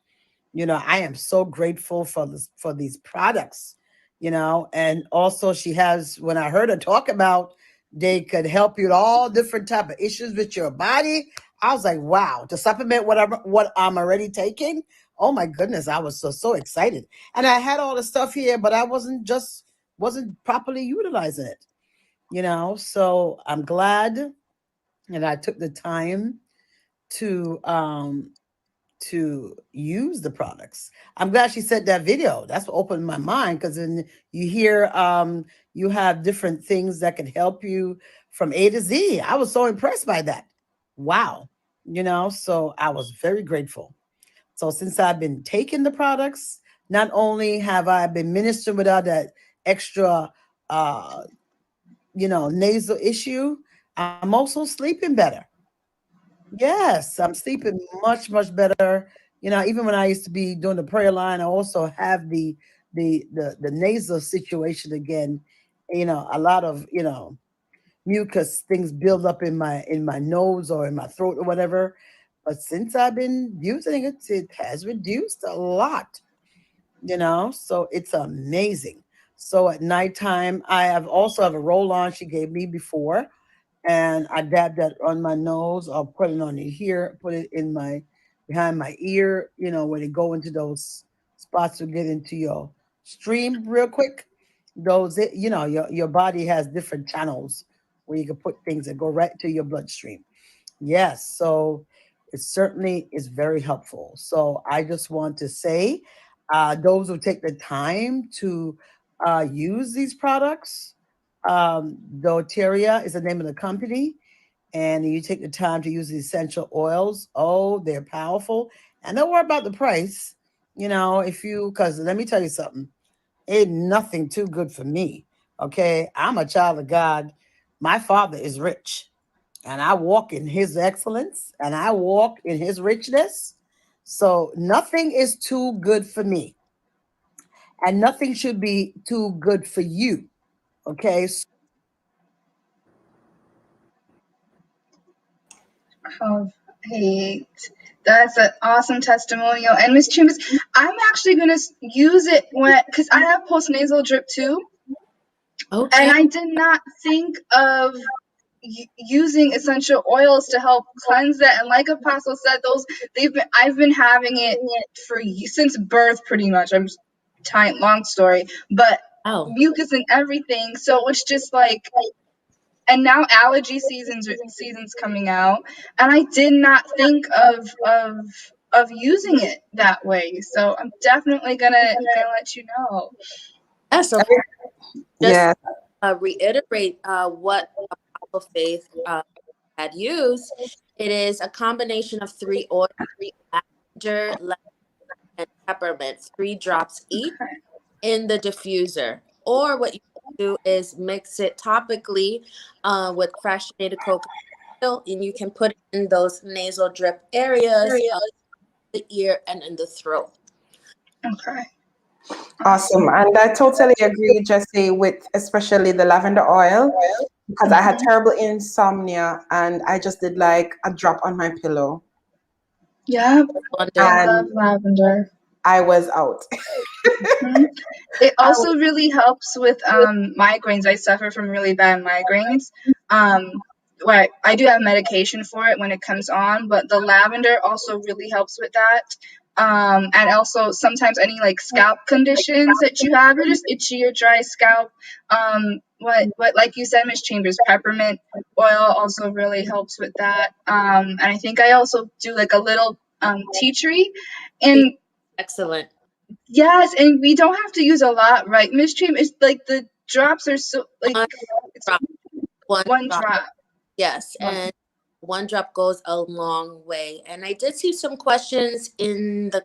I am so grateful for these products, And also she has, when I heard her talk about they could help you with all different type of issues with your body, I was like, wow, to supplement what I'm already taking. Oh my goodness, I was so excited. And I had all the stuff here, but I wasn't properly utilizing it. So I'm glad that I took the time to use the products. I'm glad she said that video. That's what opened my mind, because then you hear you have different things that can help you from A to Z. I was so impressed by that. Wow. So I was very grateful. So since I've been taking the products, not only have I been ministering without that extra nasal issue, I'm also sleeping better. Yes, I'm sleeping much, much better. Even when I used to be doing the prayer line, I also have the nasal situation again. A lot of mucus things build up in my nose or in my throat or whatever. But since I've been using it, it has reduced a lot. So it's amazing. So at nighttime, I also have a roll on she gave me before, and I dab that on my nose. I'll put it on here, put it in my behind my ear, when they go into those spots to get into your stream real quick. Your body has different channels where you can put things that go right to your bloodstream. Yes, so it certainly is very helpful. So I just want to say, those who take the time to use these products, doTERRA is the name of the company, and you take the time to use the essential oils. Oh, they're powerful, and don't worry about the price. Because let me tell you something, ain't nothing too good for me. Okay, I'm a child of God. My Father is rich, and I walk in His excellence, and I walk in His richness. So nothing is too good for me, and nothing should be too good for you. Okay. Oh, hey, that's an awesome testimonial. And Miss Chambers, I'm actually gonna use it because I have postnasal drip too. Okay. And I did not think of using essential oils to help cleanse that. And like Apostle said, I've been having it since birth, pretty much. I'm long story, but mucus and everything. So it's just like. And now allergy season's coming out, and I did not think of using it that way. So I'm definitely gonna let you know. So just reiterate what Apostle Faith had used. It is a combination of 3 oils: lavender, lemon, and peppermint, 3 drops each in the diffuser. Or what you can do is mix it topically with fractionated coconut oil, and you can put it in those nasal drip areas of the ear and in the throat. Okay. Awesome. And I totally agree, Jesse, with especially the lavender oil, because I had terrible insomnia and I just did like a drop on my pillow. Yeah, I And love lavender. I was out. It also really helps with migraines. I suffer from really bad migraines. Where I do have medication for it when it comes on, but the lavender also really helps with that. And also sometimes any like scalp conditions that you have, or just itchy or dry scalp. What like you said, Miss Chambers, peppermint oil also really helps with that. And I think I also do like a little tea tree, and excellent. Yes, and we don't have to use a lot, right, Miss Chambers? It's like the drops are so like it's one drop. Yes, and 1 drop goes a long way. And I did see some questions in the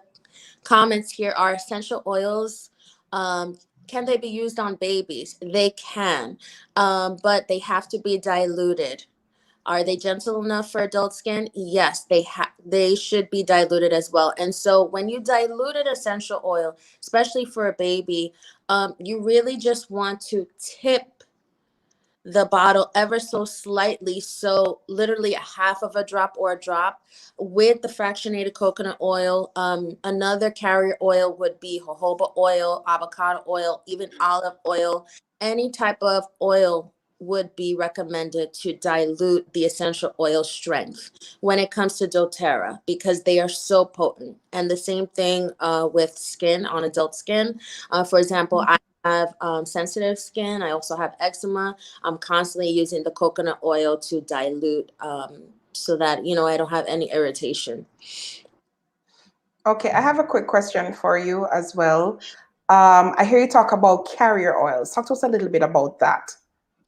comments here. Are essential oils, can they be used on babies? They can, but they have to be diluted. Are they gentle enough for adult skin? Yes, they should be diluted as well. And so when you diluted essential oil, especially for a baby, you really just want to tip the bottle ever so slightly, so literally a half of a drop or a drop with the fractionated coconut oil. Another carrier oil would be jojoba oil, avocado oil, even olive oil. Any type of oil would be recommended to dilute the essential oil strength when it comes to doTERRA, because they are so potent. And the same thing with skin, on adult skin. For example, I have sensitive skin. I also have eczema. I'm constantly using the coconut oil to dilute so that, I don't have any irritation. Okay, I have a quick question for you as well. I hear you talk about carrier oils. Talk to us a little bit about that.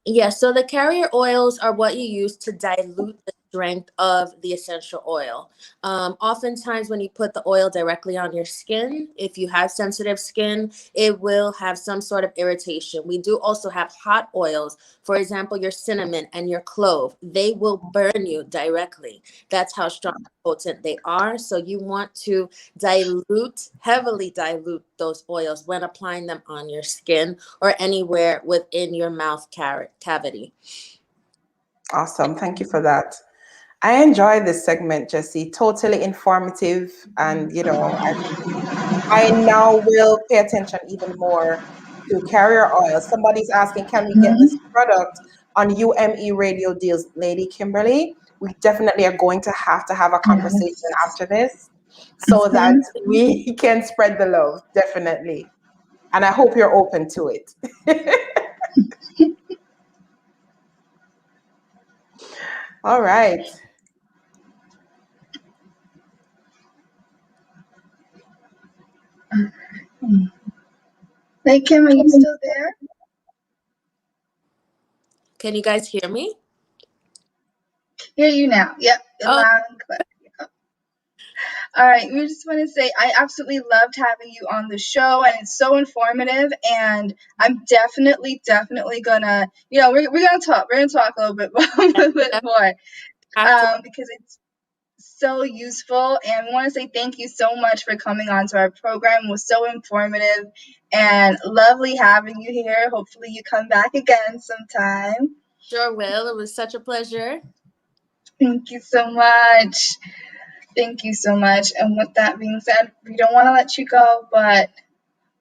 Yeah, so the carrier oils are what you use to dilute the strength of the essential oil. Oftentimes, when you put the oil directly on your skin, if you have sensitive skin, it will have some sort of irritation. We do also have hot oils. For example, your cinnamon and your clove, they will burn you directly. That's how strong and potent they are. So you want to heavily dilute those oils when applying them on your skin or anywhere within your mouth cavity. Awesome. Thank you for that. I enjoy this segment, Jessie. Totally informative. And, I now will pay attention even more to carrier oil. Somebody's asking, can we get this product on UME radio deals? Lady Kimberly, we definitely are going to have a conversation after this so that we can spread the love, definitely. And I hope you're open to it. All right. Hey, Kim, are you still there? Can you guys hear me? Hear you now. Yep, loud and clear. All right, we just want to say I absolutely loved having you on the show, and it's so informative. And I'm definitely gonna, we're gonna talk. We're gonna talk a little bit more, because it's so useful. And we want to say thank you so much for coming on to our program. It was so informative and lovely having you here. Hopefully, you come back again sometime. Sure will. It was such a pleasure. Thank you so much. Thank you so much. And with that being said, we don't want to let you go, but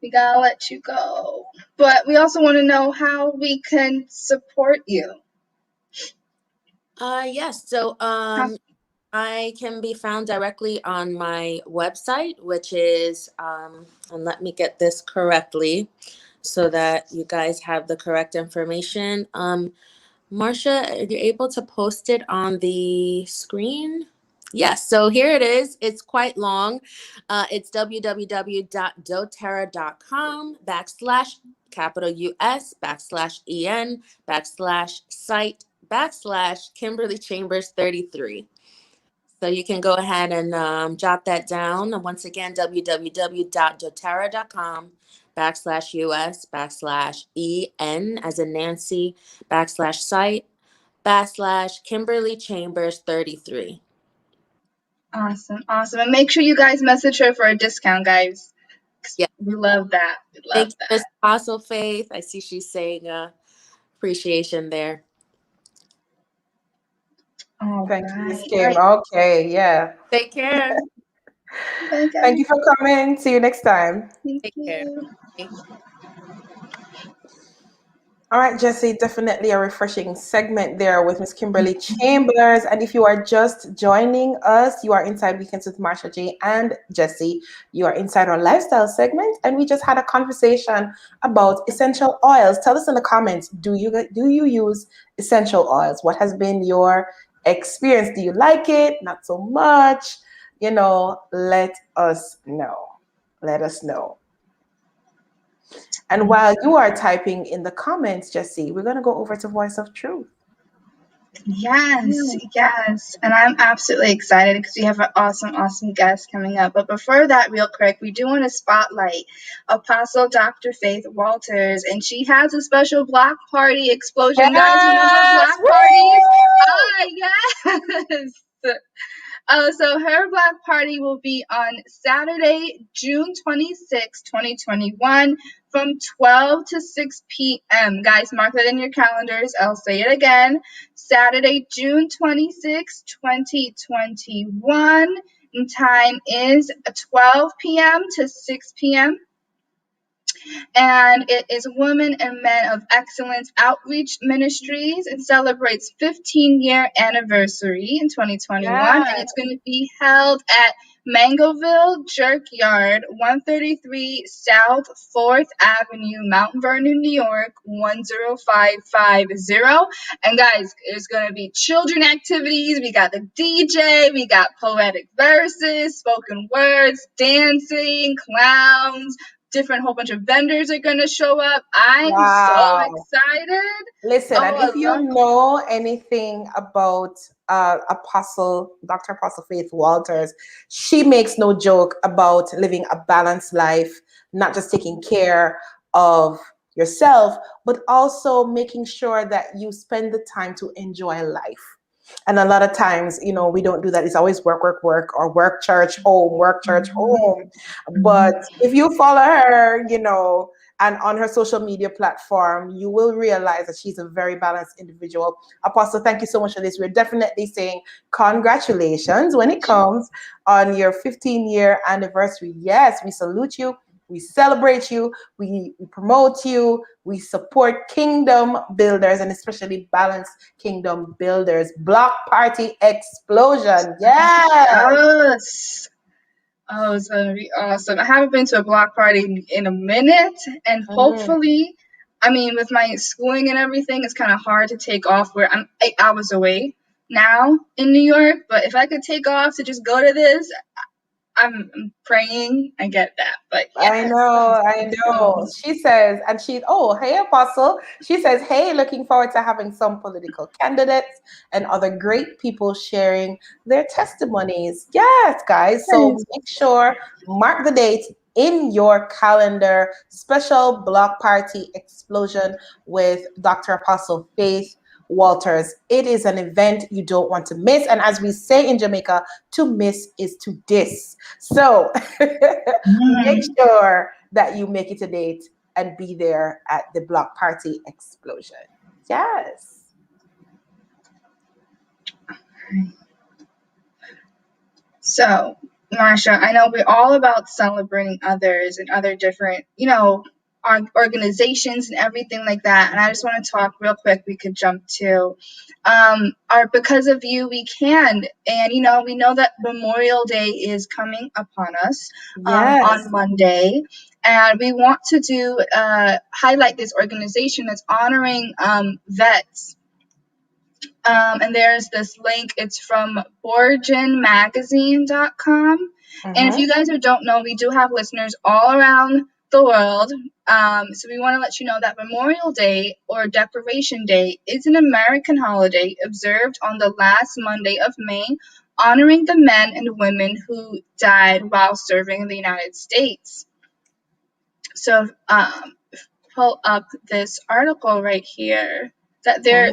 we gotta let you go. But we also want to know how we can support you. Yes. So I can be found directly on my website, which is, and let me get this correctly so that you guys have the correct information. Marsha, are you able to post it on the screen? Yes, so here it is. It's quite long. It's www.doterra.com/US/EN/site/ Kimberly Chambers 33. So you can go ahead and jot that down. And once again, www.doterra.com/US/EN as in Nancy /site/ Kimberly Chambers 33. Awesome. And make sure you guys message her for a discount, guys. Yeah, we love that. Thank you, Miss Apostle Faith. I see she's saying appreciation there. Thank you, Miss Kim. Okay, yeah. Take care. Thank you for coming. See you next time. Take care. All right, Jessie, definitely a refreshing segment there with Miss Kimberly Chambers. And if you are just joining us, you are inside Weekends with Marsha J and Jessie. You are inside our lifestyle segment, and we just had a conversation about essential oils. Tell us in the comments, do you use essential oils? What has been your experience? Do you like it? Not so much? Let us know. Let us know. And while you are typing in the comments, Jessie, we're going to go over to Voice of Truth. Yes. And I'm absolutely excited because we have an awesome guest coming up. But before that, real quick, we do want to spotlight Apostle Dr. Faith Walters. And she has a special block party explosion, guys. Remember block parties? Yes. So her block party will be on Saturday, June 26, 2021, from 12 to 6 p.m. Guys, mark that in your calendars. I'll say it again. Saturday, June 26, 2021. And time is 12 p.m. to 6 p.m. And it is Women and Men of Excellence Outreach Ministries. It celebrates 15-year anniversary in 2021, and it's going to be held at Mangoville Jerkyard, 133 South 4th Avenue, Mount Vernon, New York, 10550. And guys, there's going to be children activities. We got the DJ, we got poetic verses, spoken words, dancing, clowns, different whole bunch of vendors are going to show up. I'm so excited. Listen, Oh, and if you know anything about Dr. Apostle Faith Walters, she makes no joke about living a balanced life, not just taking care of yourself, but also making sure that you spend the time to enjoy life. And a lot of times, you know, we don't do that. It's always work, work, work, or work, church, home, work, church, home. But if you follow her, you know, and on her social media platform, you will realize that she's a very balanced individual. Apostle, thank you so much for this. We're definitely saying congratulations when it comes on your 15-year anniversary. Yes, we salute you. We celebrate you, we promote you, we support kingdom builders, and especially balanced kingdom builders. Block party explosion. Yes. Oh, it's going to be awesome. I haven't been to a block party in a minute, and hopefully, I mean, with my schooling and everything, it's kind of hard to take off where I'm 8 hours away now in New York, but if I could take off to just go to this, I'm praying I get that. But yeah. I know. She says, and hey, Apostle. She says, hey, looking forward to having some political candidates and other great people sharing their testimonies. Yes, guys. So make sure, mark the date in your calendar. Special block party explosion with Dr. Apostle Faith Walters. It is an event you don't want to miss. And as we say in Jamaica, to miss is to diss. So make sure that you make it a date and be there at the block party explosion. Yes. So, Marsha, I know we're all about celebrating others and other different, organizations and everything like that. And I just want to talk real quick. We could jump to our Because of You We Can. And, we know that Memorial Day is coming upon us on Monday. And we want to highlight this organization that's honoring vets. And there's this link. It's from BorginMagazine.com. And if you guys don't know, we do have listeners all around the world. So we want to let you know that Memorial Day or Decoration Day is an American holiday observed on the last Monday of May, honoring the men and women who died while serving in the United States. So pull up this article right here that there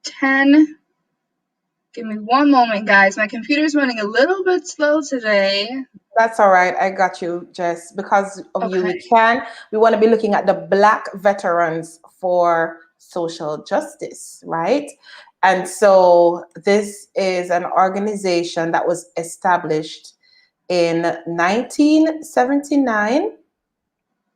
10. Give me one moment, guys. My computer's running a little bit slow today. That's all right. I got you, Jess. Because of you, we want to be looking at the Black Veterans for Social Justice, right? And so this is an organization that was established in 1979,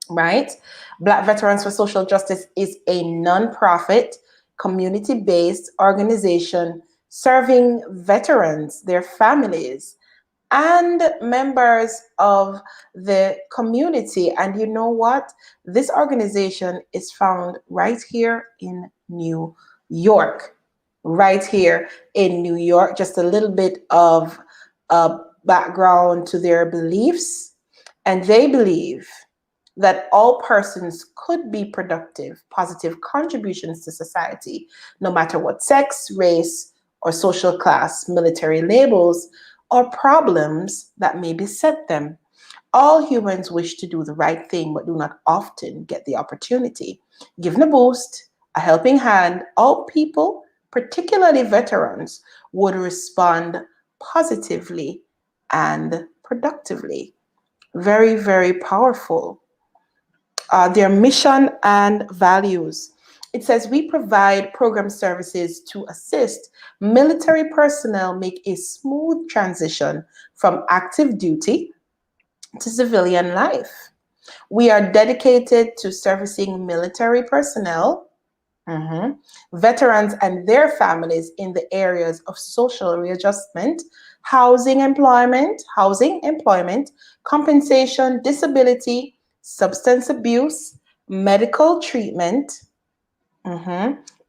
right? Black Veterans for Social Justice is a nonprofit, community-based organization serving veterans, their families, and members of the community. And you know what? This organization is found right here in New York. Right here in New York. Just a little bit of background to their beliefs. And they believe that all persons could be productive, positive contributions to society, no matter what sex, race, or social class, military labels, or problems that may beset them. All humans wish to do the right thing, but do not often get the opportunity. Given a boost, a helping hand, all people, particularly veterans, would respond positively and productively. Very, very powerful. Their mission and values. It says, we provide program services to assist military personnel make a smooth transition from active duty to civilian life. We are dedicated to servicing military personnel, veterans and their families in the areas of social readjustment, housing, employment, compensation, disability, substance abuse, medical treatment,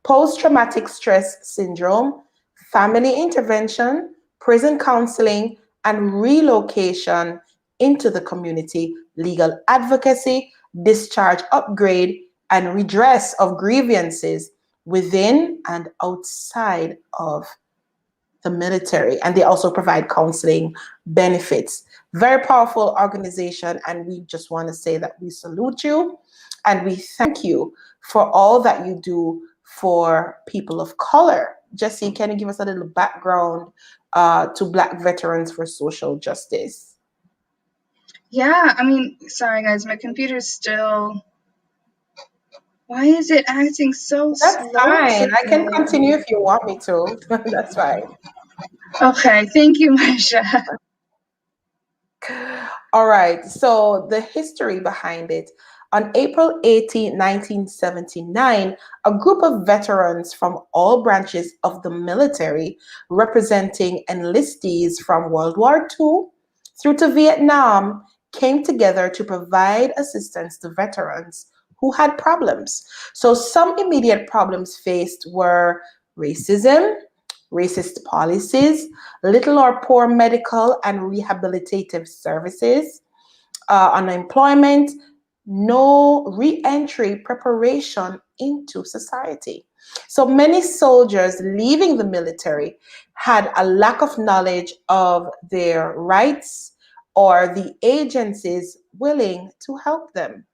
post-traumatic stress syndrome, family intervention, prison counseling, and relocation into the community, legal advocacy, discharge upgrade, and redress of grievances within and outside of the military. And they also provide counseling benefits. Very powerful organization, and we just want to say that we salute you and we thank you for all that you do for people of color. Jesse, can you give us a little background to Black Veterans for Social Justice? Yeah, I mean, sorry guys, my computer's still. Why is it acting so slow? That's fine. I can continue if you want me to. That's fine. Okay, thank you, Marsha. All right, so the history behind it. On April 18, 1979, a group of veterans from all branches of the military, representing enlistees from World War II through to Vietnam, came together to provide assistance to veterans who had problems. So some immediate problems faced were racism, racist policies, little or poor medical and rehabilitative services, unemployment, no re-entry preparation into society. So many soldiers leaving the military had a lack of knowledge of their rights or the agencies willing to help them.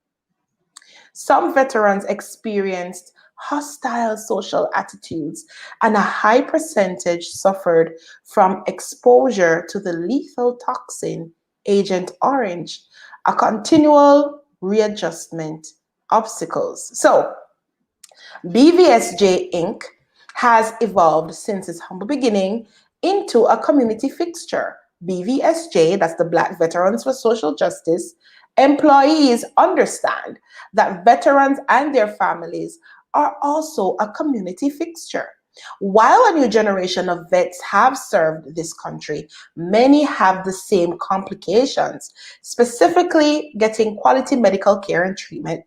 Some veterans experienced hostile social attitudes, and a high percentage suffered from exposure to the lethal toxin Agent Orange, a continual readjustment obstacles. So, BVSJ Inc. has evolved since its humble beginning into a community fixture. BVSJ, that's the Black Veterans for Social Justice, employees understand that veterans and their families are also a community fixture. While a new generation of vets have served this country, many have the same complications, specifically getting quality medical care and treatment,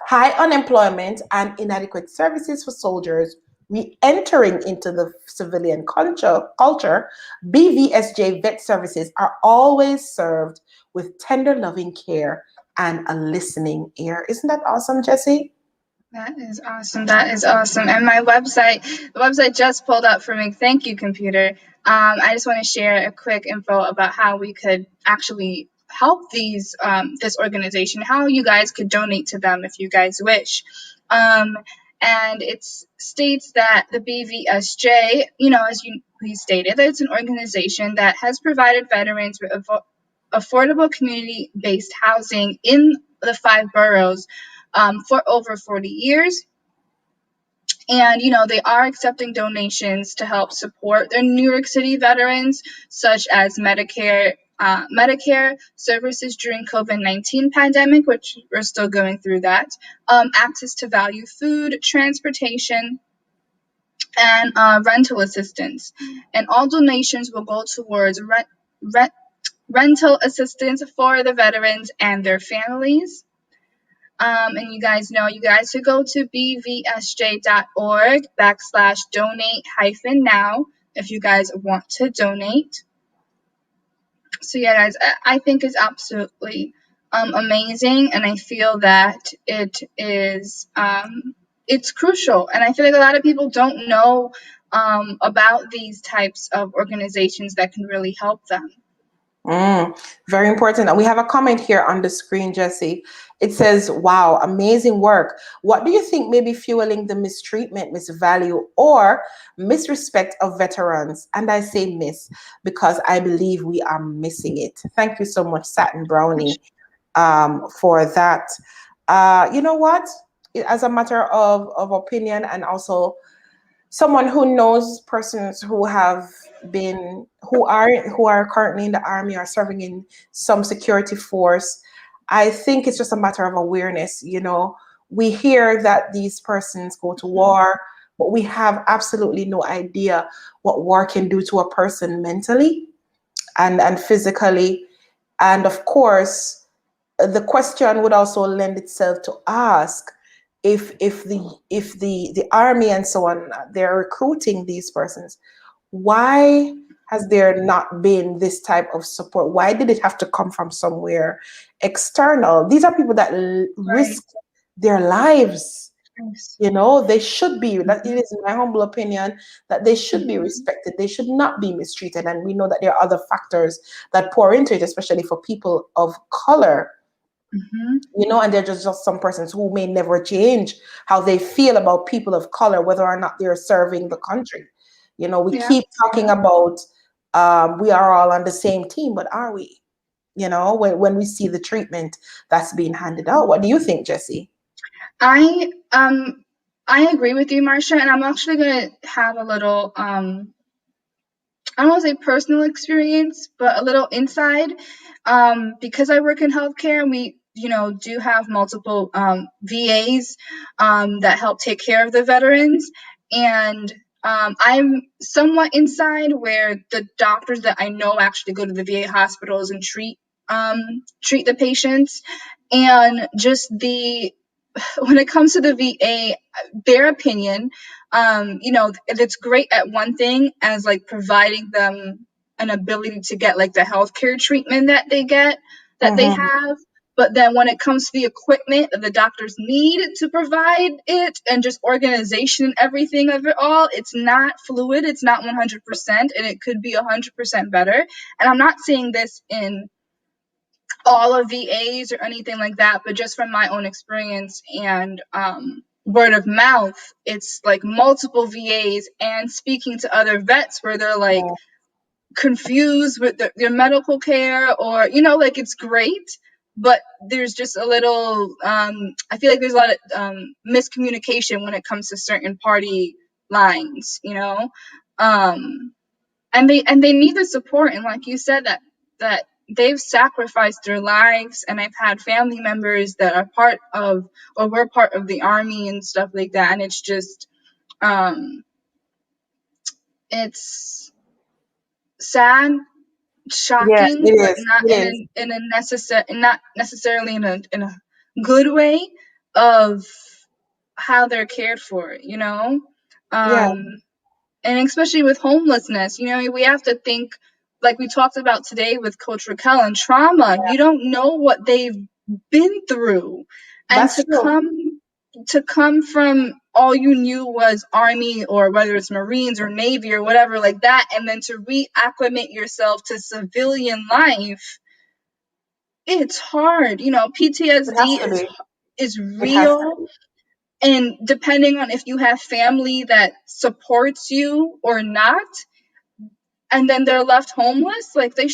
high unemployment, and inadequate services for soldiers re-entering into the civilian culture. BVSJ vet services are always served with tender, loving care and a listening ear. Isn't that awesome, Jesse? That is awesome. That is awesome. And the website just pulled up for me. Thank you, computer. I just want to share a quick info about how we could actually help this organization, how you guys could donate to them if you guys wish. And it states that the BVSJ, as we stated, that it's an organization that has provided veterans with affordable community-based housing in the 5 boroughs for over 40 years. And, they are accepting donations to help support their New York City veterans, such as Medicare services during COVID-19 pandemic, which we're still going through that, access to value food, transportation, and rental assistance. And all donations will go towards rental assistance for the veterans and their families. And you guys should go to bvsj.org/donate-now if you guys want to donate. So yeah, guys, I think it's absolutely amazing, and I feel that it is it's crucial, and I feel like a lot of people don't know about these types of organizations that can really help them. Very important. And we have a comment here on the screen, Jesse. It says, wow, amazing work. What do you think may be fueling the mistreatment, misvalue, or misrespect of veterans? And I say miss because I believe we are missing it. Thank you so much, Satin Brownie, for that. You know what? As a matter of opinion, and also someone who knows persons who have been, who are currently in the army or serving in some security force, I think it's just a matter of awareness. We hear that these persons go to war but we have absolutely no idea what war can do to a person mentally and physically. And of course, the question would also lend itself to ask if the army and so on, they're recruiting these persons, why has there not been this type of support? Why did it have to come from somewhere external? These are people that risk their lives. You know, they should be, that it is my humble opinion, that they should be respected. They should not be mistreated. And we know that there are other factors that pour into it, especially for people of color. You know, and they're just some persons who may never change how they feel about people of color, whether or not they're serving the country. You know, we keep talking about we are all on the same team, but are we? You know, when we see the treatment that's being handed out. What do you think, Jessie? I agree with you, Marsha, and I'm actually gonna have a little I don't want to say personal experience, but a little inside, because I work in healthcare, and we, do have multiple VAs that help take care of the veterans, and I'm somewhat inside where the doctors that I know actually go to the VA hospitals and treat the patients, and just when it comes to the VA, their opinion, it's great at one thing as like providing them an ability to get like the healthcare treatment that they have. But then when it comes to the equipment that the doctors need to provide it and just organization and everything of it all, it's not fluid. It's not 100%, and it could be 100% better. And I'm not saying this in all of VAs or anything like that, but just from my own experience and word of mouth, it's like multiple VAs and speaking to other vets where they're like confused with their medical care, or like it's great, but there's just a little I feel like there's a lot of miscommunication when it comes to certain party lines, and they need the support, and like you said, that they've sacrificed their lives, and I've had family members that are part of or were part of the army and stuff like that, and it's just it's sad, shocking, but not necessarily in a good way of how they're cared for, and especially with homelessness, we have to think, like we talked about today with Coach Racquel, and trauma. You don't know what they've been through, and to come from all you knew was Army, or whether it's Marines or Navy or whatever like that, and then to reacclimate yourself to civilian life, it's hard. PTSD is real. And depending on if you have family that supports you or not, and then they're left homeless, like they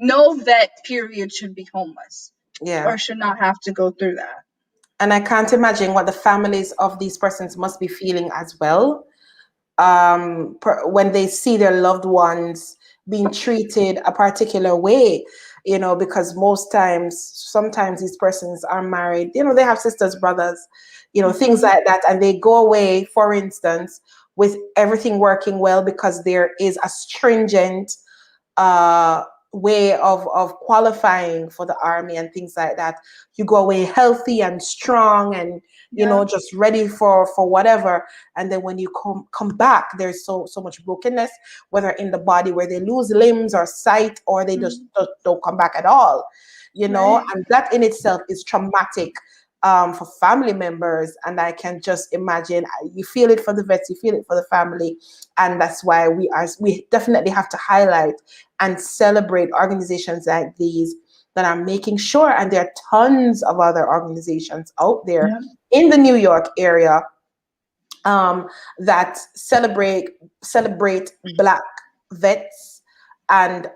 know that period should be homeless, or should not have to go through that. And I can't imagine what the families of these persons must be feeling as well, when they see their loved ones being treated a particular way, because sometimes these persons are married, they have sisters, brothers, things like that, and they go away, for instance, with everything working well, because there is a stringent way of qualifying for the army and things like that. You go away healthy and strong and just ready for whatever, and then when you come back, there's so much brokenness, whether in the body where they lose limbs or sight, or they just don't come back at all, and that in itself is traumatic for family members. And I can just imagine, you feel it for the vets, you feel it for the family, and that's why we definitely have to highlight and celebrate organizations like these that are making sure, and there are tons of other organizations out there in the New York area that celebrate Black vets, and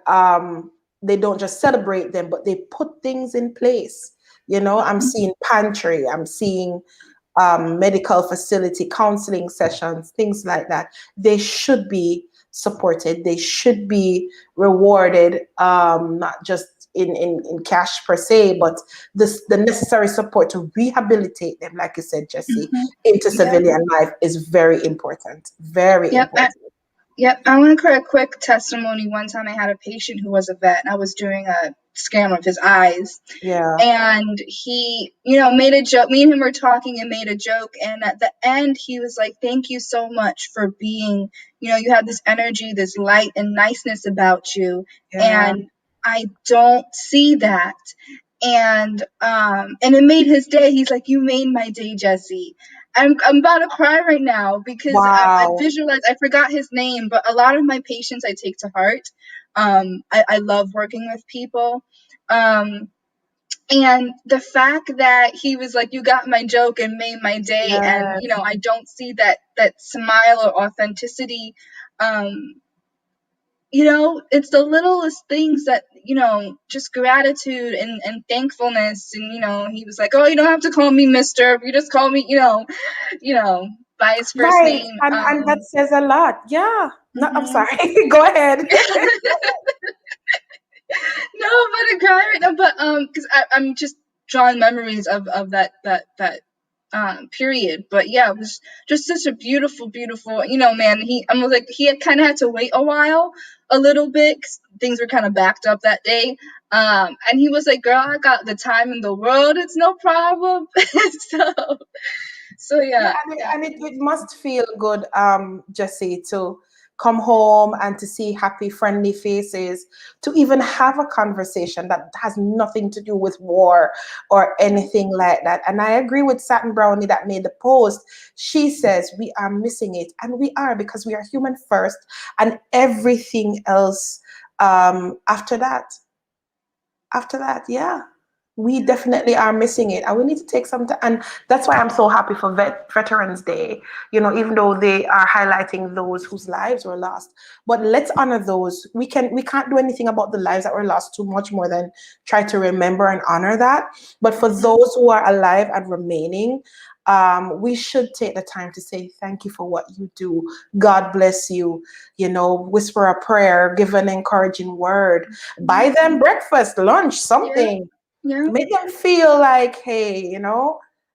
they don't just celebrate them, but they put things in place. I'm seeing pantry, I'm seeing medical facility, counseling sessions, things like that. They should be supported. They should be rewarded, not just in cash per se, but the necessary support to rehabilitate them, like you said, Jesse, into civilian life is very important. Very important. Yep, I want to create a quick testimony. One time I had a patient who was a vet, and I was doing a scan of his eyes. Yeah. And he, made a joke. Me and him were talking and made a joke. And at the end, he was like, "Thank you so much for being, you have this energy, this light and niceness about you. Yeah. And I don't see that." And it made his day. He's like, "You made my day, Jesse." I'm about to cry right now because I visualized, I forgot his name, but a lot of my patients I take to heart. I love working with people. And the fact that he was like, "You got my joke and made my day." Yes. And, I don't see that smile or authenticity. It's the littlest things that, just gratitude and thankfulness. And, he was like, "Oh, you don't have to call me Mister. You just call me, by his first name." And that says a lot. Yeah. No, I'm sorry. Go ahead. No, I'm gonna cry right now, but because I'm just drawing memories of that period. But yeah, it was just such a beautiful, man. He had kind of had to wait a little bit, 'cause things were kind of backed up that day. And he was like, "Girl, I got the time in the world. It's no problem." So yeah. And it must feel good, Jesse, to come home and to see happy, friendly faces, to even have a conversation that has nothing to do with war or anything like that. And I agree with Satin Brownie that made the post. She says we are missing it, and we are, because we are human first, and everything else after that, yeah. We definitely are missing it, and we need to take some time. And that's why I'm so happy for Veterans Day, even though they are highlighting those whose lives were lost. But let's honor those. We can't do anything about the lives that were lost too much more than try to remember and honor that. But for those who are alive and remaining, we should take the time to say thank you for what you do. God bless you. Whisper a prayer, give an encouraging word, buy them breakfast, lunch, something. Yeah. Make them feel like, hey,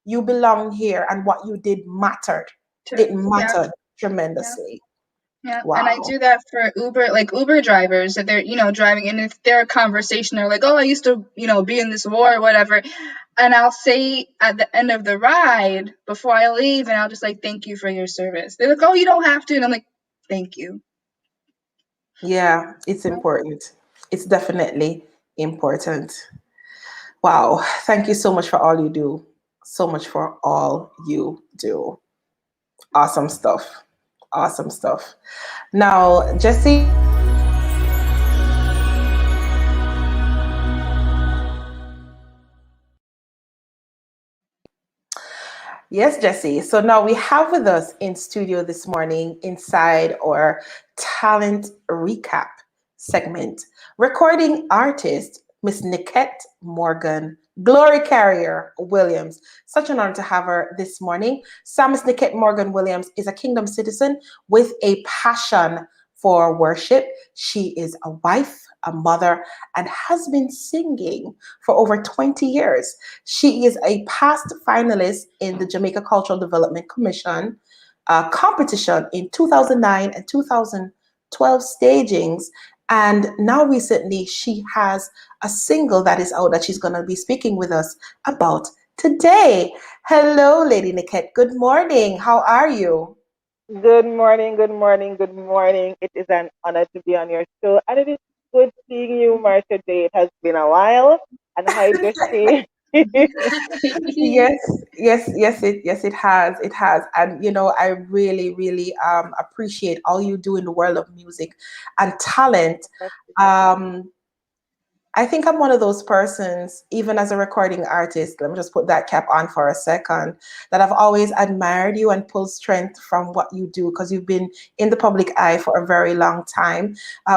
you belong here, and what you did mattered. It mattered tremendously. Yeah. Wow. And I do that for Uber drivers, that they're, driving, and if they're a conversation, they're like, "Oh, I used to, be in this war," or whatever. And I'll say at the end of the ride, before I leave, and I'll just like, "Thank you for your service." They're like, "Oh, you don't have to." And I'm like, "Thank you." Yeah, it's important. It's definitely important. Wow. Thank you so much for all you do. So much for all you do. Awesome stuff. Awesome stuff. Now, Jesse. Yes, Jesse. So now we have with us in studio this morning, inside our talent recap segment, recording artist Miss Nickette Morgan, Glory Carrier Williams. Such an honor to have her this morning. Miss Nickette Morgan Williams is a Kingdom citizen with a passion for worship. She is a wife, a mother, and has been singing for over 20 years. She is a past finalist in the Jamaica Cultural Development Commission competition in 2009 and 2012 stagings. And now recently she has a single that is out that she's going to be speaking with us about today. Hello, Lady Nickette. Good morning. How are you? Good morning, good morning, good morning. It is an honor to be on your show, and it is good seeing you, Marsha Day. It has been a while, and hi, Jesse. Yes, it has, and I really, really appreciate all you do in the world of music and talent. I think I'm one of those persons, even as a recording artist, let me just put that cap on for a second, that I've always admired you and pulled strength from what you do, because you've been in the public eye for a very long time.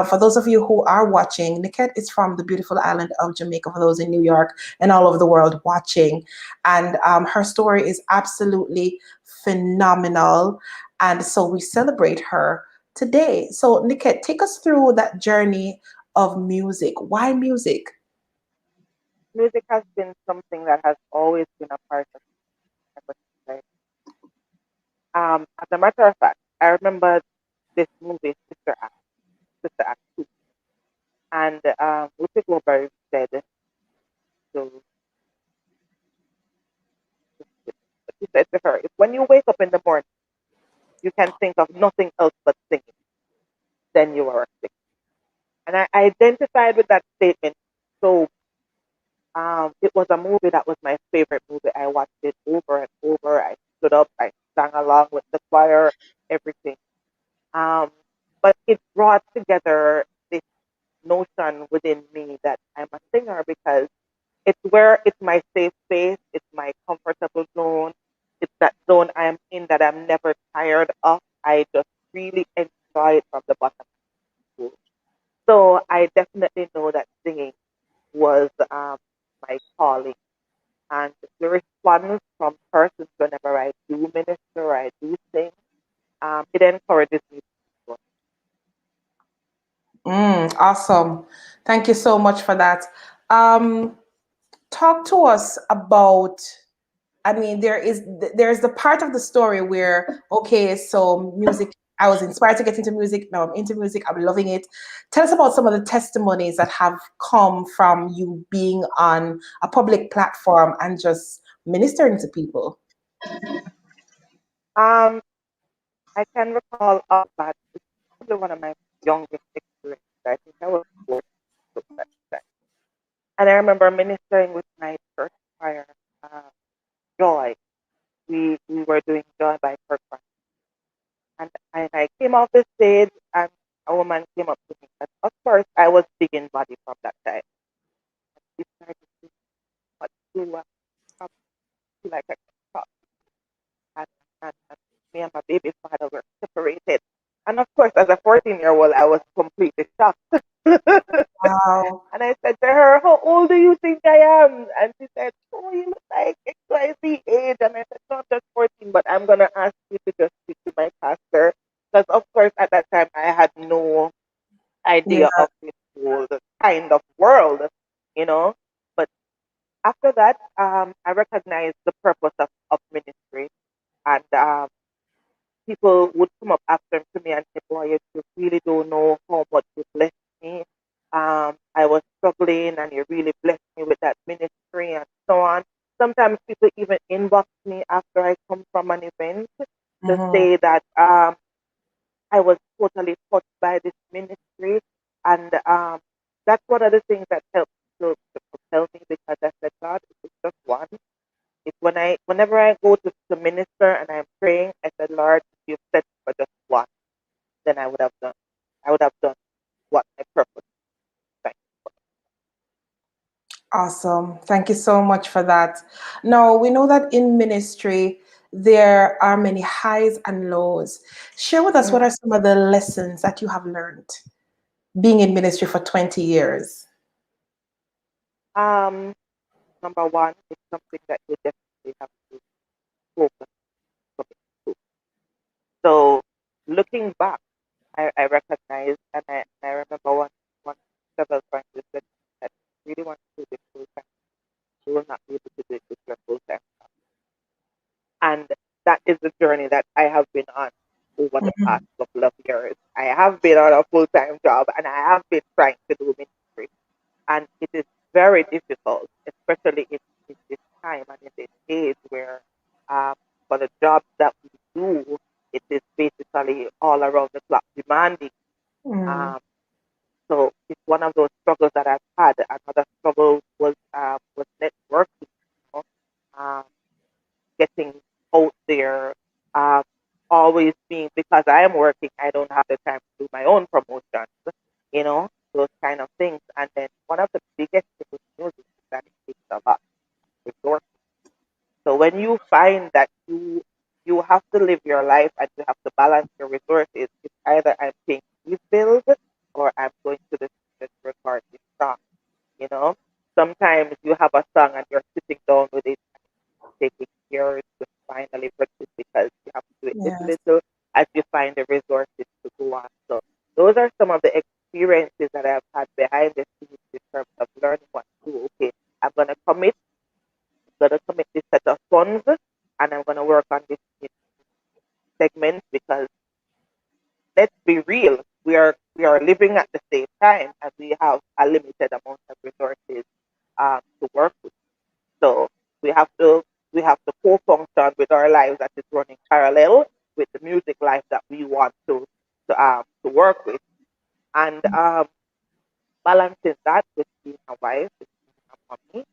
For those of you who are watching, Nickette is from the beautiful island of Jamaica, for those in New York and all over the world watching. And her story is absolutely phenomenal. And so we celebrate her today. So Nickette, take us through that journey of music. Why music? music has been something that has always been a part of my life. As a matter of fact, I remember this movie, Sister Act 2, and Whoopi Goldberg said, so she said to her, if when you wake up in the morning, you can think of nothing else but singing, then you are a singer. And I identified with that statement. So it was a movie that was my favorite movie. I watched it over and over. I stood up, I sang along with the choir, everything. Um, but it brought together this notion within me that I'm a singer because it's my safe space, it's my comfortable zone, it's that zone I'm in that I'm never tired of. I just really enjoy it from the bottom of my soul. So I definitely know that singing was my calling. And the response from persons whenever I do minister or I do sing, it encourages me to Awesome. Thank you so much for that. Um, Talk to us about, I mean, there's the part of the story where, okay, so music, I was inspired to get into music. Now I'm into music. I'm loving it. Tell us about some of the testimonies that have come from you being on a public platform and just ministering to people. I can recall of that. It's probably one of my youngest experiences. I think I was 14 at that time. And I remember ministering with my church choir, Joy. We were doing Joy by Kirk Franklin. And I came off the stage and a woman came up to me. And of course, I was digging body from that time. And she started to say, what you want? Like I can talk. And me and my baby father were separated. And of course, as a 14-year-old, I was completely shocked. Wow. And I said to her, how old do you think I am? And she said, oh, you look like XYZ age. And I said, no, I'm just 14, but I'm going to ask you to just speak to my pastor. Because, of course, at that time, I had no idea Yeah. of this whole kind of world, you know. But after that, I recognized the purpose of ministry. And people would come up after to me and say, boy, you really don't know how much you blessed me. I was struggling and you really blessed me with that ministry and so on. Sometimes people even inbox me after I come from an event to say that I was totally touched by this ministry. And that's one of the things that helped to propel me because I said, God, it's just one. It's whenever I go to minister and I'm praying, I said, Lord, if you've set me for just one, then I would have done what my purpose is. Awesome. Thank you so much for that. Now, we know that in ministry, there are many highs and lows. Share with us what are some of the lessons that you have learned being in ministry for 20 years? Number one, it's something that you definitely have to focus on. So looking back, I recognize and I remember one several times you said that you really want to do this full time, you will not be able to do it with your full time. And that is the journey that I have been on over the past couple of years. I have been on a full time job and I have been trying to do ministry. And it is very difficult, especially in this time and in this age where for the jobs that we do, it is basically all around the clock demanding. So it's one of those struggles that I've had. Another struggle was networking, you know, getting out there, um, always being because I am working, I don't have the time to do my own promotions, you know, those kind of things. And then one of the biggest things with music is that it takes a lot of resources. So when you find that you have to live your life and you have to balance your resources, it's either I'm paying these bills or I'm going to the studio to record this song. You know, sometimes you have a song and you're sitting down with it, taking years to finally produce because you have to do it little Yes. little as you find the resources to go on. So those are some of the experiences that I've had behind the scenes in terms of learning what to do. Okay, I'm gonna work on this segment because let's be real, we are living at the same time and we have a limited amount of resources to work with. So we have to co-function with our lives that is running parallel with the music life that we want to work with, and balancing that with being a wife, with being a mommy.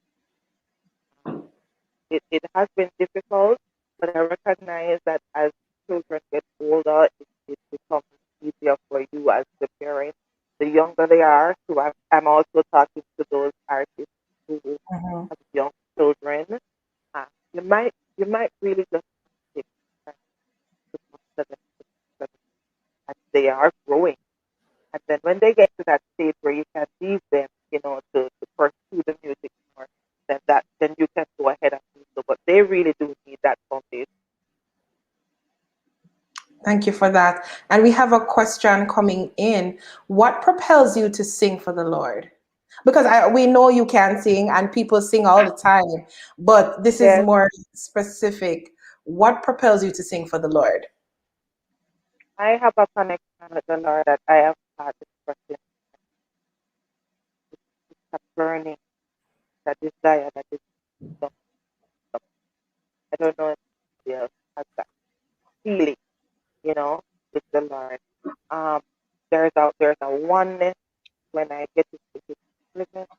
It has been difficult, but I recognize that as children get older, it becomes easier for you as the parent. The younger they are, so I'm also talking to those artists who have young children. You might really just take time to consider them as they are growing. And then when they get to that stage where you can leave them, to pursue the music more, then you can go ahead and do so. But they really do need that foundation. Thank you for that. And we have a question coming in. What propels you to sing for the Lord? Because we know you can sing and people sing all the time, but this is Yes. more specific. What propels you to sing for the Lord? I have a connection with the Lord that I have had this person. It's a burning, that desire that is not stop. I don't know if anybody else has that feeling, with the Lord. Um, there's a oneness when I get into His presence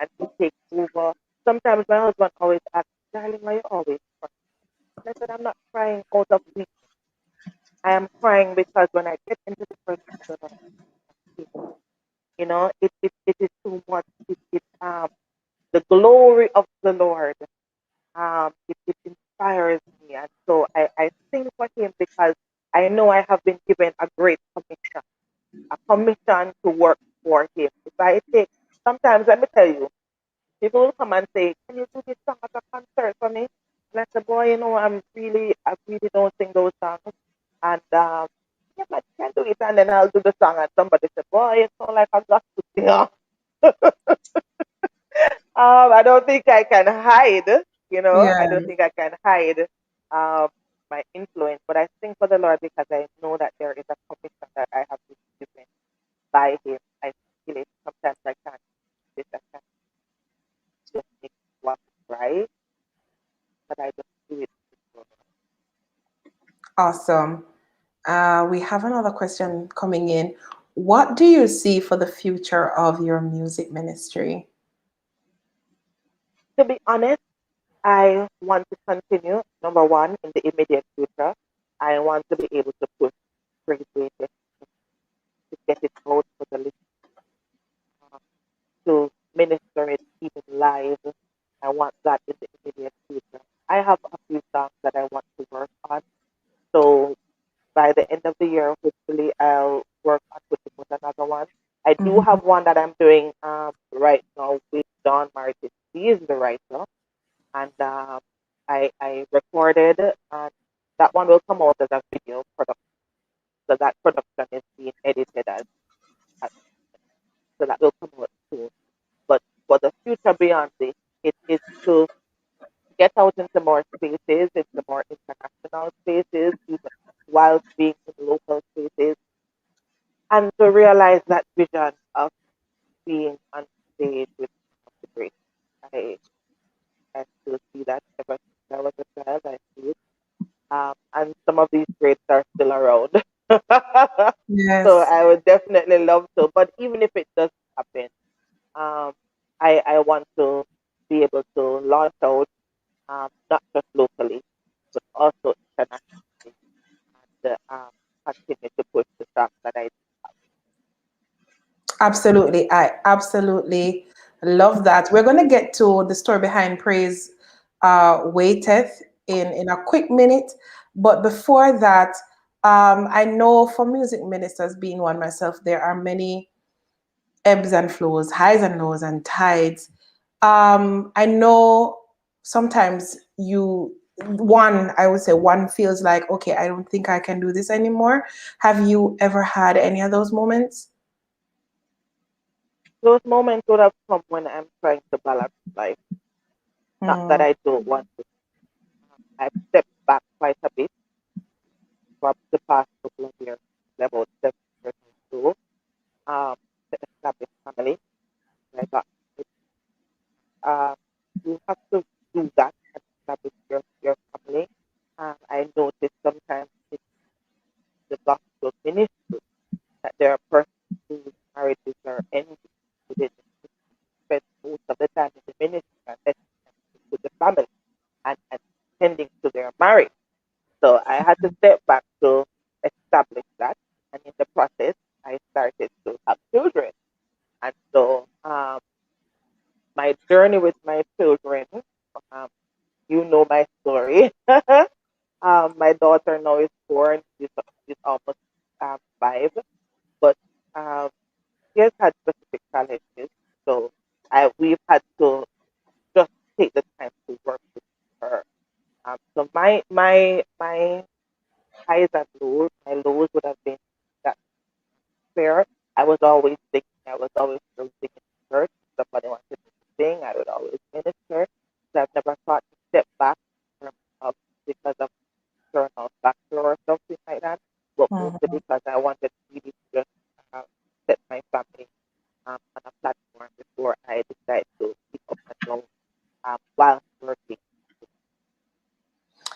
and He takes over. Sometimes my husband always asks, "Darling, why you always crying?" And I said, "I'm not crying out of weakness. I am crying because when I get into the presence of the Lord, it is too much. The glory of the Lord. It inspires me, and so I sing for Him because I know I have been given a great commission, a commission to work for Him. If I take, sometimes let me tell you, people will come and say, "Can you do this song at a concert for me?" And I say, "Boy, I really don't sing those songs." And yeah, but you can do it, and then I'll do the song, and somebody said, "Boy, it sounds like a gospel singer." I don't think I can hide, I Yeah. don't think I can hide my influence, but I sing for the Lord because I know that there is a commission that I have been given by Him. I feel it. Sometimes I can't do it. I can't just make what is right, but I just do it. Awesome. We have another question coming in. What do you see for the future of your music ministry? To be honest, I want to continue, number one, in the immediate future. I want to be able to push Praise Waiteth, to get it out for the listeners, to minister it even live. I want that in the immediate future. I have a few songs that I want to work on. So by the end of the year, hopefully I'll work on putting with another one. I do have one that I'm doing right now with Don Martin. He is the writer, and I recorded, and that one will come out as a video production. So that production is being edited as so that will come out soon. But for the future beyond this, it is to get out into more spaces, into more international spaces, even whilst being in local spaces, and to realize that vision of being on stage with the great. I, I still see that ever since I was a child. I see it. And some of these greats are still around. So Yes. I would definitely love to. But even if it doesn't happen, um, I want to be able to launch out, not just locally, but also internationally, and continue to push the songs that I have. Absolutely. I absolutely love that. We're going to get to the story behind Praise Waiteth in a quick minute. But before that, I know for music ministers, being one myself, there are many ebbs and flows, highs and lows, and tides. I know sometimes I would say one feels like, okay, I don't think I can do this anymore. Have you ever had any of those moments? Those moments would have come when I'm trying to balance life. Not that I don't want to. I've stepped back I notice sometimes in the gospel ministry that there are persons whose marriages are ending within the spend most of the time in the ministry and less time with the family and tending to their marriage. So I had to step back to establish that. And in the process, I started to have children. And so my journey with my children, um, you know my story. My daughter now is 4 and she's almost 5. But she has had specific challenges. So we've had to just take the time to work with her. So my highs and lows, my lows would have been that fair. I was always singing. I was always still singing in church. Somebody wanted me to sing. I would always minister. So I've never thought to step back in terms of because of external factor or something like that. But mostly because I wanted really to just set my family on a platform before I decide to pick up and go while working.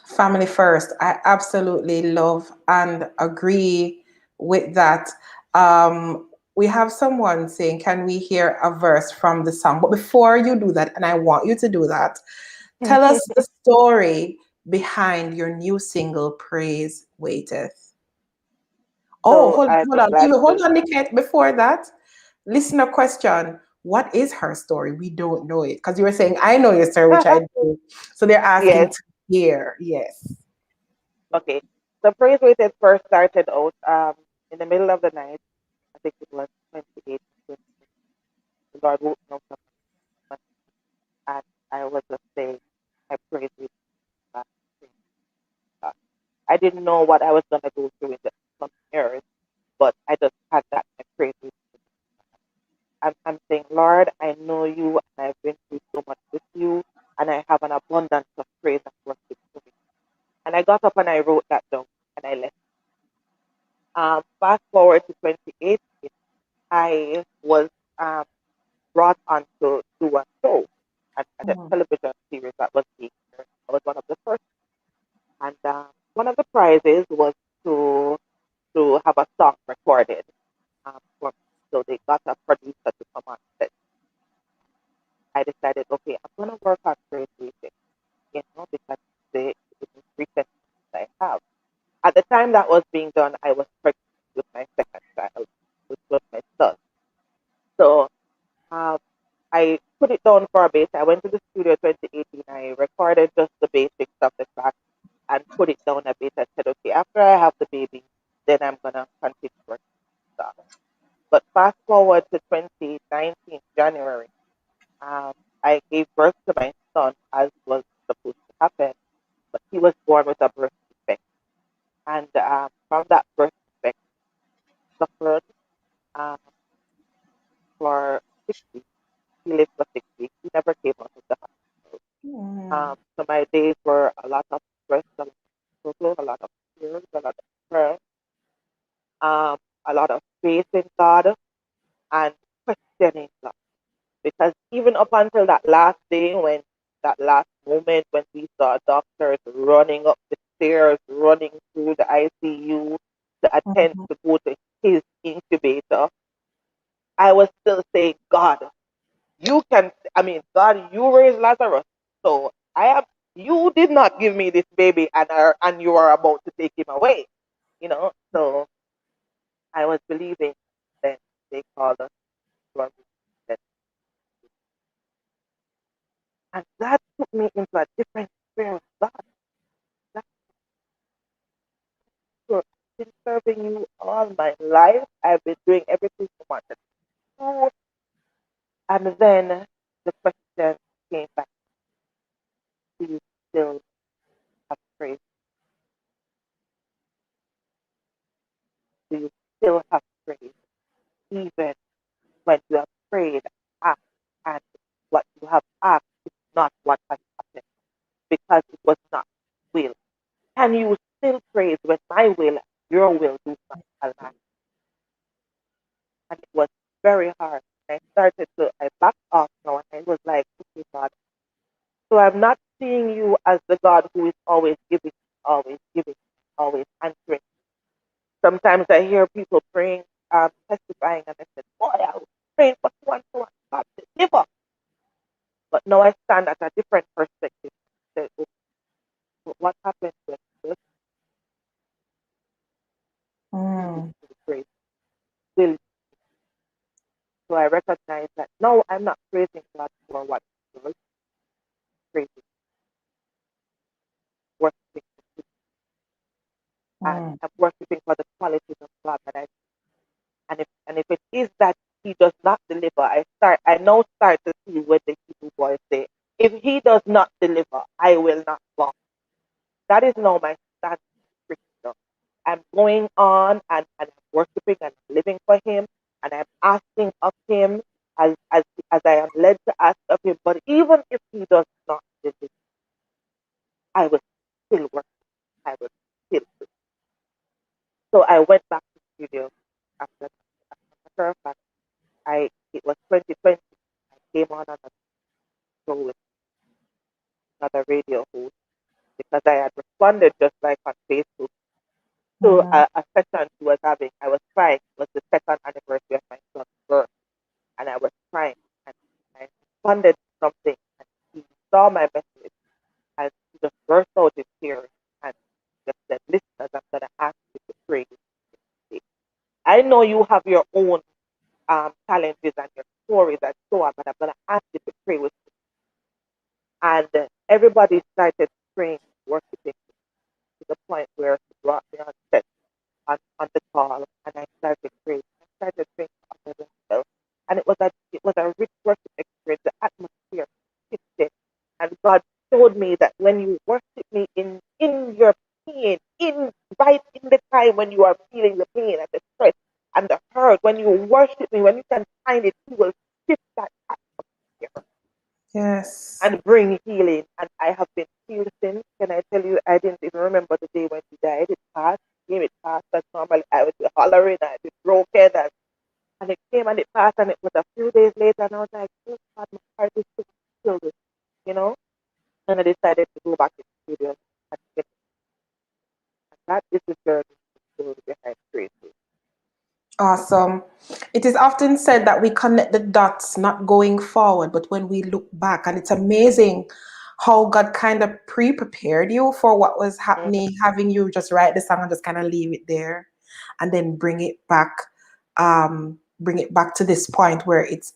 Family first. I absolutely love and agree with that. We have someone saying, can we hear a verse from the song? But before you do that, and I want you to do that, tell us the story behind your new single, Praise Waiteth. Oh, So I'd hold be on. glad Hold to. on, Nickette. Before that, listener question. What is her story? We don't know it. Because you were saying, I know your story, which I do. So they're asking Yes. to hear. Yes. Okay. So Praise Waiteth first started out in the middle of the night. I think it was 28. The Lord woke me up from my sleep, and I was just saying, I praise you, God. Praise God. I didn't know what I was going to go through in the coming years, but I just had that I praise you. I'm saying, Lord, I know you, and I've been through so much with you, and I have an abundance of praise and worship for you. And I got up and I wrote that down, and I left. Fast forward to 2018, I was brought on to do a show at a television series that was being aired. I was one of the first, and one of the prizes was to have a song recorded for me. So they got a producer to come on set. I decided, okay, I'm gonna work on Praise Music, because the most recent that I have. At the time that was being done, I was pregnant with my second child, which was my son. So I put it down for a bit. I went to the studio 2018. I recorded just the basics of the track and put it down a bit. I said, okay, after I have the baby, then I'm gonna continue working on stuff. But fast forward to 2019 January, I gave birth to my son as was supposed to happen, but he was born with a birth defect, and from that birth defect, suffered um, for 6 weeks. He lived for 6 weeks. He never came out of the hospital. So my days were a lot of stress, a lot of struggle, a lot of tears, a lot of prayer, a lot of faith in God, and questioning God. Because even up until that last day, when that last moment when we saw doctors running up the stairs, running through the ICU to attempt to go to his incubator, I was still saying, God, you can, I mean, God, you raised Lazarus. So you did not give me this baby and you are about to take him away, So I was believing. Then they called us to our meeting, and that took me into a different sphere of God. That's true. I've been serving you all my life. I've been doing everything you wanted to do. And then the question came back, do you still have praise? Do you still have praise? Even when you have prayed, asked, and what you have asked is not what has happened because it was not will. Can you still praise when my will, your will do not align? And it was very hard. I backed off now and I was like, okay, God, so I'm not seeing you as the God who is always giving. always giving, always answering. Sometimes I hear people praying, testifying, and I said, boy, I was praying for so and God deliver. But now I stand at a different perspective. Say, "Oh, but what happened when this grace will?" So I recognize that no, I'm not praising God for what He was praising, worshiping, and I'm worshiping for the qualities of God that I. And if it is that He does not deliver, I now start to see what the Hebrew boys say. If He does not deliver, I will not walk. That is now my stand. I'm going on and I'm worshiping and living for Him, and I'm asking of Him as I am led to ask of Him. But even if He does not deliver, I will still work. I will still pray. So I went back to the studio after that. As a matter of fact, it was 2020. I came on another show with another radio host because I had responded just like on Facebook to a session she was having. I was crying. It was the second anniversary of my son's birth, and I was crying. And I responded to something, and he saw my message, and he just burst out in tears and just said, "Listeners, I'm going to ask you to pray with me. I know you have your own challenges and your stories and so on, but I'm going to ask you to pray with me." And everybody started praying, worshiping to the point where he brought me on set on the call, and I started praying. I started praying for others as well. And it was a rich worship experience. The atmosphere shifted. And God showed me that when you worship me in your pain, right in the time when you are feeling the pain and the stress and the hurt, when you worship me, when you can find it, He will shift that atmosphere. Yes. And bring healing. And I have been healed since. Can I tell you, I didn't even remember the day when he died. It passed. It passed. That's normally I would be hollering, I'd be broken, and it came and it passed, and it was a few days later, and I was like, oh God, my heart is still this, you know? And I decided to go back to the studio and get it. And that is the journey, the story behind Crazy. Awesome. It is often said that we connect the dots not going forward, but when we look back, and it's amazing how God kind of pre-prepared you for what was happening, having you just write the song and just kind of leave it there, and then bring it back to this point where it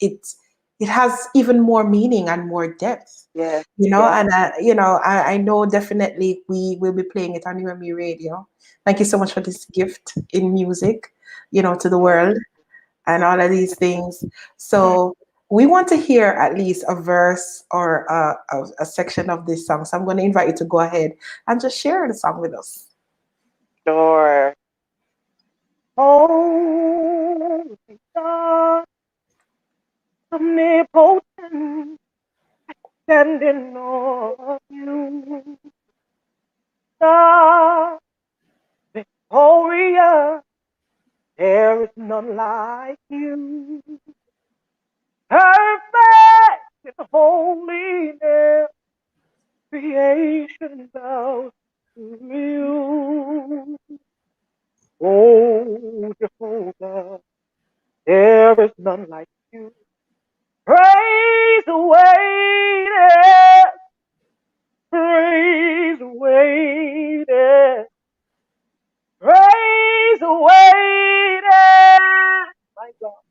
has even more meaning and more depth. Yeah. And I know definitely we will be playing it on UME Radio. Thank you so much for this gift in music, to the world and all of these things. So we want to hear at least a verse or a section of this song. So I'm going to invite you to go ahead and just share the song with us. Sure. Oh, God, omnipotent, standing on you. God, victorious, there is none like you. Perfect in holiness, creation bows to you. Oh, Jehovah, there is none like you. Praise awaited, praise awaited, praise awaited. My God.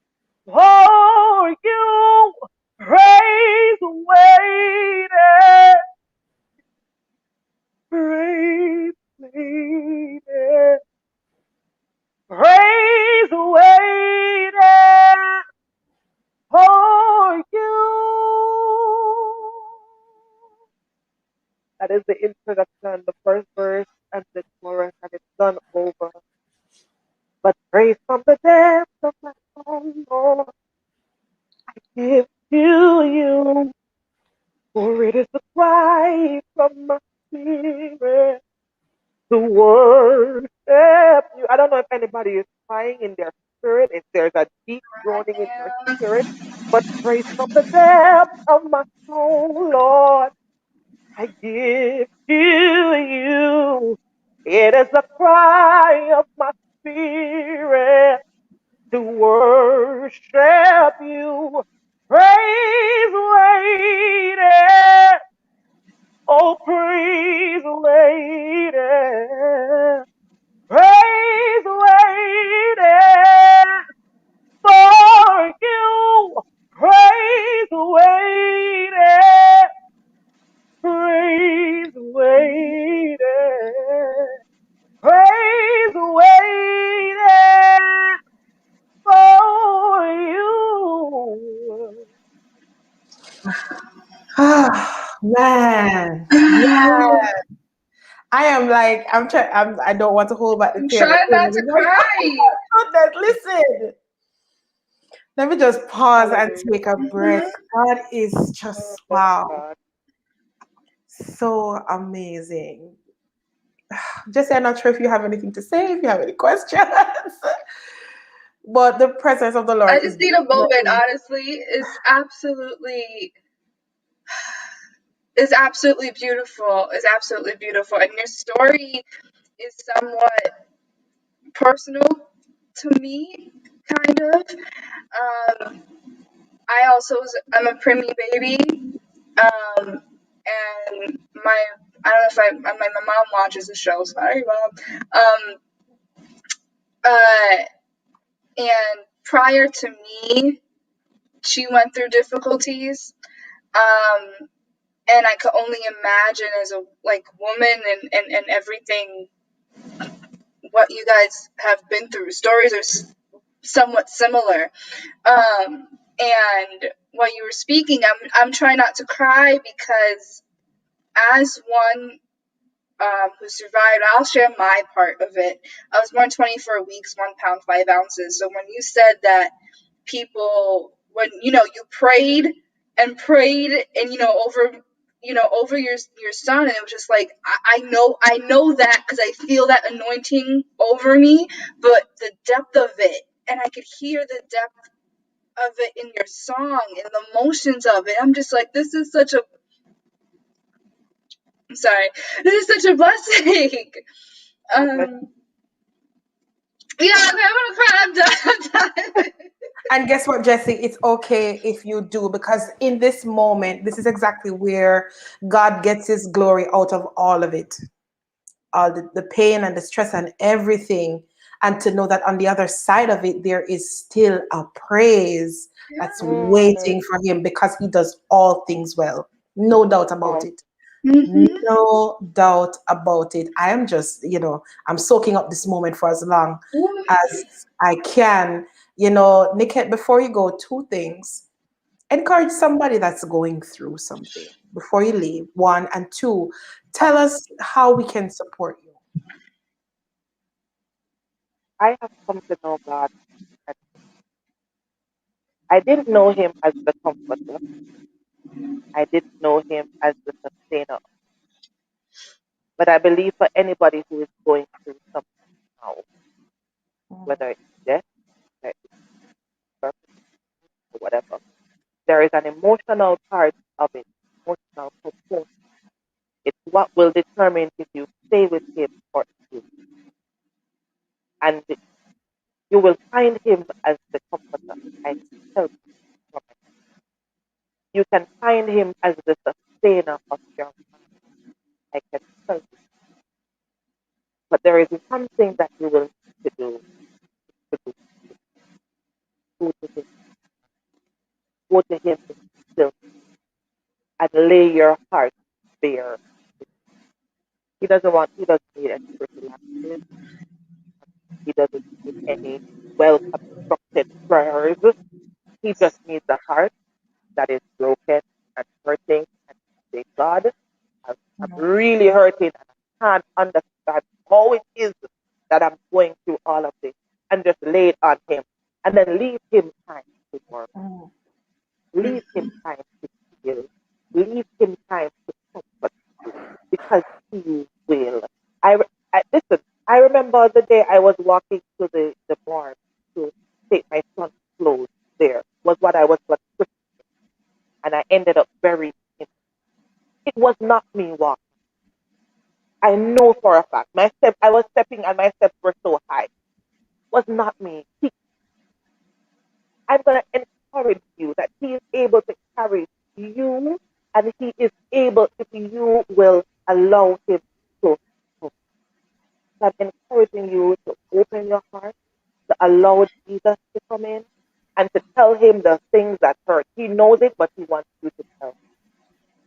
For you, praise waited, praise waited, praise waited for you. That is the introduction, the first verse and the chorus, and it's done over. But praise from the depths of my soul, Lord, I give to you. For it is the cry from my spirit to worship you. I don't know if anybody is crying in their spirit, if there's a deep groaning in your spirit, but praise from the depth of my soul, Lord, I give to you. It is the cry of my spirit to worship you. Praise waiting. Oh, praise waiting. Praise waiting for you. Praise waiting. Praise waiting. Praise waiting for you. Man, I am like, I'm trying, I don't want to hold back the I'm tears. trying not to cry. Listen, let me just pause and take a breath. God is just, wow, so amazing. Jesse, I'm not sure if you have anything to say, if you have any questions, but the presence of the Lord I is just need a moment, definitely. honestly. It's absolutely beautiful. It's absolutely beautiful. And your story is somewhat personal to me, kind of. I'm a preemie baby. And I don't know if my mom watches the show. Sorry, Mom. And prior to me, she went through difficulties. And I could only imagine as a woman and everything what you guys have been through. Stories are somewhat similar. And while you were speaking, I'm trying not to cry because as one who survived, I'll share my part of it. I was born 24 weeks, 1 pound, 5 ounces. So when you said that people, when you prayed and prayed and over your son, and it was just like I know that because I feel that anointing over me, but the depth of it, and I could hear the depth of it in your song and the emotions of it. I'm just like, this is such a blessing. Yeah, okay, I'm gonna cry. I'm done. And guess what, Jesse? It's okay if you do, because in this moment, this is exactly where God gets his glory out of all of it. All the pain and the stress and everything. And to know that on the other side of it, there is still a praise that's waiting for him because he does all things well. No doubt about it. No doubt about it. I am just, I'm soaking up this moment for as long as I can. Nickette, before you go, 2 things. Encourage somebody that's going through something before you leave. 1, and 2, tell us how we can support you. I have come to know God. I didn't know him as the comforter. I didn't know him as the sustainer. But I believe for anybody who is going through something now, whether it's death, whether it's birth, or whatever, there is an emotional part of it, emotional component. It's what will determine if you stay with him or if you leave. And you will find him as the comforter. I tell you from it. You can find him as the sustainer of your mind. I can tell you. But there is one thing that you will need to do. Go to him. Go to him still and lay your heart bare. He doesn't need any pretty language. He doesn't need any well constructed prayers. He just needs a heart that is broken and hurting and say, God, I'm really hurting and I can't understand how it is that I'm going through all of this, and just lay it on him and then leave him time to work. Leave him time to heal. Leave him time to comfort you because he will. Listen, I remember the day I was walking to the barn to take my son's clothes there, was what I was like, and I ended up burying him. It was not me walking. I know for a fact. stepping and my steps were so high was not me. I'm going to encourage you that he is able to carry you, and he is able if you will allow him to. I'm encouraging you to open your heart, to allow Jesus to come in, and to tell him the things that hurt. He knows it, but he wants you to tell him.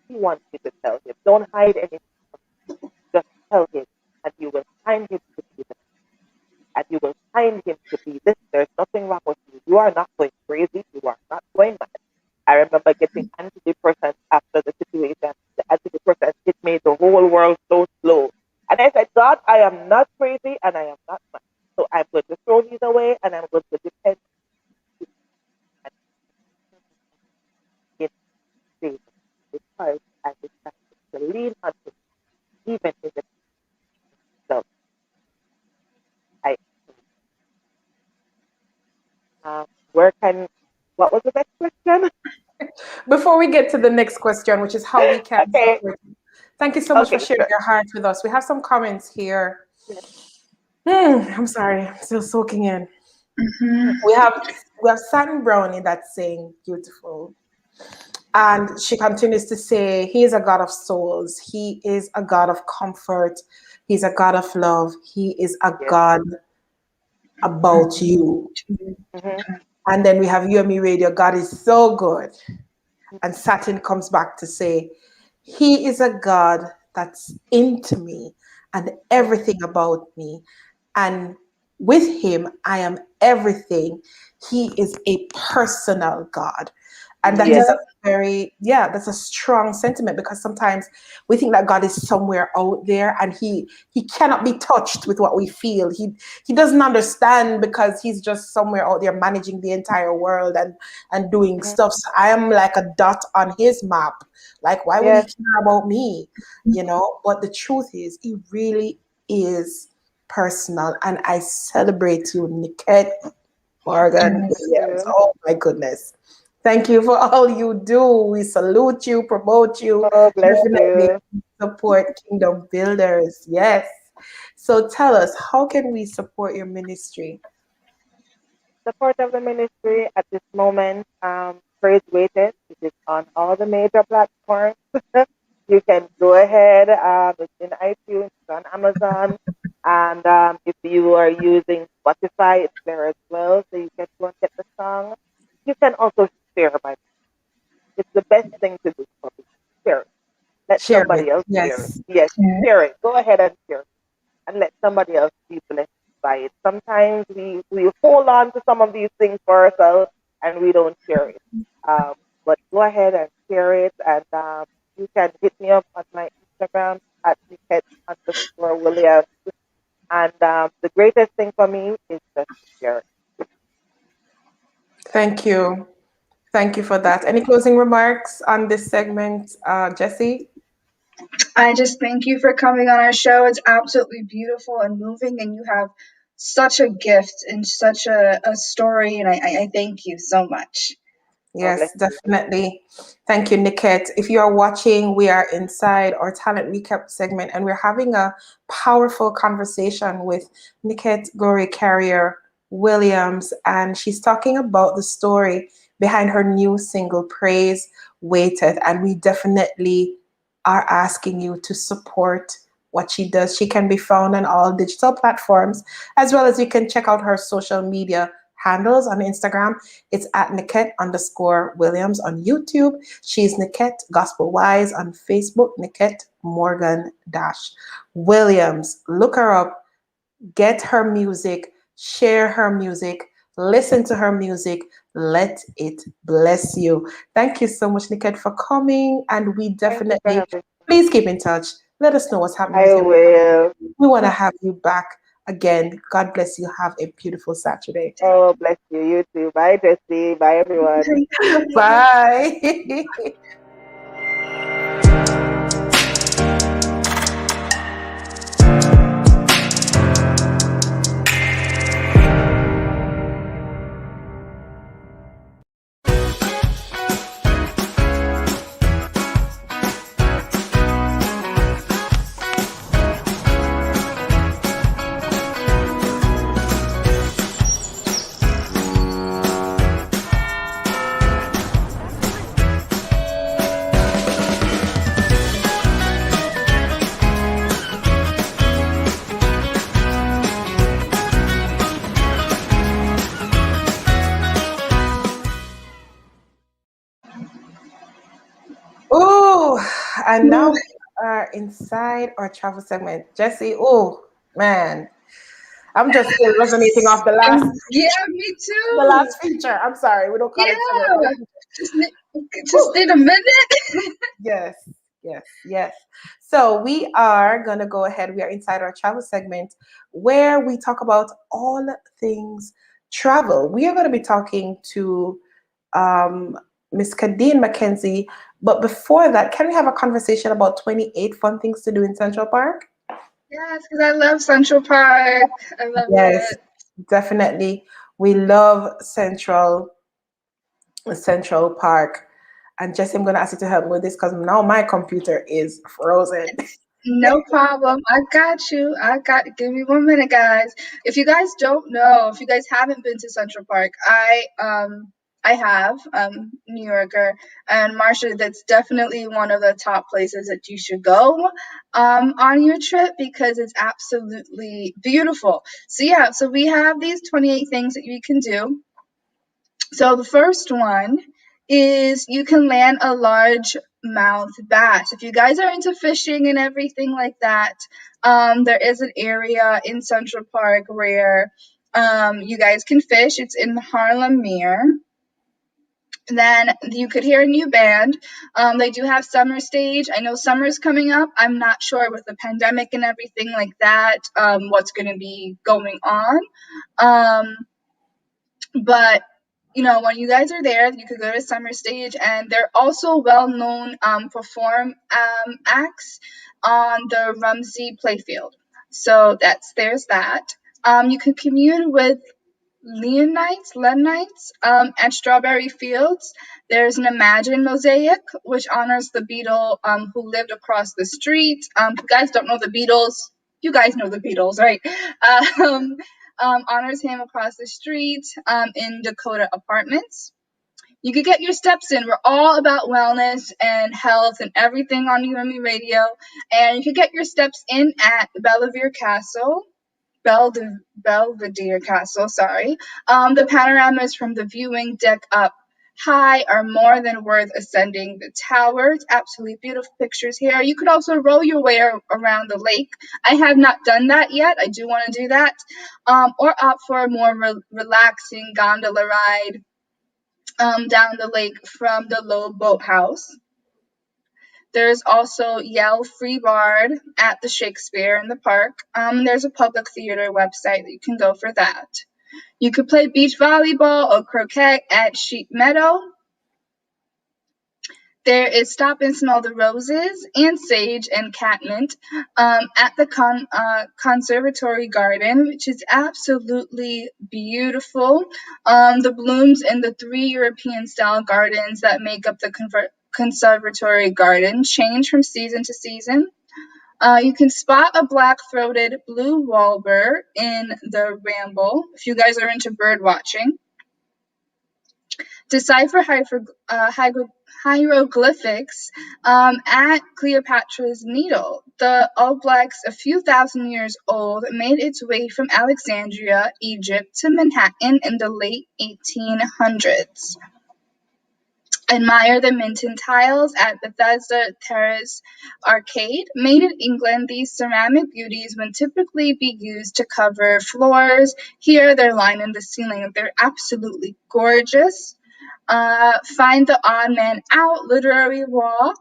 He wants you to tell him. Don't hide anything. Just tell him, and you will find him to be this. And you will find him to be this. There's nothing wrong with you. You are not going crazy. You are not going mad. I remember getting antidepressants after the situation. The antidepressants, it made the whole world so slow. And I said, God, I am not crazy and I am not mad. So I'm going to throw these away and I'm going to depend on you. Because I decided to lean on him, even in the so I what was the next question? Before we get to the next question, which is how we can support you. Thank you so much for sharing your heart with us. We have some comments here. I'm sorry, I'm still soaking in. We have Satin Brownie that's saying beautiful. And she continues to say, he is a God of souls. He is a God of comfort. He's a God of love. He is a God about you. And then we have UMERADIO, God is so good. And Satin comes back to say, he is a God that's into me and everything about me. And with him, I am everything. He is a personal God. And that is a that's a strong sentiment, because sometimes we think that God is somewhere out there and he cannot be touched with what we feel. He doesn't understand because he's just somewhere out there managing the entire world and doing stuff. So I am like a dot on his map. Like, why would he care about me? You know, but the truth is, he really is personal. And I celebrate you, Nickette, Morgan. Yes. Oh my goodness. Thank you for all you do. We salute you, promote you. Oh, bless you. Support Kingdom Builders. Yes. So tell us, how can we support your ministry? Support of the ministry at this moment, Praise Waiteth. It is on all the major platforms. You can go ahead. It's in iTunes, it's on Amazon. And if you are using Spotify, it's there as well. So you can go and get the song. You can also share my. It's the best thing to do for me. Share it. Let somebody else share it. Yes, share it. Go ahead and share it. And let somebody else be blessed by it. Sometimes we hold on to some of these things for ourselves and we don't share it. But go ahead and share it. And you can hit me up on my Instagram at Nickette_Williams. And the greatest thing for me is just share it. Thank you. Thank you for that. Any closing remarks on this segment, Jessie? I just thank you for coming on our show. It's absolutely beautiful and moving, and you have such a gift and such a story, and I thank you so much. Yes, definitely. Thank you, Nickette. If you are watching, we are inside our talent recap segment, and we're having a powerful conversation with Nickette Gory Carrier Williams, and she's talking about the story behind her new single, Praise Waiteth. And we definitely are asking you to support what she does. She can be found on all digital platforms, as well as you can check out her social media handles on Instagram. It's at Nickette_Williams on YouTube. She's Nickette Gospel Wise on Facebook, Nickette Morgan-Williams. Look her up, get her music, share her music, listen to her music. Let it bless you. Thank you so much, Nickette, for coming. And we definitely, please keep in touch. Let us know what's happening. I will. We want to have you back again. God bless you. Have a beautiful Saturday. Oh, bless you. You too. Bye, Jessie. Bye, everyone. Bye. And now we are inside our travel segment. Jesse, oh man, I'm just still resonating off the last Yeah, me the too. last feature. I'm sorry, we don't call it segment. Yeah, just need a minute. Yes, yes. So we are gonna go ahead. We are inside our travel segment where we talk about all things travel. We are gonna be talking to Miss Kadeen McKenzie. But before that, can we have a conversation about 28 fun things to do in Central Park? Yes, because I love Central Park. I love Yes, it. definitely. We love Central Park. And Jesse, I'm gonna ask you to help me with this because now my computer is frozen. No problem. I got you. Give me 1 minute, guys. If you guys don't know, if you guys haven't been to Central Park, I have New Yorker and Marsha. That's definitely one of the top places that you should go on your trip because it's absolutely beautiful. So yeah, so we have these 28 things that you can do. So the first one is you can land a large mouth bass. If you guys are into fishing and everything like that, there is an area in Central Park where you guys can fish. It's in Harlem Mere. Then you could hear a new band. They do have summer stage. I know summer's coming up. I'm not sure with the pandemic and everything like that, what's going to be going on. But you know, when you guys are there, you could go to summer stage, and they're also well-known perform acts on the Rumsey Playfield. So there's that. You can commune with Len-Nites at Strawberry Fields. There's an Imagine mosaic, which honors the Beatle who lived across the street. If you guys don't know the Beatles, you guys know the Beatles, right? Honors him across the street in Dakota Apartments. You could get your steps in. We're all about wellness and health and everything on UMERADIO. And you could get your steps in at Belvedere Castle. Belvedere Castle, sorry. The panoramas from the viewing deck up high are more than worth ascending the tower. It's absolutely beautiful pictures here. You could also row your way around the lake. I have not done that yet. I do want to do that. Or opt for a more relaxing gondola ride down the lake from the Low Boathouse. There's also Yell Free Bard at the Shakespeare in the park. There's a public theater website that you can go for that. You could play beach volleyball or croquet at Sheep Meadow. There is Stop and Smell the Roses and Sage and Catmint at the Conservatory Garden, which is absolutely beautiful. The blooms in the 3 European-style gardens that make up the Conservatory Garden change from season to season. You can spot a black-throated blue warbler in the Ramble if you guys are into bird watching. Decipher hieroglyphics at Cleopatra's Needle. The Oblaks, a few thousand years old, made its way from Alexandria, Egypt, to Manhattan in the late 1800s. Admire the Minton tiles at Bethesda Terrace Arcade. Made in England, these ceramic beauties would typically be used to cover floors. Here, they're lined in the ceiling. They're absolutely gorgeous. Find the Odd Man Out literary walk.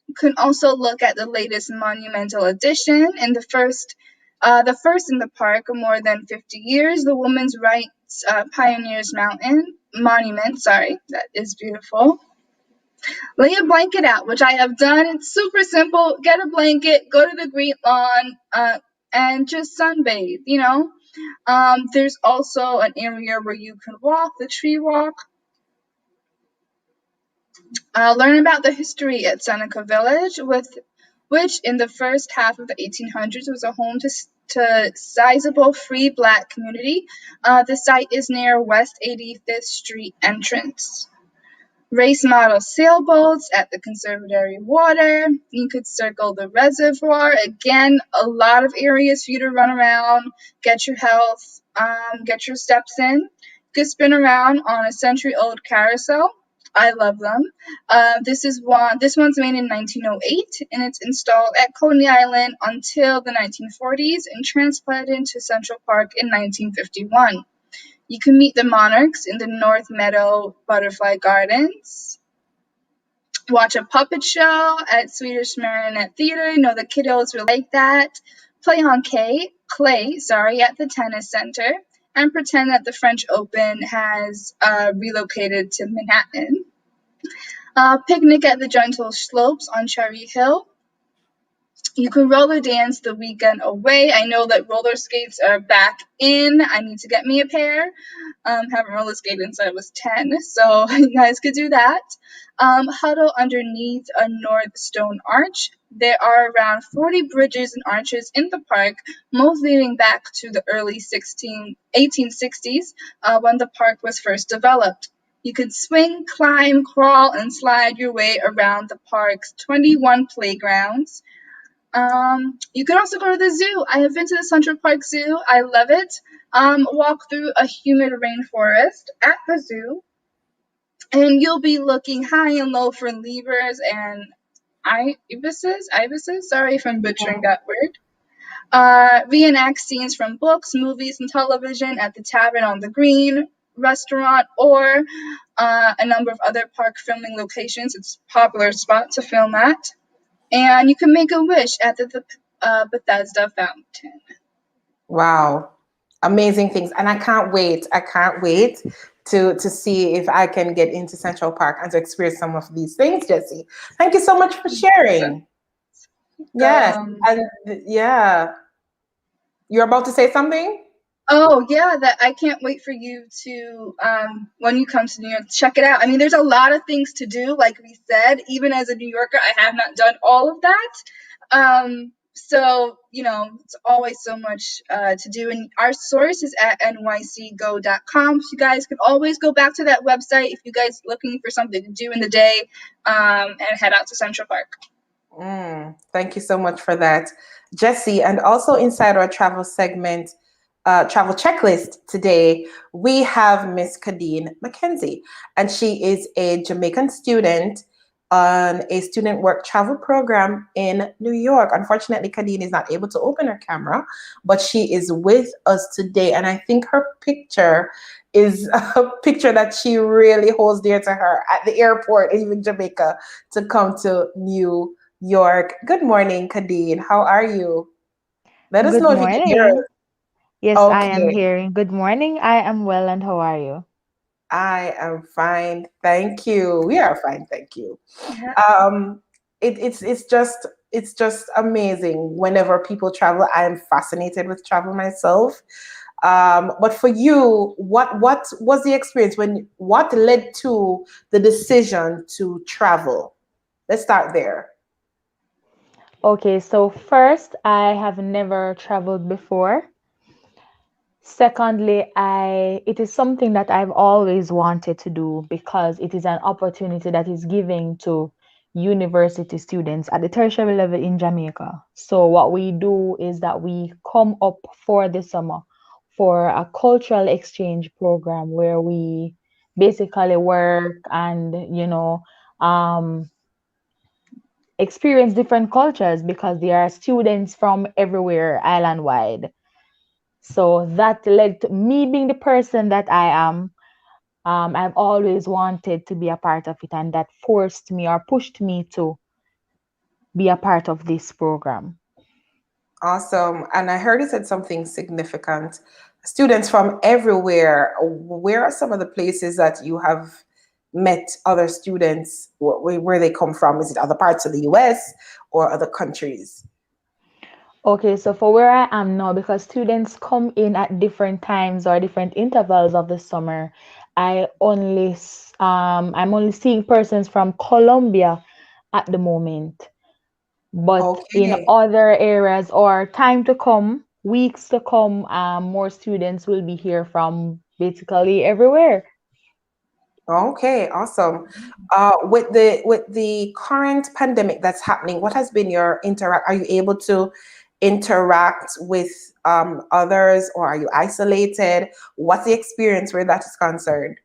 You can also look at the latest monumental edition and the first in the park of more than 50 years, the Women's Rights Pioneers Monument. That is beautiful. Lay a blanket out, which I have done. It's super simple. Get a blanket, go to the Green Lawn, and just sunbathe, you know. There's also an area where you can walk, the tree walk. Learn about the history at Seneca Village, which in the first half of the 1800s was a home to sizable free black community. The site is near West 85th Street entrance. Race model sailboats at the Conservatory Water. You could circle the reservoir. Again, a lot of areas for you to run around, get your health, get your steps in. You could spin around on a century-old carousel. I love them. This one's made in 1908, and it's installed at Coney Island until the 1940s and transplanted into Central Park in 1951. You can meet the monarchs in the North Meadow Butterfly Gardens. Watch a puppet show at Swedish Marionette Theater. You know the kiddos will like that. Play on clay, at the tennis center, and pretend that the French Open has relocated to Manhattan. Picnic at the gentle slopes on Cherry Hill. You can roller dance the weekend away. I know that roller skates are back in. I need to get me a pair. Haven't roller skated since I was 10, so you guys could do that. Huddle underneath a North Stone Arch. There are around 40 bridges and arches in the park, most leading back to the early 1860s when the park was first developed. You could swing, climb, crawl, and slide your way around the park's 21 playgrounds. You could also go to the zoo. I have been to the Central Park Zoo. I love it. Walk through a humid rainforest at the zoo, and you'll be looking high and low for lemurs and ibises. Sorry if I'm butchering that word. Reenact scenes from books, movies, and television at the Tavern on the Green restaurant or a number of other park filming locations. It's a popular spot to film at. And you can make a wish at the Bethesda Fountain. Wow. Amazing things. And I can't wait to see if I can get into Central Park and to experience some of these things, Jessie. Thank you so much for sharing. Yes. Yeah. You're about to say something? Oh yeah, that I can't wait for you to when you come to New York, check it out. I mean, there's a lot of things to do, like we said. Even as a New Yorker, I have not done all of that. So it's always so much to do. And our source is at nycgo.com. So you guys can always go back to that website if you guys are looking for something to do in the day and head out to Central Park. Thank you so much for that, Jessie. And also inside our travel segment, travel checklist today, we have Miss Kadeen McKenzie, and she is a Jamaican student on a student work travel program in New York. Unfortunately, Kadeen is not able to open her camera, but she is with us today, and I think her picture is a picture that she really holds dear to her at the airport, even Jamaica, to come to New York. Good morning, Kadeen. How are you? Let us know if you can hear us. Yes, Okay. I am hearing. Good morning. I am well, and how are you? I am fine, thank you. We are fine, thank you. It's just amazing. Whenever people travel, I am fascinated with travel myself. But for you, what was the experience what led to the decision to travel? Let's start there. Okay, so first, I have never traveled before. Secondly, it is something that I've always wanted to do because it is an opportunity that is given to university students at the tertiary level in Jamaica. So what we do is that we come up for the summer for a cultural exchange program where we basically work and, experience different cultures because there are students from everywhere island-wide. So that led to me being the person that I am. I've always wanted to be a part of it, and that forced me or pushed me to be a part of this program. Awesome. And I heard you said something significant. Students from everywhere. Where are some of the places that you have met other students, where they come from? Is it other parts of the US or other countries? Okay, so for where I am now, because students come in at different times or different intervals of the summer, I'm only seeing persons from Colombia at the moment. But in other areas or time to come, weeks to come, more students will be here from basically everywhere. Okay, awesome. With the current pandemic that's happening, what has been your are you able to interact with others, or are you isolated? What's the experience where that is concerned?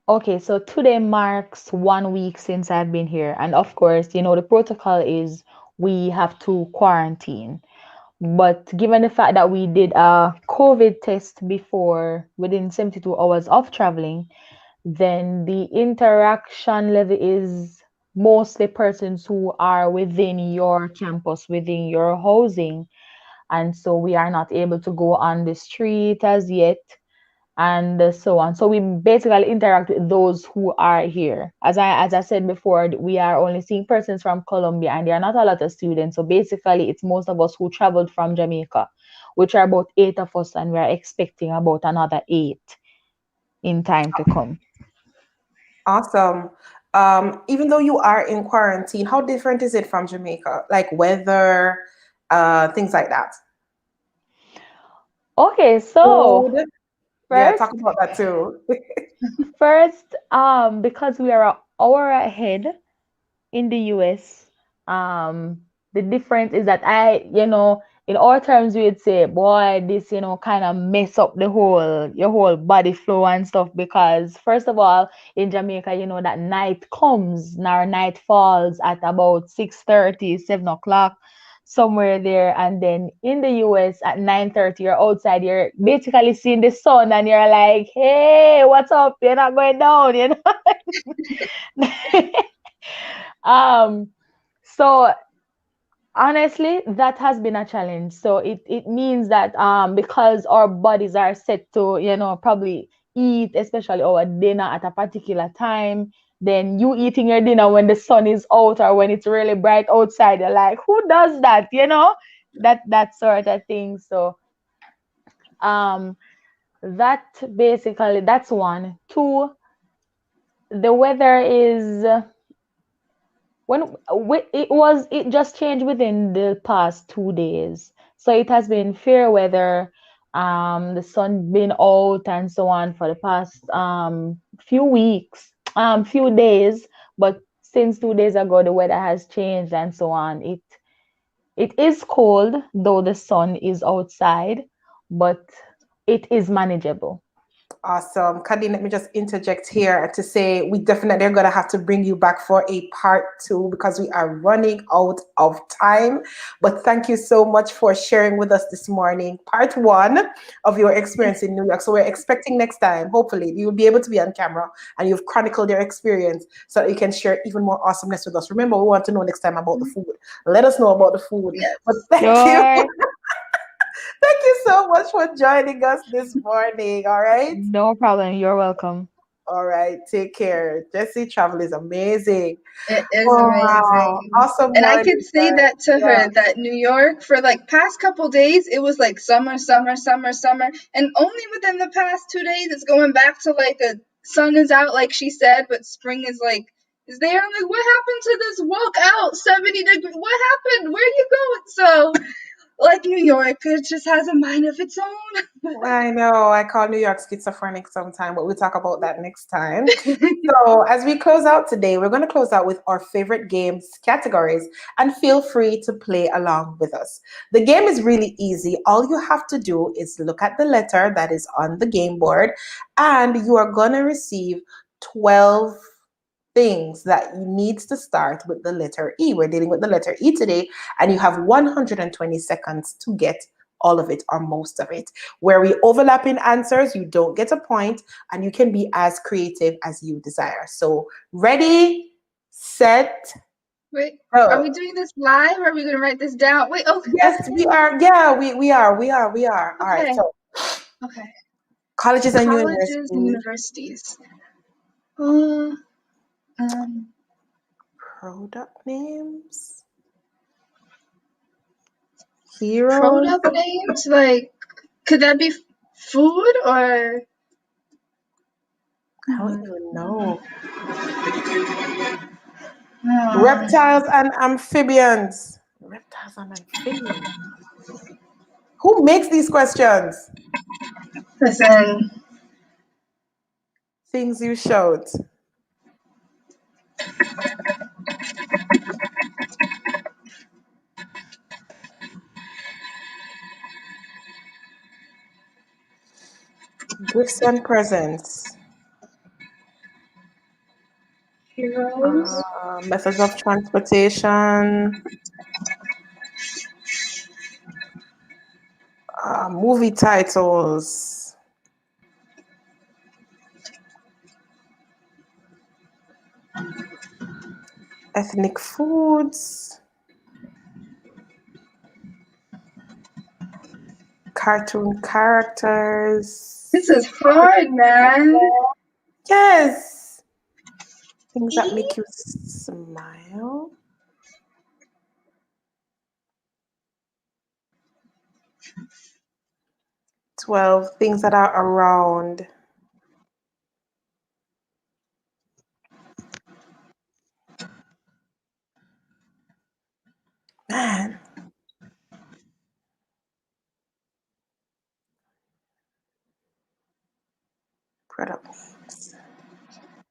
Okay, so today marks 1 week since I've been here. And of course, the protocol is we have to quarantine. But given the fact that we did a COVID test before within 72 hours of traveling, then the interaction level is mostly persons who are within your campus, within your housing. And so we are not able to go on the street as yet and so on. So we basically interact with those who are here. As I said before, we are only seeing persons from Colombia, and there are not a lot of students. So basically, it's most of us who traveled from Jamaica, which are about 8 of us, and we are expecting about another 8 in time to come. Awesome. Even though you are in quarantine, how different is it from Jamaica? Like weather, things like that. Okay, so Food. Yeah, first, talk about that too. because we are an hour ahead in the US, the difference is that in our terms, we would say, boy, this, kind of mess up your whole body flow and stuff. Because first of all, in Jamaica, that night comes, now night falls at about 6:30, 7 o'clock, somewhere there. And then in the US at 9:30, you're outside, you're basically seeing the sun and you're like, hey, what's up? You're not going down. So honestly, that has been a challenge. So it means that because our bodies are set to, probably eat, especially our dinner at a particular time, then you eating your dinner when the sun is out or when it's really bright outside, you're like, who does that? That sort of thing. So um that basically that's one. Two, the weather is it just changed within the past 2 days, so it has been fair weather, the sun been out and so on for the past few weeks, few days. But since 2 days ago the weather has changed and so on. It is cold though the sun is outside, but it is manageable. Awesome. Kadeen, let me just interject here to say we definitely are going to have to bring you back for a part 2 because we are running out of time. But thank you so much for sharing with us this morning, part 1 of your experience in New York. So we're expecting next time, hopefully, you will be able to be on camera and you've chronicled your experience so that you can share even more awesomeness with us. Remember, we want to know next time about the food. Let us know about the food. Yes. But thank you. Thank you so much for joining us this morning. All right. No problem. You're welcome. All right. Take care. Jessie, travel is amazing. It is Wow. amazing. Awesome And I morning, could say guys. that to Yeah. her that New York for like past couple days, it was like summer, summer, summer, summer. And only within the past 2 days, it's going back to like a sun is out, like she said, but spring is there. I'm like, what happened to this walk out 70 degrees? What happened? Where you going? So, like New York, it just has a mind of its own. I know. I call New York schizophrenic sometime, but we'll talk about that next time. So, as we close out today, we're going to close out with our favorite games categories, and feel free to play along with us. The game is really easy. All you have to do is look at the letter that is on the game board, and you are going to receive 12 things that you need to start with the letter E. We're dealing with the letter E today, and you have 120 seconds to get all of it or most of it. Where we overlap in answers, you don't get a point, and you can be as creative as you desire. So, ready, set, Wait, go. are we doing this live? Or are we going to write this down? Wait, okay. Yes, we are. Yeah, we are. All right. So, Okay. colleges and Colleges and universities. universities. Product names. Heroes. Product names? Like, could that be food or? I don't even know. Reptiles and amphibians. Reptiles and amphibians. Who makes these questions? Listen. Things you showed. Gifts and presents. Methods of transportation. Movie titles. Ethnic foods. Cartoon characters. This is hard, man. Yes. Things that make you smile. Things that are around. Man. Products.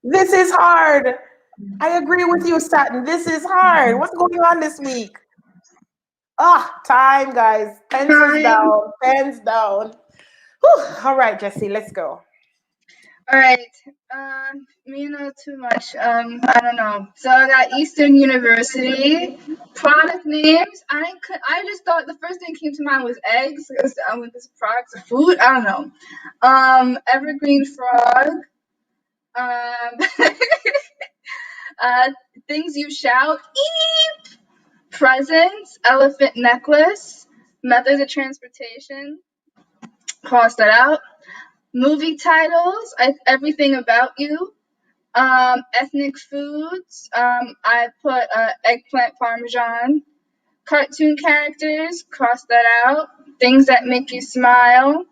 This is hard. I agree with you, Satin. This is hard. What's going on this week? Time, guys. Pencils down. Pens down. Whew. All right, Jesse, let's go. All right. Me not too much. I don't know. So I got Eastern University. Product names. I just thought the first thing that came to mind was eggs. Because with this products of food. I don't know. Evergreen frog. Things you shout. Eep. Presents. Elephant necklace. Methods of transportation. Cross that out. Movie titles. Everything about you. Ethnic foods. I put eggplant parmesan. Cartoon characters. Cross that out. Things that make you smile.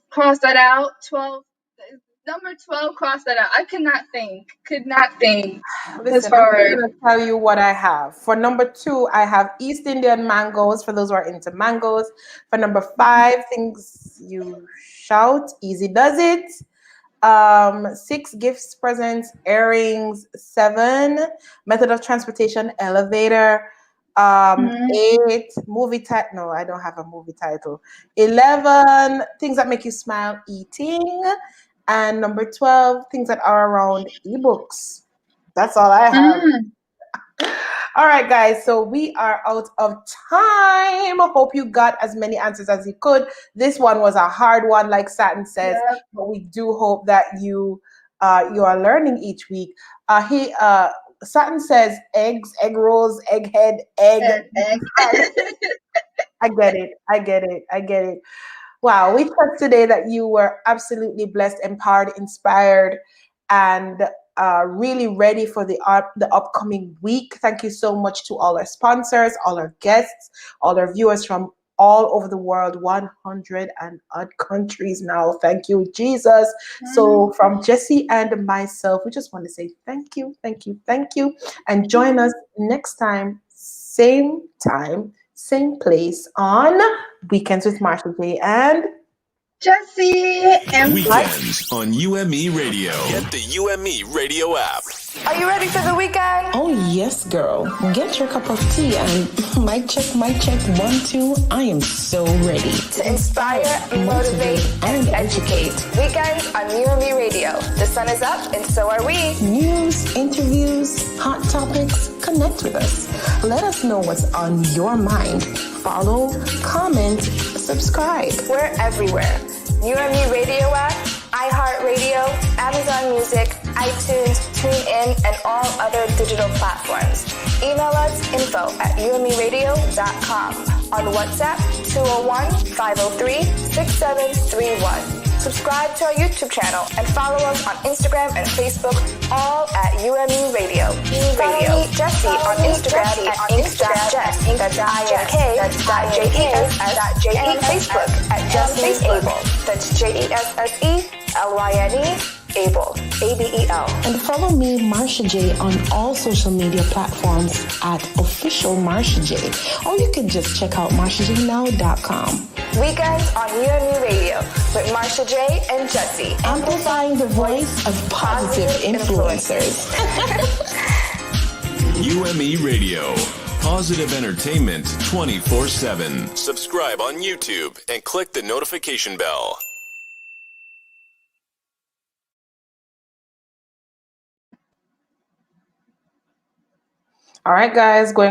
Cross that out. 12. Number 12. Cross that out. I could not think. It's Listen, I'm hard. going to tell you what I have. For number 2, I have East Indian mangoes, for those who are into mangoes. For number 5, things you shout. Easy does it. 6, gifts, presents, earrings. 7, method of transportation, elevator. 8, movie title. No, I don't have a movie title. 11, things that make you smile, eating. And number 12, things that are around ebooks. That's all I have. All right, guys. So we are out of time. Hope you got as many answers as you could. This one was a hard one, like Satin says, but we do hope that you are learning each week. Satin says eggs, egg rolls, egghead, egg. I get it. Wow, we trust today that you were absolutely blessed, empowered, inspired, and really ready for the upcoming week. Thank you so much to all our sponsors, all our guests, all our viewers from all over the world, 100 and odd countries now. Thank you, Jesus. So from Jesse and myself, we just want to say thank you, and join us next time, same place on Weekends with Marsha J and Jesse and Weekends on UME Radio. Get the UME Radio app. Are you ready for the weekend? Oh, yes, girl. Get your cup of tea and mic check, 1, 2. I am so ready to inspire, motivate, and educate. Weekends on UME Radio. The sun is up and so are we. News, interviews, hot topics. Connect with us. Let us know what's on your mind. Follow, comment, subscribe. We're everywhere. UME Radio app, iHeartRadio, Amazon Music, iTunes, TuneIn, and all other digital platforms. Email us info@umeradio.com. On WhatsApp, 201-503-6731. Subscribe to our YouTube channel and follow us on Instagram and Facebook, all at UME Radio. Follow me, Jesse, on Instagram at ink.jess. That's INK.JESS. And Facebook at Jessie Abel. That's JESSELYNE Abel. ABEL. And follow me, Marsha J, on all social media platforms at official Marsha J. Or you can just check out marshajnow.com. Weekends on UME Radio with Marsha J and Jesse. Amplifying the voice of positive influencers. UME Radio. Positive entertainment 24/7. Subscribe on YouTube and click the notification bell. All right, guys, going